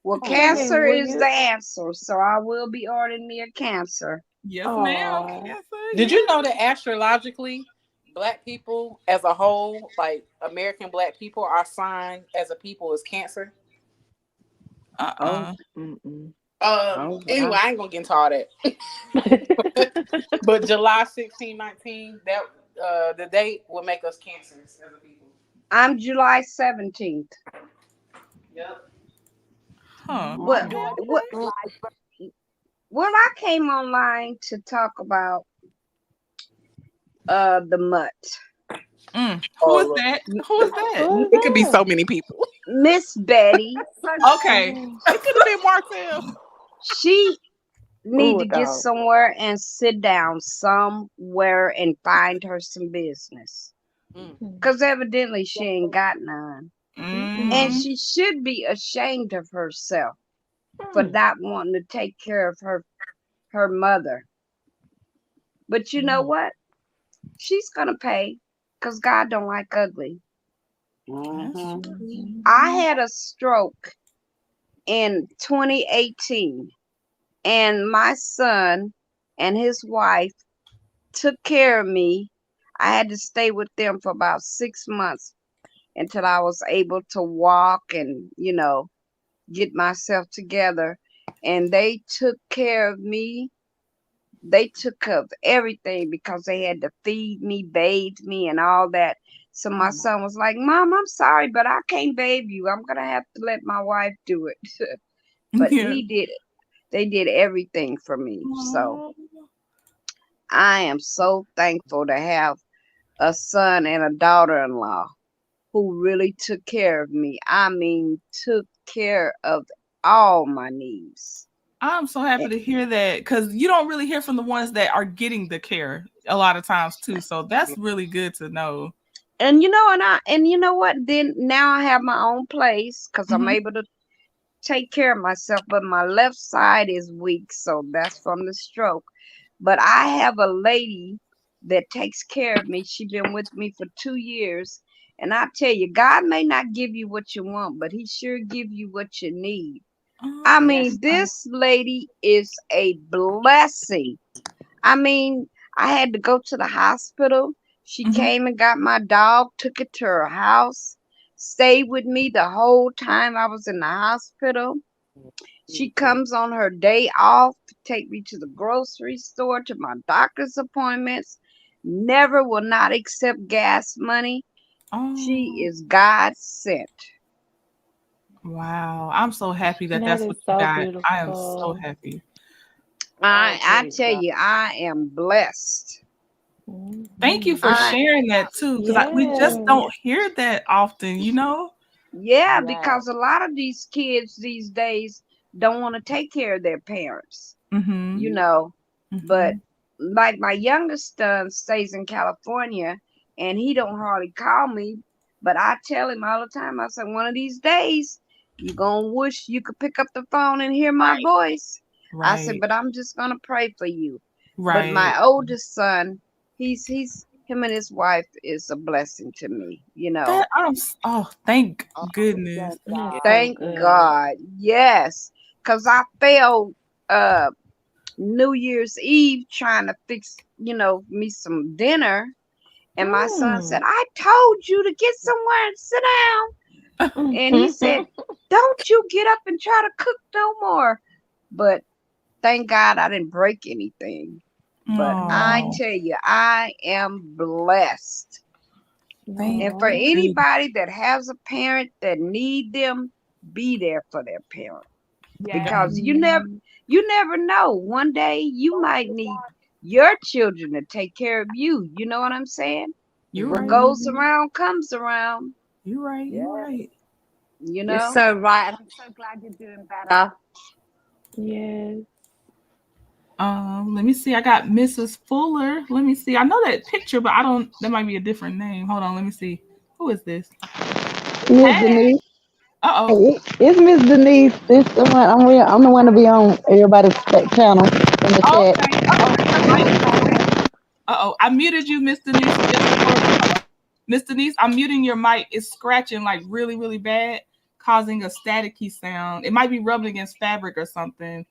Well, cancer is the answer, so I will be ordering me a cancer. Yes, ma'am. Cancer. Did you know that astrologically, Black people as a whole, like American Black people, are signed as a people as Cancer? Anyway, I ain't gonna get into all that. But July 16, 19, that the date will make us Cancers as a people. I'm July 17th. Yep. Huh. Well, I came online to talk about the mutt. Who is that? Who is that? It could be so many people. Miss Betty. Okay. It could have been Martell. She need to get somewhere and sit down somewhere and find her some business. Because evidently she ain't got none. And she should be ashamed of herself for not wanting to take care of her mother. But you know what? She's going to pay because God don't like ugly. I had a stroke in 2018, and my son and his wife took care of me. I had to stay with them for about 6 months until I was able to walk and, get myself together. And they took care of me. They took care of everything because they had to feed me, bathe me, and all that. So my son was like, Mom, I'm sorry, but I can't bathe you. I'm going to have to let my wife do it. But he did it. They did everything for me. So I am so thankful to have a son and a daughter-in-law who really took care of me. I mean, took care of all my needs. I'm so happy to hear that because you don't really hear from the ones that are getting the care a lot of times too. So that's really good to know. And you know what? Then now I have my own place because I'm able to take care of myself. But my left side is weak, so that's from the stroke. But I have a lady that takes care of me. She's been with me for 2 years. And I tell you, God may not give you what you want, but he sure give you what you need. I mean, this lady is a blessing. I mean, I had to go to the hospital. She came and got my dog, took it to her house, stayed with me the whole time I was in the hospital. She comes on her day off to take me to the grocery store, to my doctor's appointments. Never will not accept gas money. She Oh, is God sent. wow. I'm so happy that That that's is what you so got. I am so beautiful. happy. I tell you, I am blessed. Thank you Mhm. for I sharing that too, because we just Yes. don't hear that often, you know? Yeah, because a lot of these kids these days don't want to take care of their parents, Mm-hmm. you know. But Mm-hmm. like my youngest son stays in California and he don't hardly call me, but I tell him all the time, I said, one of these days you're gonna wish you could pick up the phone and hear my Right. voice. I said, Right. but I'm just gonna pray for you. But Right. my oldest son, he's him and his wife is a blessing to me, you know. That oh, thank goodness. That is so Thank good. God. Yes. Cause I failed uh New Year's Eve trying to fix, me some dinner. And my son said, Mm. I told you to get somewhere and sit down. And he said, don't you get up and try to cook no more. But thank God I didn't break anything. But I Oh, tell you, I am blessed. thank And for No. goodness. anybody that has a parent that need them, be there for their parent. Because Mhm. you never know. One day you might need your children to take care of you. You know what I'm saying? You're What right. goes Mhm. around comes around, You're right. You're right. you You're know? so right. And I'm so glad you're doing better. Yes. Let me see. I got Mrs. Fuller. Let me see. I know that picture, but I don't. That might be a different name. Hold on. Let me see. Who is this? Miss Hey. Denise. Uh oh. Hey, it's Miss Denise. It's the one, I'm the one to be on everybody's channel in the chat. Okay. Uh oh. Uh oh. I muted you, Miss Denise, just for Miss Denise. I'm muting your mic. It's scratching like really, really bad, causing a staticky sound. It might be rubbing against fabric or something,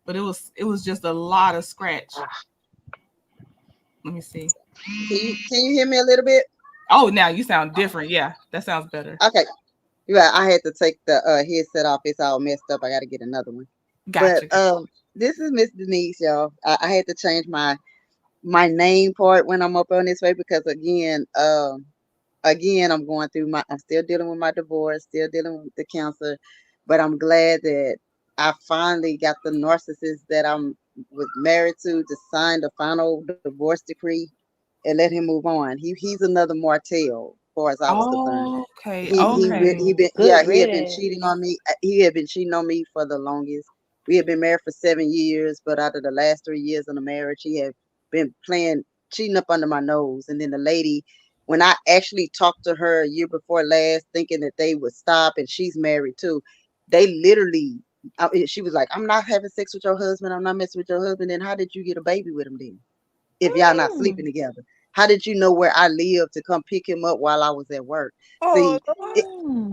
but it was just a lot of scratch. Let me see. Can you hear me a little bit? Oh, now you sound different. Yeah, that sounds better. Okay. Yeah, I had to take the headset off. It's all messed up. I got to get another one. But Gotcha. Gotcha. this is Miss Denise, y'all. I had to change my name part when I'm up on this way because again I'm going through I'm still dealing with my divorce, still dealing with the cancer, but I'm glad that I finally got the narcissist that I'm was married to sign the final divorce decree and let him move on. He's another Martell, as far as I was concerned. Okay. He Okay. Mm. been Good he had been riddance. cheating on me. He had been cheating on me for the longest. We had been married for 7 years, but out of the last 3 years of the marriage, he had been playing cheating up under my nose. And then the lady, when I actually talked to her a year before last, thinking that they would stop, and she's married too, they literally. She was like, "I'm not having sex with your husband. I'm not messing with your husband. Then how did you get a baby with him then? If y'all not sleeping Mm. together? How did you know where I lived to come pick him up while I was at work?" Oh See, Lord.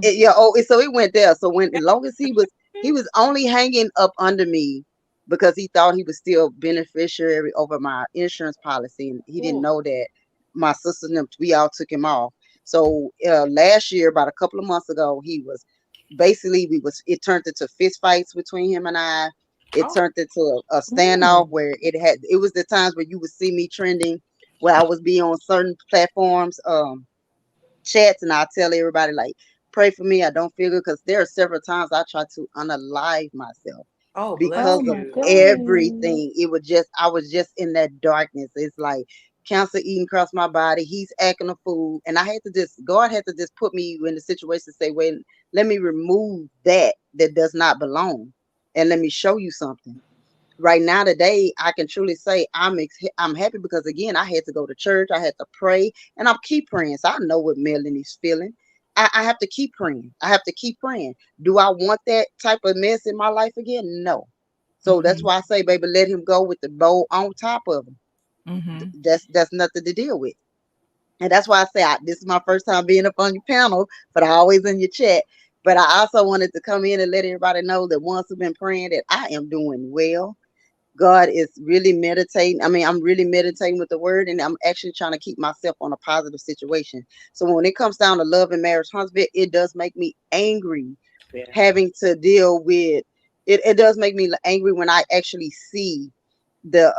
yeah. Oh, so it went there. So as long as he was only hanging up under me because he thought he was still beneficiary over my insurance policy, and he didn't Ooh. know that my sister and them, we all took him off. So last year, about a couple of months ago, he was basically it turned into fist fights between him and I. It Oh. turned into a standoff Mm. where it was the times where you would see me trending, where I was be on certain platforms, chats, and I'll tell everybody like, pray for me. I don't feel good because there are several times I tried to unalive myself Oh, bless Oh because of my you. goodness. everything. I was just in that darkness. It's like cancer eating across my body. He's acting a fool. And God had to just put me in the situation to say, wait, let me remove that does not belong. And let me show you something. Right now, today, I can truly say I'm happy because again, I had to go to church, I had to pray, and I'll keep praying. So I know what Melanie's feeling. I have to keep praying. I have to keep praying. Do I want that type of mess in my life again? No. So that's Mm-hmm. why I say, baby, let him go with the bow on top of him. Mm-hmm. That's nothing to deal with. And that's why I say this is my first time being up on your panel, but I always in your chat. But I also wanted to come in and let everybody know that ones who've been praying that I am doing well. God is really meditating. I mean, I'm really meditating with the word, and I'm actually trying to keep myself on a positive situation. So when it comes down to love and marriage, Huntsville, it does make me angry having to deal with it. It does make me angry when I actually see the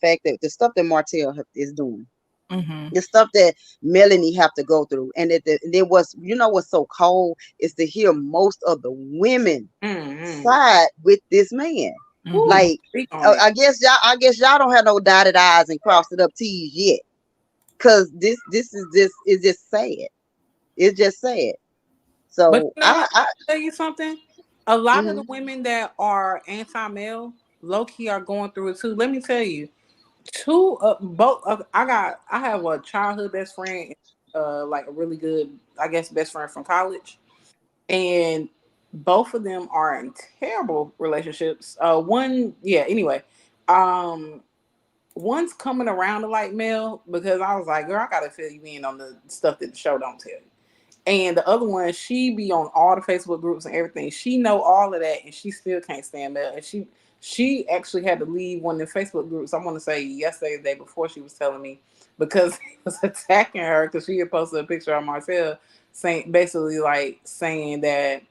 fact that the stuff that Martell is doing. Mm-hmm. The stuff that Melanie have to go through, and there was, what's so cold is to hear most of the women side with this man. Mm-hmm. Like, I guess y'all don't have no dotted I's and crossed up T's yet, because this is just sad. It's just sad. But So I tell you something. A lot of the mhm. women that are anti-male, low key, are going through it too. Let me tell you, two both. I have a childhood best friend, like a really good, I guess, best friend from college, and both of them are in terrible relationships. One, yeah. Anyway, um, one's coming around to like male because I was like, girl, I gotta fill you in on the stuff that the show don't tell you. And the other one, she be on all the Facebook groups and everything. She know all of that, and she still can't stand Mel. And she actually had to leave one of the Facebook groups. I want to say yesterday, the day before, she was telling me because he was attacking her because she had posted a picture of Marcel saying basically like saying that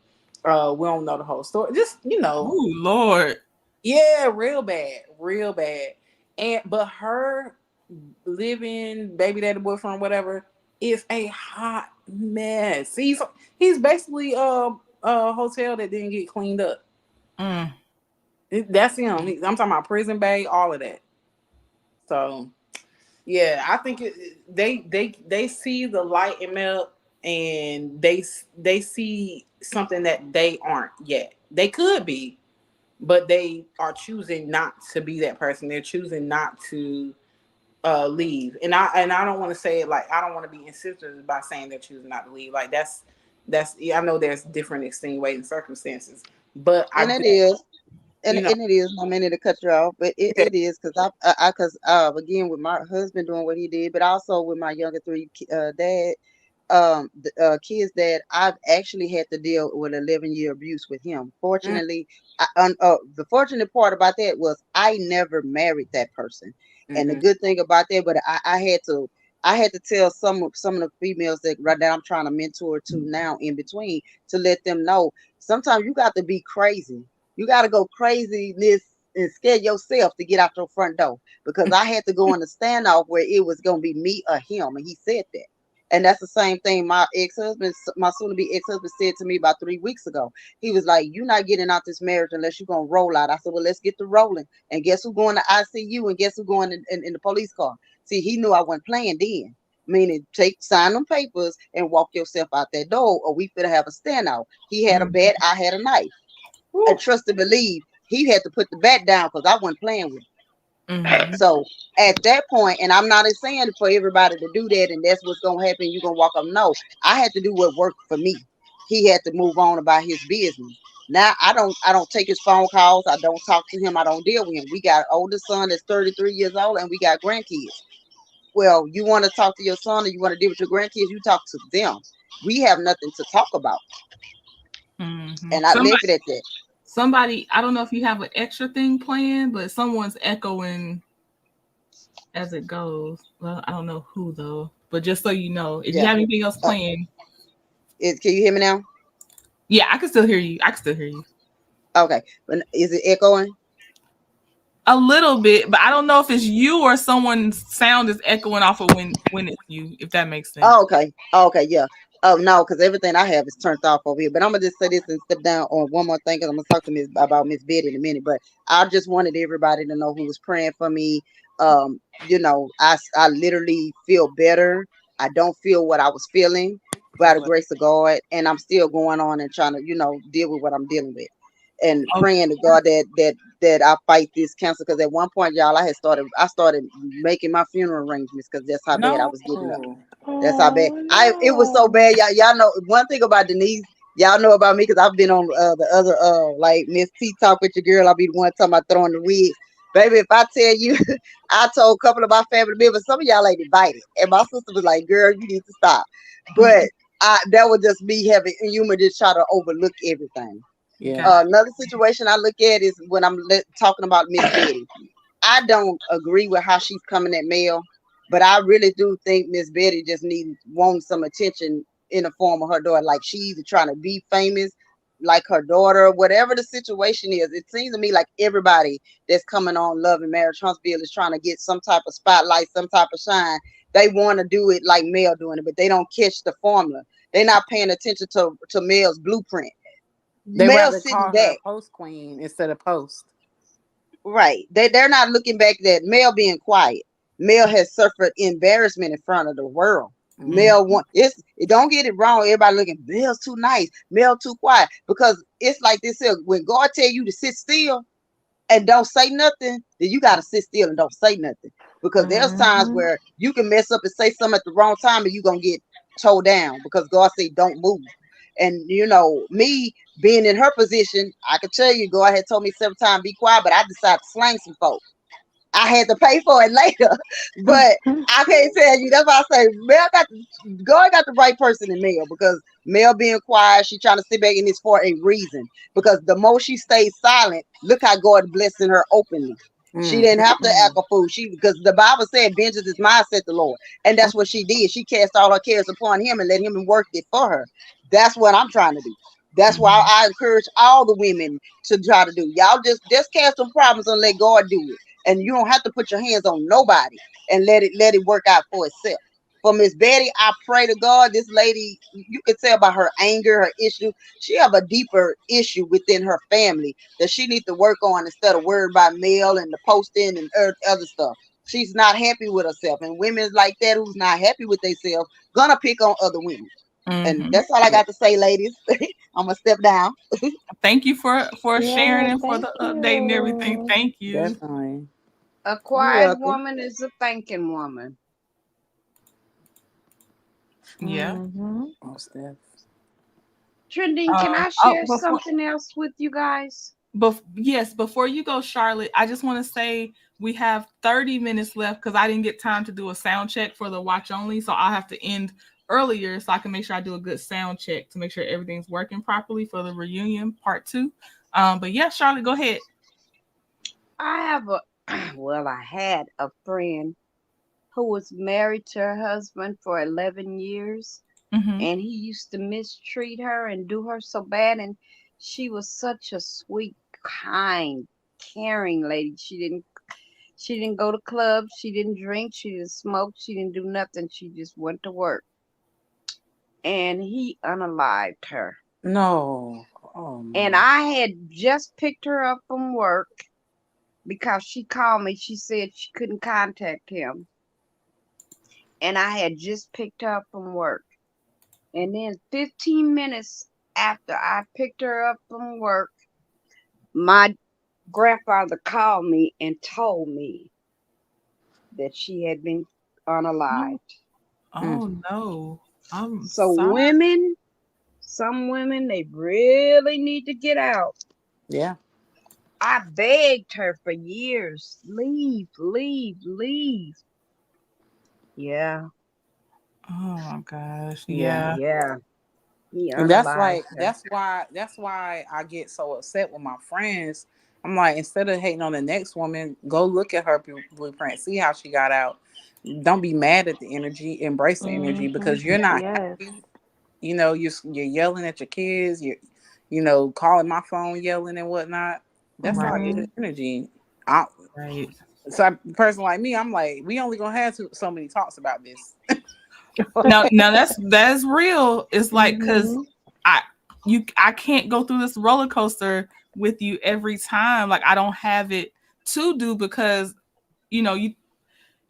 we don't know the whole story. Just Oh Lord. Yeah, real bad, real bad. But her living baby daddy boyfriend, whatever, is a hot mess. He's basically a hotel that didn't get cleaned up. Mm. That's him. I'm talking about prison bay, all of that. So yeah, I think they see the light in Mel, and they see something that they aren't yet. They could be, but they are choosing not to be that person. They're choosing not to leave. And I don't want to say it like, I don't want to be insensitive by saying they're choosing not to leave. Like that's I know there's different extenuating circumstances, but And it is. And it is, no minute to cut you off, but it is because because again, with my husband doing what he did, but also with my younger three dad kids, that I've actually had to deal with 11-year abuse with him. Fortunately, the fortunate part about that was I never married that person, and the good thing about that, but I had to tell some of the females that right now I'm trying to mentor to now in between, to let them know sometimes you got to be crazy. You got to go craziness and scare yourself to get out your front door, because I had to go on a standoff where it was going to be me or him, and he said that. And that's the same thing my ex-husband, my soon-to-be ex-husband, said to me about 3 weeks ago. He was like, "You're not getting out this marriage unless you're going to roll out." I said, "Well, let's get to rolling." And guess who going to ICU, and guess who going in the police car? See, he knew I wasn't playing then. Meaning, sign them papers and walk yourself out that door, or we finna have a standoff. He had a bat, I had a knife. I trust and believe he had to put the bat down because I wasn't playing with him. Mm-hmm. So at that point, and I'm not saying for everybody to do that, and that's what's gonna happen, you're gonna walk up. No, I had to do what worked for me. He had to move on about his business. Now I don't take his phone calls. I don't talk to him. I don't deal with him. We got an older son that's 33 years old, and we got grandkids. Well, you want to talk to your son, or you want to deal with your grandkids, you talk to them. We have nothing to talk about. Mm-hmm. And I left it at that. Somebody, I don't know if you have an extra thing planned, but someone's echoing as it goes. Well, I don't know who though, but just so you know, if you Yeah. have anything else planned, Can you hear me now? yeah, I can still hear you. I can still hear you. Okay, but is it echoing? A little bit, but I don't know if it's you or someone's sound is echoing off of when it's you, if that makes sense. Oh, okay. Oh, okay, yeah. Oh no, because everything I have is turned off over here. But I'm gonna just say this and step down on one more thing, because I'm gonna talk to Miss about Miss Betty in a minute. But I just wanted everybody to know who was praying for me. I literally feel better. I don't feel what I was feeling by the grace of God, and I'm still going on and trying to deal with what I'm dealing with, and praying to God that I fight this cancer. Because at one point, y'all, I started making my funeral arrangements because that's how bad I was getting up. That's how bad. It was so bad. Y'all know one thing about Denise. Y'all know about me because I've been on the other like Miss T Talk with your girl. I'll be the one talking about throwing the wigs. Baby, if I tell you, I told a couple of my family members, some of y'all ain't invited. And my sister was like, "Girl, you need to stop." But that was just me having humor, just try to overlook everything. Yeah. Another situation I look at is when I'm talking about Miss Betty. I don't agree with how she's coming at Mel, but I really do think Miss Betty just wants some attention in the form of her daughter. Like, she's either trying to be famous, like her daughter, whatever the situation is. It seems to me like everybody that's coming on Love and Marriage Huntsville is trying to get some type of spotlight, some type of shine. they want to do it like male doing it, but they don't catch the formula. They're not paying attention to male's blueprint. They Male rather sitting call her a back. post queen instead of post. Right. They're not looking back at male being quiet. Male has suffered embarrassment in front of the world. Male want don't get it wrong. Everybody looking, Male's too nice, male too quiet. Because it's like this here. When God tell you to sit still and don't say nothing, then you gotta sit still and don't say nothing. Because there's times where you can mess up and say something at the wrong time and you're gonna get towed down because God said don't move. And you know, me being in her position, I could tell you, God had told me several times, be quiet, but I decided to slang some folks. I had to pay for it later, but I can't tell you. That's why I say God got the right person in Mel, because Mel being quiet, she trying to sit back in this for a reason. Because the more she stays silent, look how God blessing her openly. She didn't have to act a fool. Because the Bible said, "Vengeance is mine," said the Lord, and that's what she did. She cast all her cares upon Him and let Him work it for her. That's what I'm trying to do. That's why I encourage all the women to try to do. Y'all just cast some problems and let God do it. And you don't have to put your hands on nobody and let it work out for itself. For Miss Betty, I pray to God, this lady, you could tell by her anger, her issue, she have a deeper issue within her family that she needs to work on instead of worried about mail and the posting and other stuff. She's not happy with herself. And women like that who's not happy with themselves gonna pick on other women. And that's all I got to say, ladies. I'm gonna step down. Thank you for sharing Yeah, and for thank the update and everything. you. Thank you. Definitely. You're A quiet welcome. woman is a thinking woman. Yeah. Oh, Steph. Trending, can I share Before something else with you guys? yes, before you go, Charlotte, I just want to say we have 30 minutes left because I didn't get time to do a sound check for the watch only. So I'll have to end earlier so I can make sure I do a good sound check to make sure everything's working properly for the reunion part 2. But yeah, Charlotte, go ahead. I had a friend who was married to her husband for 11 years, and he used to mistreat her and do her so bad. And she was such a sweet, kind, caring lady. She didn't go to clubs, she didn't drink, she didn't smoke, she didn't do nothing. She just went to work. And he unalived her. No. Oh, And I had just picked her up from work because she called me. She said she couldn't contact him. And I had just picked her up from work. And then 15 minutes after I picked her up from work, my grandfather called me and told me that she had been unalived. Oh no. I'm So sorry. some women, they really need to get out. Yeah. I begged her for years, leave, leave, leave. Yeah. Oh my gosh. Yeah. Yeah. He And that's unalived her. that's why I get so upset with my friends. I'm like, instead of hating on the next woman, go look at her blueprint, see how she got out. Don't be mad at the energy, embrace the energy, because you're not Yes. happy. You know, you're yelling at your kids, you're calling my phone yelling and whatnot. That's not good energy. Right. So a person like me, I'm like, we only gonna have so many talks about this. Now that's real. It's like because I can't go through this roller coaster with you every time. Like I don't have it to do because you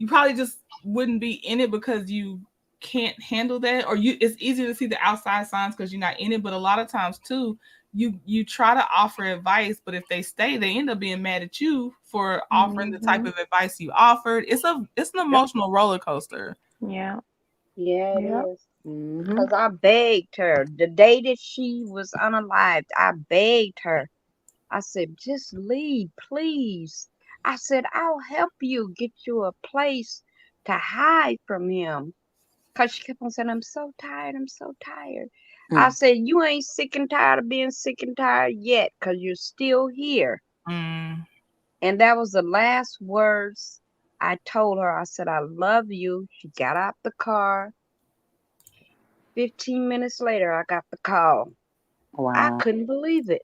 probably just wouldn't be in it because you can't handle that, or it's easier to see the outside signs because you're not in it. But a lot of times too, you try to offer advice, but if they stay, they end up being mad at you for offering the type of advice you offered. It's an emotional roller coaster. Yeah. Yeah, it Yep. is. Because I begged her. The day that she was unalived, I begged her. I said, just leave, please. I said, I'll help you get you a place to hide from him. Because she kept on saying, I'm so tired, I'm so tired. I said, you ain't sick and tired of being sick and tired yet, because you're still here. And that was the last words I told her. I said, I love you. She got out the car. 15 minutes later, I got the call. Wow. I couldn't believe it.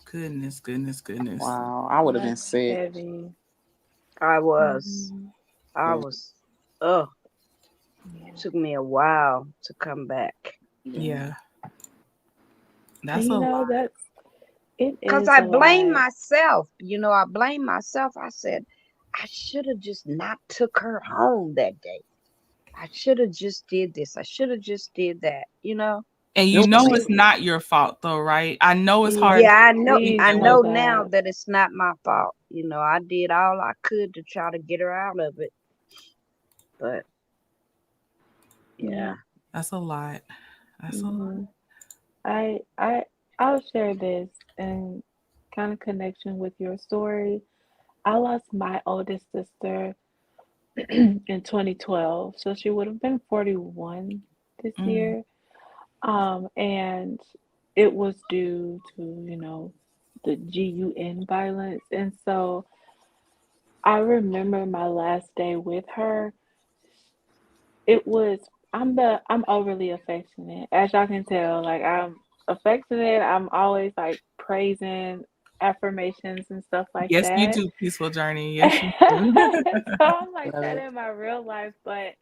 Goodness. Wow. I would have been sick. Heavy. I was. Oh, it took me a while to come back. Yeah. And That's a lot. it Because is I a blame lot. myself. I blame myself. I said, I should have just not took her home that day. I should have just did this. I should have just did that. And It was it's not your fault though, right? I know it's hard Yeah, to I know. see I Please that know know with now that. that it's not my fault. I did all I could to try to get her out of it. But Yeah. yeah. that's a lot. That's a lot. hmm I'll share this in kind of connection with your story. I lost my oldest sister in 2012, so she would have been 41 this Mm, year. And it was due to, the GUN violence. And so I remember my last day with her. It was I'm overly affectionate. As y'all can tell, like I'm affectionate. I'm always like praising affirmations and stuff like yes, you that. do, Peaceful Journey. Yes, you do. So I'm like love that it. in my real life. But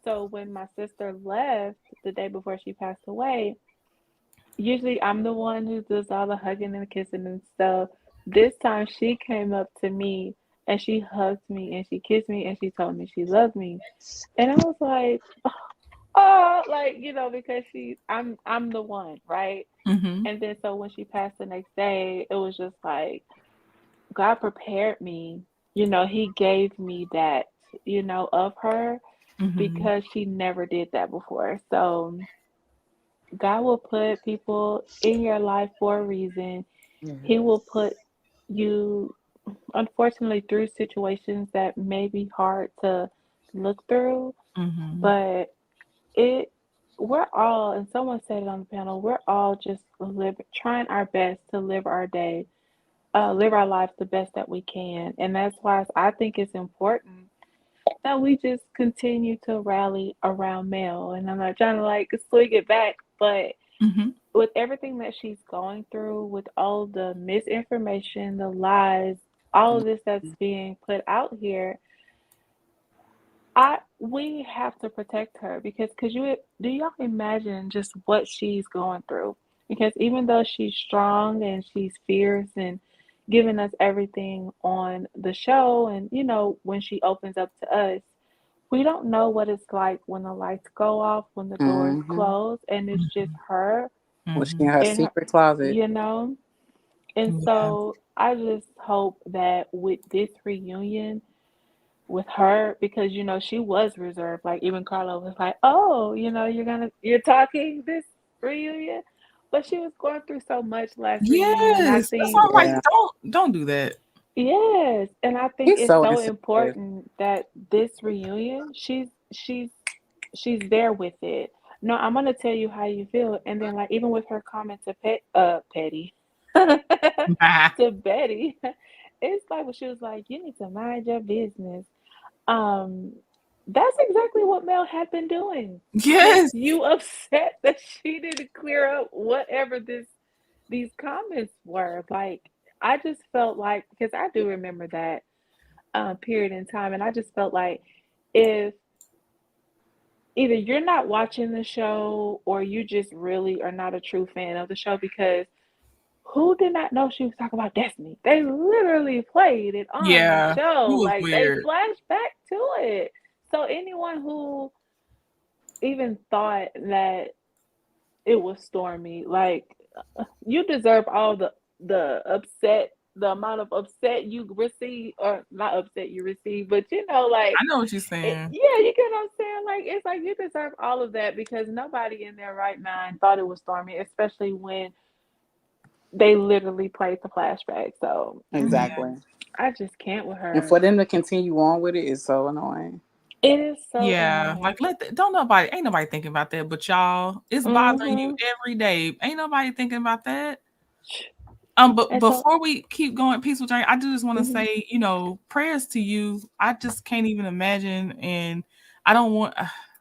so when my sister left the day before she passed away, usually I'm the one who does all the hugging and kissing and stuff. This time she came up to me and she hugged me and she kissed me and she told me she loved me. And I was like, oh, like, because I'm the one, right? Hmm. And then so when she passed the next day, it was just like God prepared me. He gave me that, of her Hmm. because she never did that before. So God will put people in your life for a reason. He will put you, unfortunately, through situations that may be hard to look through, Hmm. but it we're all, and someone said it on the panel, we're all just trying our best to live our lives the best that we can. And that's why I think it's important that we just continue to rally around Mel. And I'm not trying to like swing it back, but Hmm. with everything that she's going through, with all the misinformation, the lies, all of this that's being put out here, we have to protect her because could you do y'all imagine just what she's going through? Because even though she's strong and she's fierce and giving us everything on the show, and when she opens up to us, we don't know what it's like when the lights go off, when the doors Mm-hmm. close, and it's just her Was she in her and her, secret closet? you know. And Yeah. so I just hope that with this reunion with her, because she was reserved. Like even Carla was like, "Oh, you're talking this reunion," but she was going through so much last reunion, and I Yes. That's why think I'm like, Yeah. don't do that. yes, and I think He's it's so so insensitive. important that this reunion, she's there with it. No, I'm gonna tell you how you feel, and then like even with her comment to Petty, to Betty, it's like when she was like, "You need to mind your business." Um, that's exactly what Mel had been doing. Makes Yes. you upset that she didn't clear up whatever these comments were. Like I just felt like because I do remember that period in time, and I just felt like if either you're not watching the show or you just really are not a true fan of the show because who did not know she was talking about Destiny? They literally played it on the Yeah. It show. was Like they weird. flashed back to it. So anyone who even thought that it was Stormy, like you deserve all the amount of upset you receive, or not upset you receive, but like I know what you're saying. yeah, you get what I'm saying? Like it's like you deserve all of that because nobody in their right mind thought it was Stormy, especially when they literally played the flashback. So Yeah. Exactly. I just can't with And her. for them to continue on with it is so annoying. It is so Yeah. annoying. Like ain't nobody thinking about that but y'all. It's bothering you Mm-hmm. every day. Ain't nobody thinking about that. But And so, before we keep going, Peaceful Journey, I do just want to mhm. say, prayers to you. I just can't even imagine, and I don't want,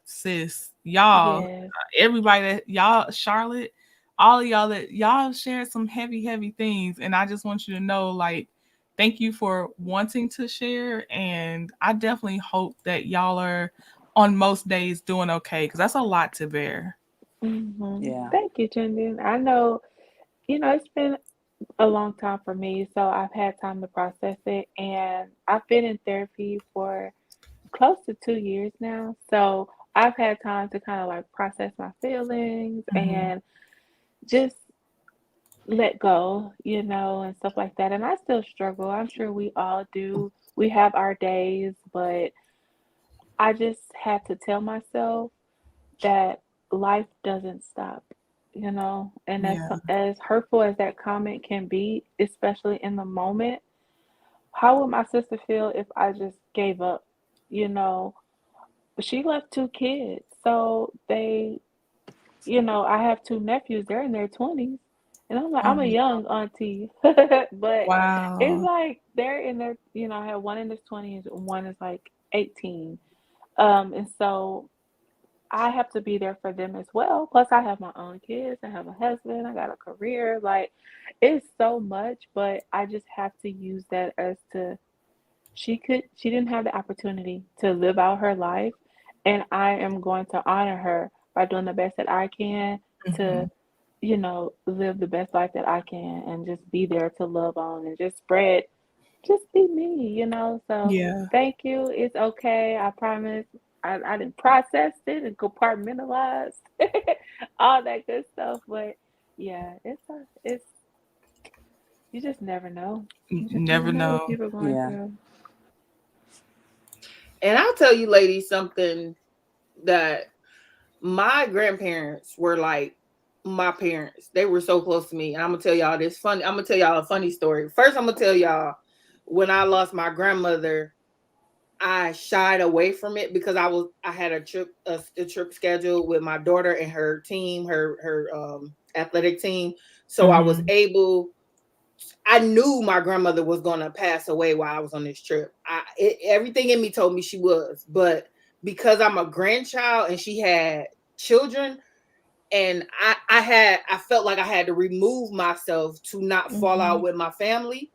sis, y'all, Yes, everybody that y'all, Charlotte, all of y'all that y'all shared some heavy, heavy things, and I just want you to know, like, thank you for wanting to share. And I definitely hope that y'all are on most days doing okay, because that's a lot to bear. Thank you, Chindy. I know, it's been a long time for me, so I've had time to process it. And I've been in therapy for close to 2 years now. So I've had time to kind of like process my feelings and just let go, and stuff like that. And I still struggle. I'm sure we all do. We have our days, but I just had to tell myself that life doesn't stop, and Yeah. as hurtful as that comment can be, especially in the moment, how would my sister feel if I just gave up? You know, she left two kids, so I have two nephews. They're in their 20s, and I'm like, Oh, I'm a young auntie, but it's wow. like they're in their, I have one in his 20s, and one is like 18. And so I have to be there for them as well. Plus, I have my own kids. I have a husband. I got a career. Like, it's so much, but I just have to use that as to she didn't have the opportunity to live out her life, and I am going to honor her by doing the best that I can to, live the best life that I can and just be there to love on and just be me. So Yeah. thank you. It's okay. I promise. I didn't process it and compartmentalize all that good stuff, but yeah, it's you just never know. You just never Never know what know. people are going through. And I'll tell you, ladies, something that my grandparents were like my parents. They were so close to me. And I'm gonna tell y'all this funny. I'm gonna tell y'all a funny story. First, I'm gonna tell y'all when I lost my grandmother, I shied away from it because I had a trip scheduled with my daughter and her team, her athletic team. So I was able. I knew my grandmother was gonna pass away while I was on this trip. Everything in me told me she was, but because I'm a grandchild and she had children, and I felt like I had to remove myself to not fall out with my family.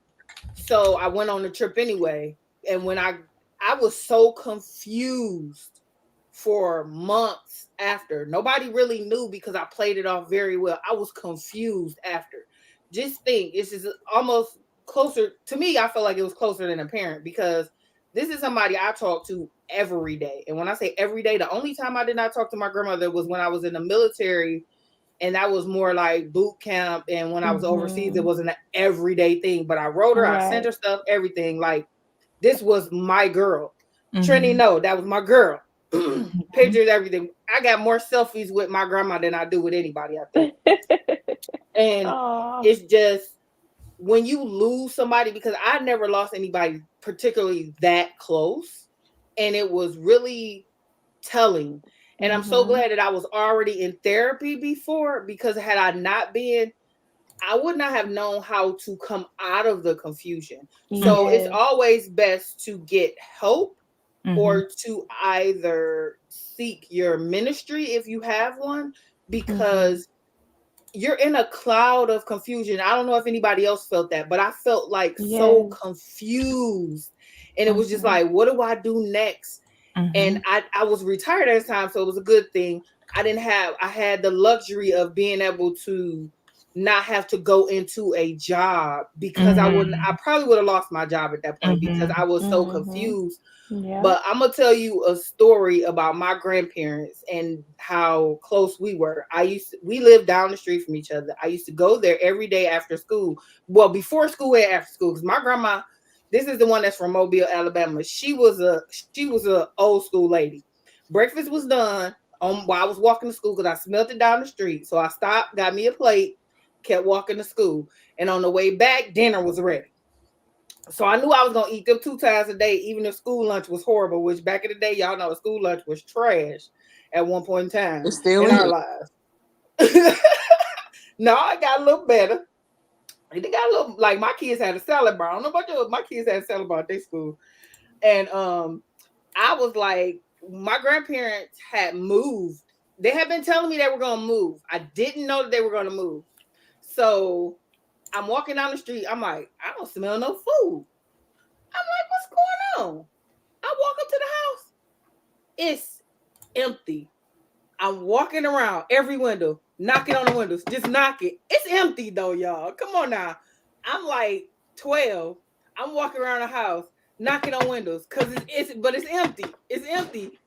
So I went on the trip anyway. And when I was so confused for months after. Nobody really knew because I played it off very well. I was confused after. Just think, this is almost closer to me. I feel like it was closer than a parent because this is somebody I talk to every day. And when I say every day, the only time I did not talk to my grandmother was when I was in the military, and that was more like boot camp. And when I was overseas, it wasn't an everyday thing. But I wrote her, I sent Right. her stuff, everything. Like, this was my girl. Trini, no, that was my girl. Pictures, everything. I got more selfies with my grandma than I do with anybody, I think. And Aw. it's just when you lose somebody, because I never lost anybody particularly that close, and it was really telling. And I'm so glad that I was already in therapy before, because had I not been, I would not have known how to come out of the confusion. So it's Yes. always best to get help or to either seek your ministry if you have one, because you're in a cloud of confusion. I don't know if anybody else felt that, but I felt like so Yes. confused. And it was just like, what do I do next? And I was retired at the time, so it was a good thing. I had the luxury of being able to not have to go into a job, because I probably would have lost my job at that point because I was so confused. Yeah. But I'm gonna tell you a story about my grandparents and how close we were. We lived down the street from each other. I used to go there every day after school. Well, before school and after school, because my grandma, this is the one that's from Mobile, Alabama. She was a old school lady. Breakfast was done while I was walking to school because I smelled it down the street. So I stopped, got me a plate, kept walking to school, and on the way back, dinner was ready. So I knew I was gonna eat them 2 times a day, even if school lunch was horrible. Which back in the day, y'all know school lunch was trash at one point in time in our lives. No, I got a little better. They got a little, like, my kids had a salad bar. I don't know about you, my kids had a salad bar at their school. And I was like, my grandparents had moved. They had been telling me they were gonna move. I didn't know that they were gonna move. So I'm walking down the street. I'm like, I don't smell no food. I'm like, what's going on? I walk up to the house. It's empty. I'm walking around every window, knocking on the windows, just knocking. It's empty though, y'all. Come on now. I'm like 12. I'm walking around the house, knocking on windows, because it's empty. It's empty.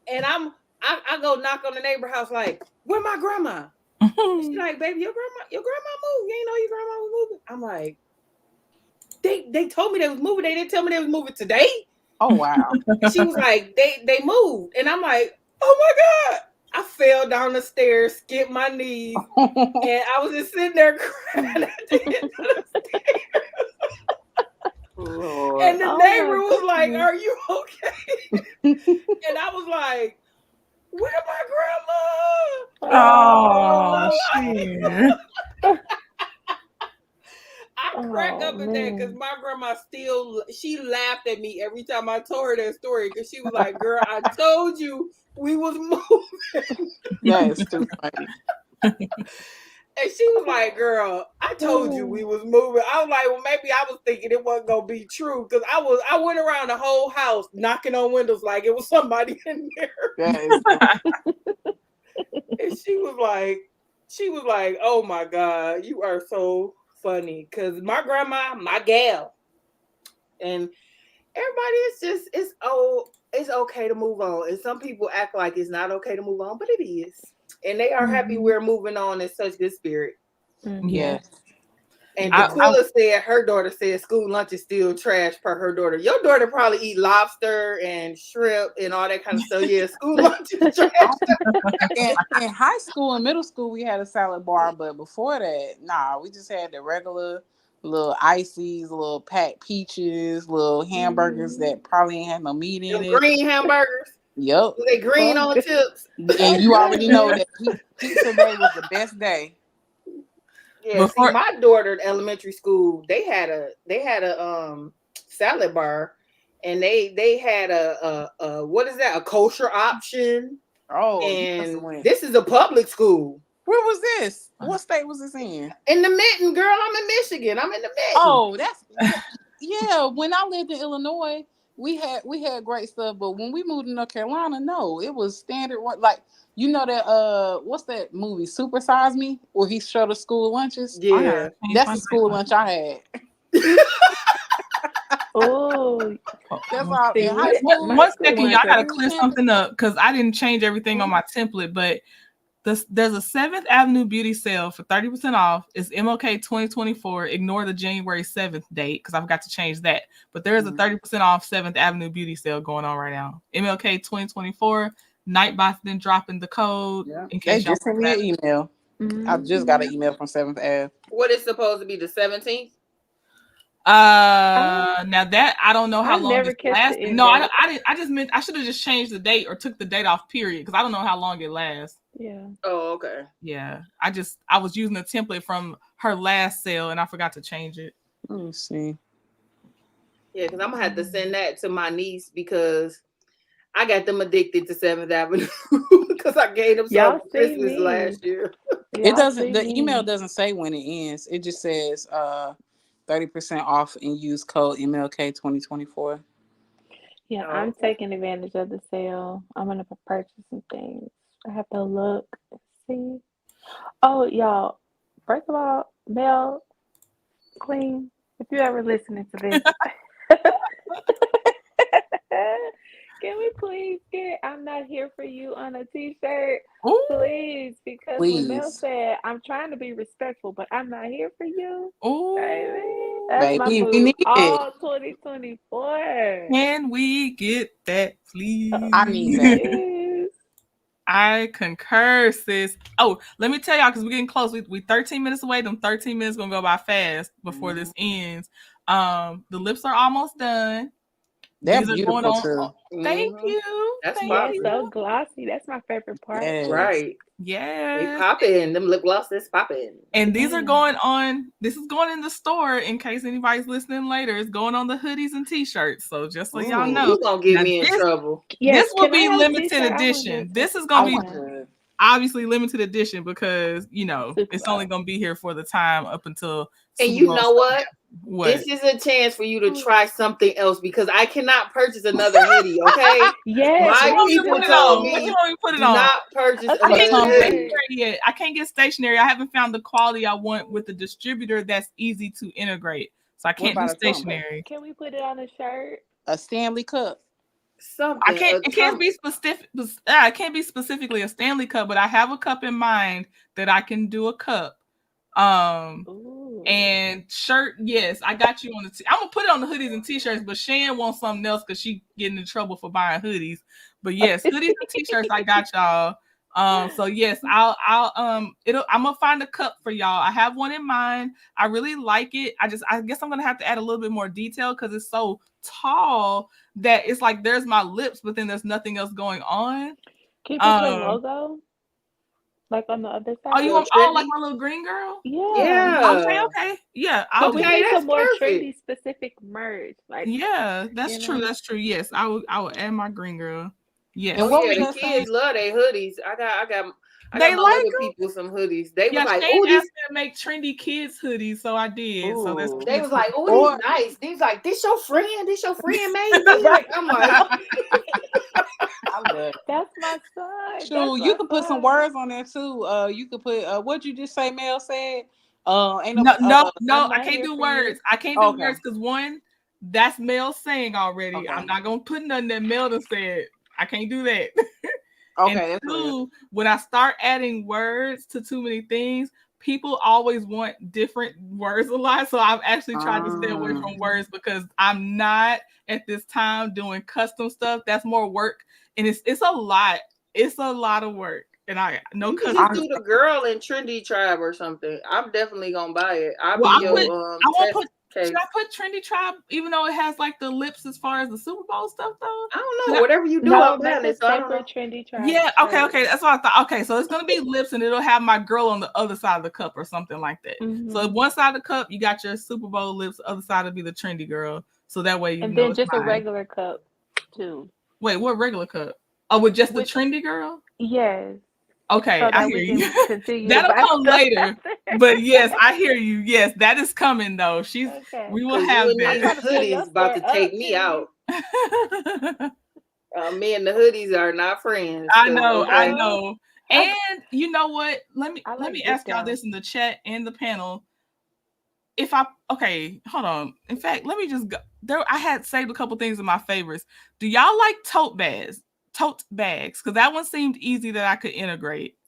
And I go knock on the neighbor house like, where my grandma? She's like, baby, your grandma moved. You ain't know your grandma was moving. I'm like, they told me they was moving. They didn't tell me they was moving today. Oh wow. She was like, they moved. And I'm like, oh my God. I fell down the stairs, skipped my knees, and I was just sitting there crying at the end of the stairs. Lord. And the neighbor was like, are you okay? And I was like, where my grandma? Oh, shit. I crack up at that because my grandma she laughed at me every time I told her that story because she was like, girl, I told you we was moving. That is too funny. And she was like, girl, I told you we was moving. I was like, well, maybe I was thinking it wasn't gonna be true because I went around the whole house knocking on windows like it was somebody in there. And she was like, oh my God, you are so funny. Cause my grandma, my gal. And everybody is it's okay to move on. And some people act like it's not okay to move on, but it is. And they are happy we're moving on in such good spirit. Yeah. And Daquilla said her daughter said school lunch is still trash per her daughter. Your daughter probably eat lobster and shrimp and all that kind of stuff. Yeah, school lunch is trash. In high school and middle school, we had a salad bar, but before that, nah, we just had the regular little ices, little packed peaches, little hamburgers that probably ain't had no meat in it. Green hamburgers. Yep. They green on tips. And you already know that pizza day was the best day. Yeah, see, my daughter at elementary school, they had a salad bar, and they had a what is that? A kosher option. Oh, and this is a public school. Where was this? What state was this in? In the Mitten, girl. I'm in Michigan. I'm in the Mitten. Oh, yeah. When I lived in Illinois, we had great stuff, but when we moved to North Carolina, no, it was standard one. Like, you know that what's that movie, Super Size Me, where he showed the school lunches? Yeah, that's the school lunch I had. Oh, that's all. One second, y'all gotta clear something up because I didn't change everything on my template, but there's a 7th Avenue beauty sale for 30% off. It's MLK 2024. Ignore the January 7th date because I forgot to change that. But there is a 30% off 7th Avenue beauty sale going on right now. MLK 2024. Nightbot's been dropping the code. Yeah. In case they just sent me an email. I just got an email from 7th Ave. What is supposed to be the 17th? Now that I don't know how long it lasts. No, I didn't. I just meant I should have just changed the date or took the date off. Period, because I don't know how long it lasts. Yeah. Oh, okay. Yeah, I was using a template from her last sale and I forgot to change it. Let me see. Yeah, because I'm gonna have to send that to my niece because I got them addicted to 7th Avenue because I gave them some for Christmas last year. It doesn't. The email doesn't say when it ends. It just says 30% off and use code MLK 2024. Yeah, I'm taking advantage of the sale. I'm gonna purchase some things. I have to look and see. Oh, y'all! First of all, Mel, Queen, if you ever listening to this, can we please get "I'm Not Here for You" on a T-shirt, please? Because when Mel said, "I'm trying to be respectful, but I'm not here for you," baby, that's my move all 2024. Can we get that, please? I need that. I concur, sis. Oh, let me tell y'all, because we're getting close. We 13 minutes away. Them 13 minutes gonna go by fast before this ends. The lips are almost done. They're beautiful too. Thank you. That's so glossy. That's my favorite part. Yes. Right. Yeah. They popping. Them lip glosses popping. And these are going on. This is going in the store in case anybody's listening later. It's going on the hoodies and t-shirts. So just so y'all know, you gonna get me in trouble. This will be limited edition. This is gonna be obviously limited edition because it's only gonna be here for the time up until And Super you Bowl know stuff. what? This is a chance for you to try something else because I cannot purchase another hoodie. Okay, Yes, my me people too. told What me you want me to put it do on? not purchase A another Stationary hoodie. yet. I can't get stationary. I haven't found the quality I want with the distributor that's easy to integrate. So I What can't do about a tumbler? stationary. Can we put it on a shirt? A Stanley cup. Something. I can't. It can't be specific. It can't be specifically a Stanley cup, but I have a cup in mind that I can do a cup. Ooh. And shirt. Yes, I got you on the. I'm gonna put it on the hoodies and t-shirts, but Shan wants something else because she getting in trouble for buying hoodies. But yes, hoodies and t-shirts. I got y'all. So yes, I'm gonna find a cup for y'all. I have one in mind. I really like it. I guess I'm gonna have to add a little bit more detail because it's so tall that it's like there's my lips, but then there's nothing else going on. Can you put your logo? Like on the other side? Oh, you want like my little green girl? Yeah. Okay. Yeah. We need some more trendy specific merch. Like that's true. That's true. Yes, I will add my green girl. Yes. And the kids love their hoodies. I got my other people some hoodies. They was like, Shane "Oh, these." asked me to make trendy kids hoodies, so I did. Ooh. So that's They was like, "Oh, these nice." These like, "This your friend? This your friend made these?" I'm like, "That's my son." Sure, you can put some words on there too. You could put what'd you just say? Mel said. Ain't no, I can't do words. I can't do words because one, that's Mel saying already. Okay. I'm not gonna put nothing that Mel done said. I can't do that. Okay. And two, when I start adding words to too many things, people always want different words a lot. So I've actually tried to stay away from words because I'm not at this time doing custom stuff. That's more work, and it's a lot. It's a lot of work. And I no you can custom. just do the girl in Trendy Tribe or something. I'm definitely gonna buy it. I won't put. Should I put Trendy Tribe, even though it has like the lips as far as the Super Bowl stuff though? I don't know. Whatever you do, no, make a separate Trendy Tribe. Yeah, okay. That's what I thought. Okay, so it's gonna be lips, and it'll have my girl on the other side of the cup or something like that. Mm-hmm. So one side of the cup, you got your Super Bowl lips. The other side will be the trendy girl. So that way you and know. then it's just mine. a regular cup too. Wait, what regular cup? Oh, with just the trendy girl? Yes. Okay, so I hear you. That'll come later. But yes, I hear you. Yes, that is coming though. We will have that. Hoodies about to take me out. Me and the hoodies are not friends. I know. And you know what? Let me ask y'all this in the chat and the panel. Hold on. In fact, let me just go there. I had saved a couple things in my favorites. Do y'all like tote bags? Because that one seemed easy that I could integrate.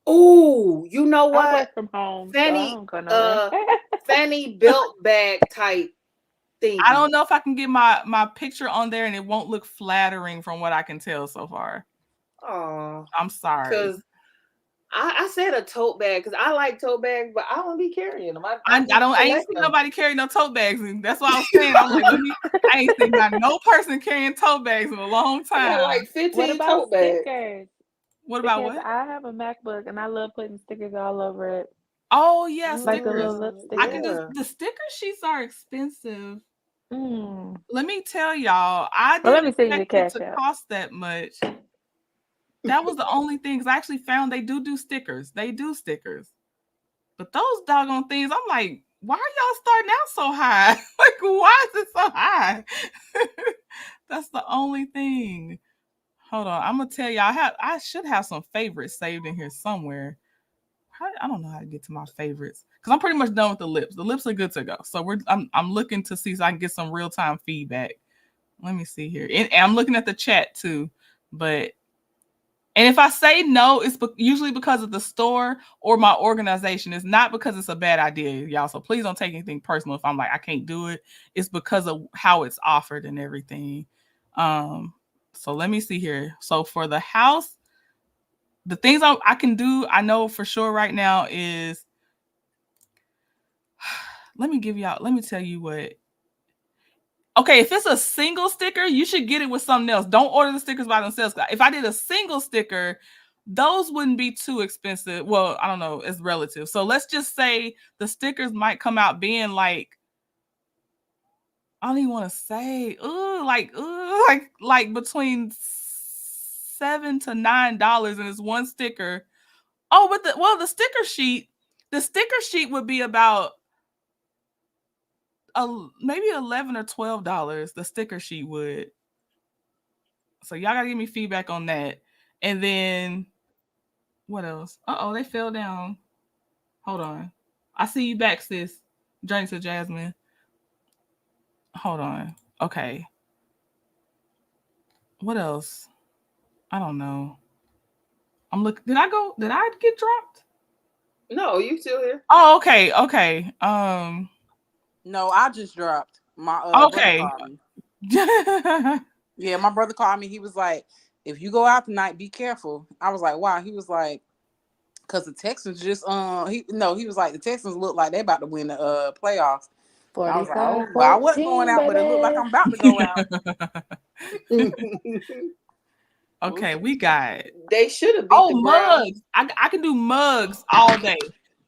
Oh, you know what? I work from home. Fanny belt bag type thing. I don't know if I can get my picture on there and it won't look flattering from what I can tell so far. Oh, I'm sorry. Because I said a tote bag because I like tote bags, but I don't be carrying them. I ain't seen nobody carry no tote bags, and that's what I was saying. I'm like, I ain't seen no person carrying tote bags in a long time. I got like 15 tote bags. Stickers? What about what? I have a MacBook and I love putting stickers all over it. Oh yeah, like the little lipstick. I can do the sticker sheets are expensive. Let me tell y'all, I didn't expect it to cost that much. That was the only thing. Cause I actually found they do stickers. They do stickers, but those doggone things, I'm like, why are y'all starting out so high? Like, why is it so high? That's the only thing. Hold on, I'm gonna tell y'all. I should have some favorites saved in here somewhere. I don't know how to get to my favorites because I'm pretty much done with the lips. The lips are good to go. So I'm looking to see so I can get some real time feedback. Let me see here, and I'm looking at the chat too. And if I say no, it's usually because of the store or my organization. It's not because it's a bad idea, y'all. So please don't take anything personal if I'm like, I can't do it. It's because of how it's offered and everything. So let me see here. So for the house, the things I can do, I know for sure right now is, let me tell you what. Okay, if it's a single sticker, you should get it with something else. Don't order the stickers by themselves. If I did a single sticker, those wouldn't be too expensive. Well, I don't know. It's relative. So let's just say the stickers might come out being like, I don't even want to say, like between $7 to $9, and it's one sticker. Oh, but the sticker sheet would be about maybe $11 or $12. The sticker sheet would. So y'all gotta give me feedback on that. And then what else? They fell down. Hold on. I see you back, sis. Journey to Jasmine. Hold on. Okay. What else? I don't know. I'm looking. Did I get dropped? No, you still here. Oh, okay. Okay. No, I just dropped. My okay. brother called me. Yeah, my brother called me. He was like, if you go out tonight, be careful. I was like, why? He was like, because the Texans just he was like, the Texans look like they about to win the playoffs. I was like, oh, well, I wasn't going out, but it looked like I'm about to go out. Okay, we got. They should have. Mugs. I can do mugs all day,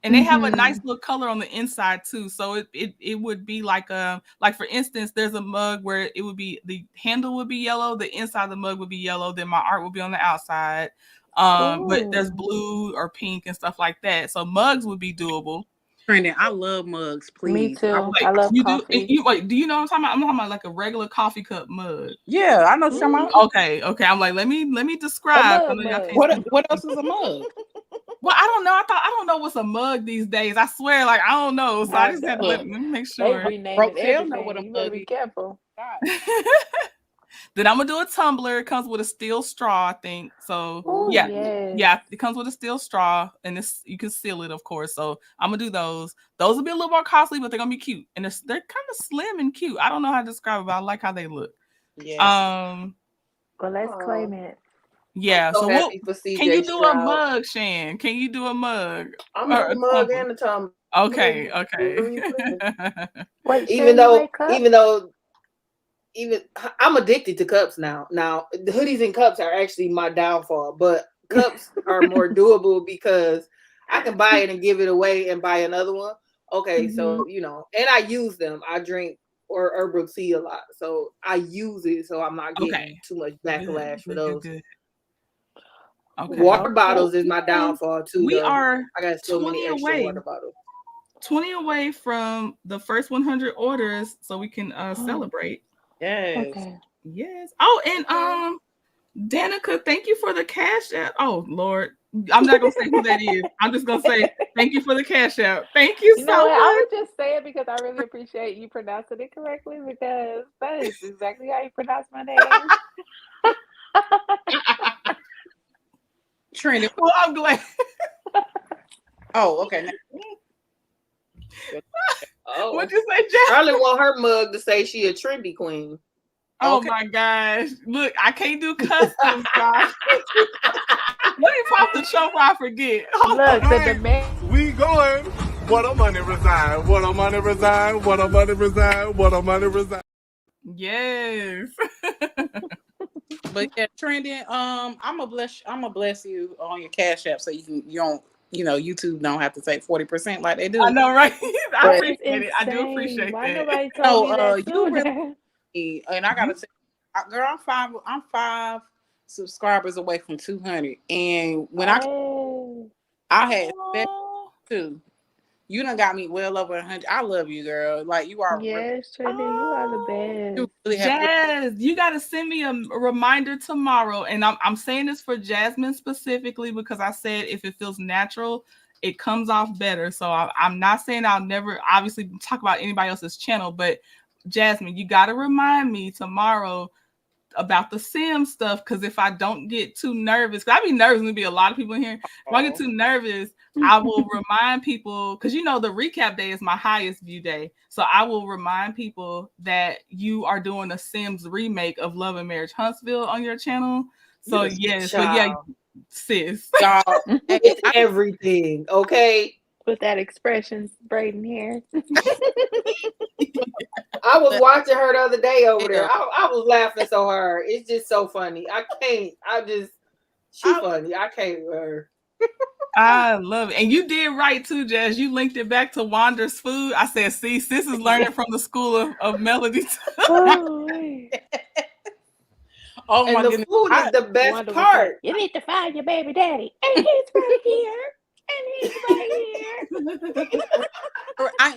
and they have a nice little color on the inside too. So it would be like for instance, there's a mug where it would be the handle would be yellow, the inside of the mug would be yellow, then my art would be on the outside. But there's blue or pink and stuff like that. So mugs would be doable. Brandon, I love mugs. Please, me too. I love coffee. Do you know what I'm talking about? I'm talking about like a regular coffee cup mug. Yeah, I know what you're talking about. Okay. I'm like, let me describe. What else is a mug? Well, I don't know. I don't know what's a mug these days. I swear, like I don't know. So I just had to let me make sure. They rename it everything. Know what a mug is. Be careful. Then I'm gonna do a tumbler. It comes with a steel straw, I think. So yeah, it comes with a steel straw, and you can seal it, of course. So I'm gonna do those. Those will be a little more costly, but they're gonna be cute, and they're kind of slim and cute. I don't know how to describe it, but I like how they look. Yes. Well, let's claim it. Yeah. So can you do a mug, Shan? Can you do a mug? I'm a mug and a tumbler. Okay. Wait, even though I'm addicted to cups now. Now the hoodies and cups are actually my downfall, but cups are more doable because I can buy it and give it away and buy another one. Okay, so and I use them. I drink herbal tea a lot, so I use it, so I'm not getting too much backlash for those. Good. Okay. Water bottles is my downfall too. I got so many extra water bottles. 20 away from the first 100 orders, so we can celebrate. Yes. Okay. Yes. Oh, and Danica, thank you for the cash app. Oh Lord, I'm not gonna say who that is. I'm just gonna say thank you for the cash app. Thank you so much. I would just say it because I really appreciate you pronouncing it correctly, because that is exactly how you pronounce my name. Trinity. Well, I'm glad. Oh, okay. Oh, what'd you say, Jack? Charlie want her mug to say she a trendy queen. Oh my gosh! Look, I can't do customs, guys. Let me pop the show before I forget. Look, the demand. We going. What a money reside. What a money reside. What a money reside. What a money reside. Yes. But yeah, Trendy. I'm gonna bless you on your Cash App so you don't. YouTube don't have to take 40% like they do. I know, right? I appreciate it. I do appreciate Why that. nobody told me that you really, and I gotta say, girl, I'm 5 subscribers away from 200, and when I had 2, you done got me well over 100. I love you, girl. Like you are. Yes, Trinity, you are the best. You really Jazz, you got to send me a reminder tomorrow, and I'm saying this for Jasmine specifically because I said if it feels natural, it comes off better. So I'm not saying I'll never obviously talk about anybody else's channel, but Jasmine, you got to remind me tomorrow about the sim stuff, because if I don't get too nervous, because I'd be nervous, there'll be a lot of people in here. If I get too nervous, I will remind people, because the recap day is my highest view day. So I will remind people that you are doing a Sims remake of Love and Marriage Huntsville on your channel. So yes, so yeah, sis. It's everything, okay? With that expression, braiding hair. I was watching her the other day over there. I was laughing so hard. It's just so funny. She's funny. I can't with her. I love it. And you did right too, Jazz. You linked it back to Wander's food. I said, see, sis is learning from the school of Melody. Oh my goodness. The food is the best part. You need to find your baby daddy. And he's right here. And He's right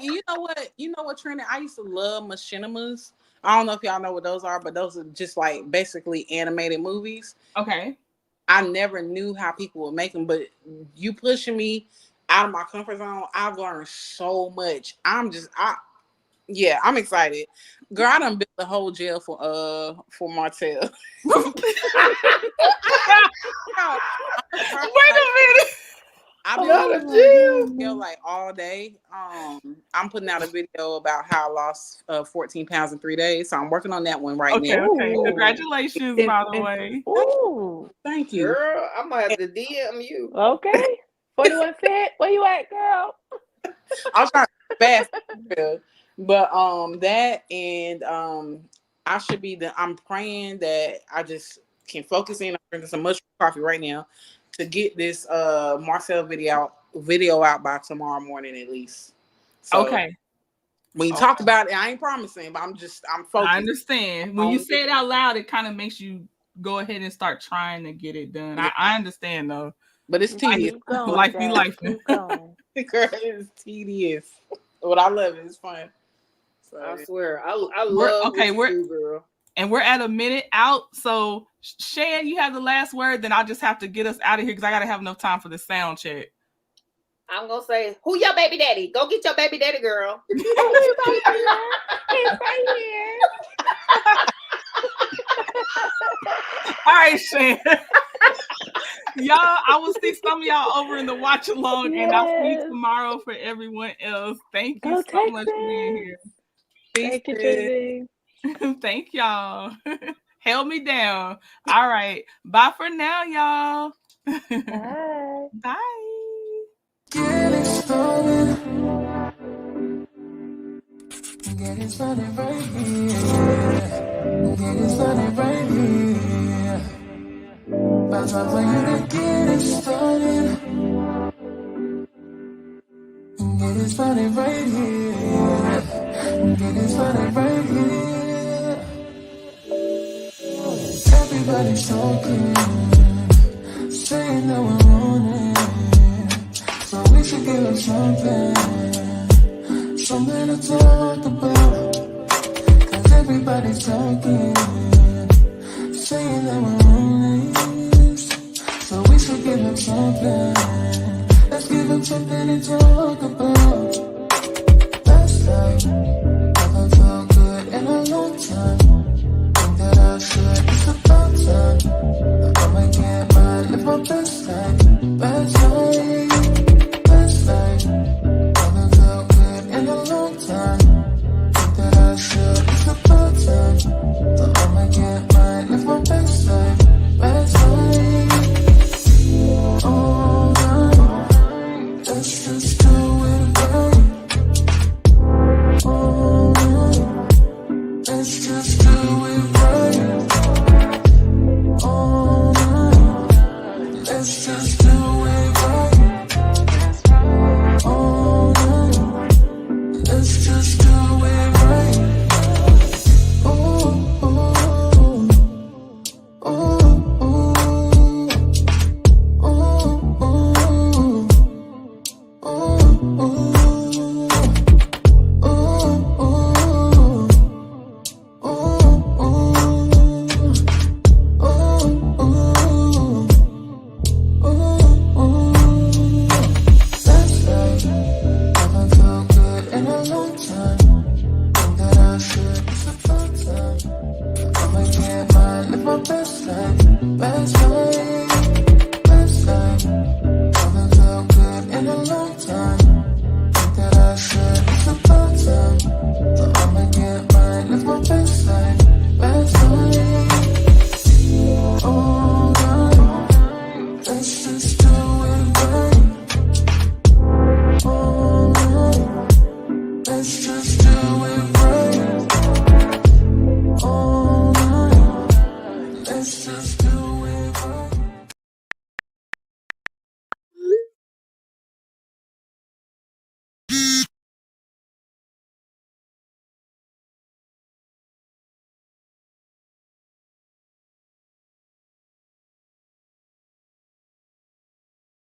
here. You know what, Trinity? I used to love machinimas. I don't know if y'all know what those are, but those are just like basically animated movies. Okay. I never knew how people would make them, but you pushing me out of my comfort zone. I've learned so much. I'm excited. Girl, I done built the whole jail for Martell. Wait a minute. I've been video like all day. I'm putting out a video about how I lost 14 pounds in 3 days. So I'm working on that one right now. Okay. Congratulations, by the way. Ooh. Thank you. Girl, I might have to DM you. Okay. 41 Fit, where you at, girl? I'm trying to fast, but that and I should be I'm praying that I just can focus in. I'm drinking some mushroom coffee right now to get this Marcel video out by tomorrow morning at least. So, okay. When you talk about it, I ain't promising, but I'm focused. I understand. When you say it out loud, it kind of makes you go ahead and start trying to get it done. I understand though. But it's tedious. Life be life. Girl, it's tedious. But I love it. It's fun. So, I swear. I love you, girl. And we're at a minute out. So Shan, you have the last word. Then I'll just have to get us out of here because I gotta have enough time for the sound check. I'm gonna say, who your baby daddy? Go get your baby daddy, girl. He's right here. All right, Shan. Y'all, I will see some of y'all over in the watch along, and I'll see you tomorrow for everyone else. Thank you so much for being here. Thank you, Trinity. Thank y'all. Held me down. All right. Bye for now, y'all. Bye. Bye. Getting started. Getting started right here. Getting started right here. That's how for you to get it started. Getting started right here. Getting started right here. Everybody's talking, saying that we're on it. So we should give them something to talk about. Cause everybody's talking, saying that we're on it. So we should give them something. Let's give them something to talk about. Last time, never felt good in a long time. Think that I should, it's about time. I can't mind, live my best life. Best life, best life. Never felt good in a long time. Think that I should, it's about time. I can't mind, live my best life. Best life. All night, let's just do it right. All night, let's just do it right. All night, let's just do it right.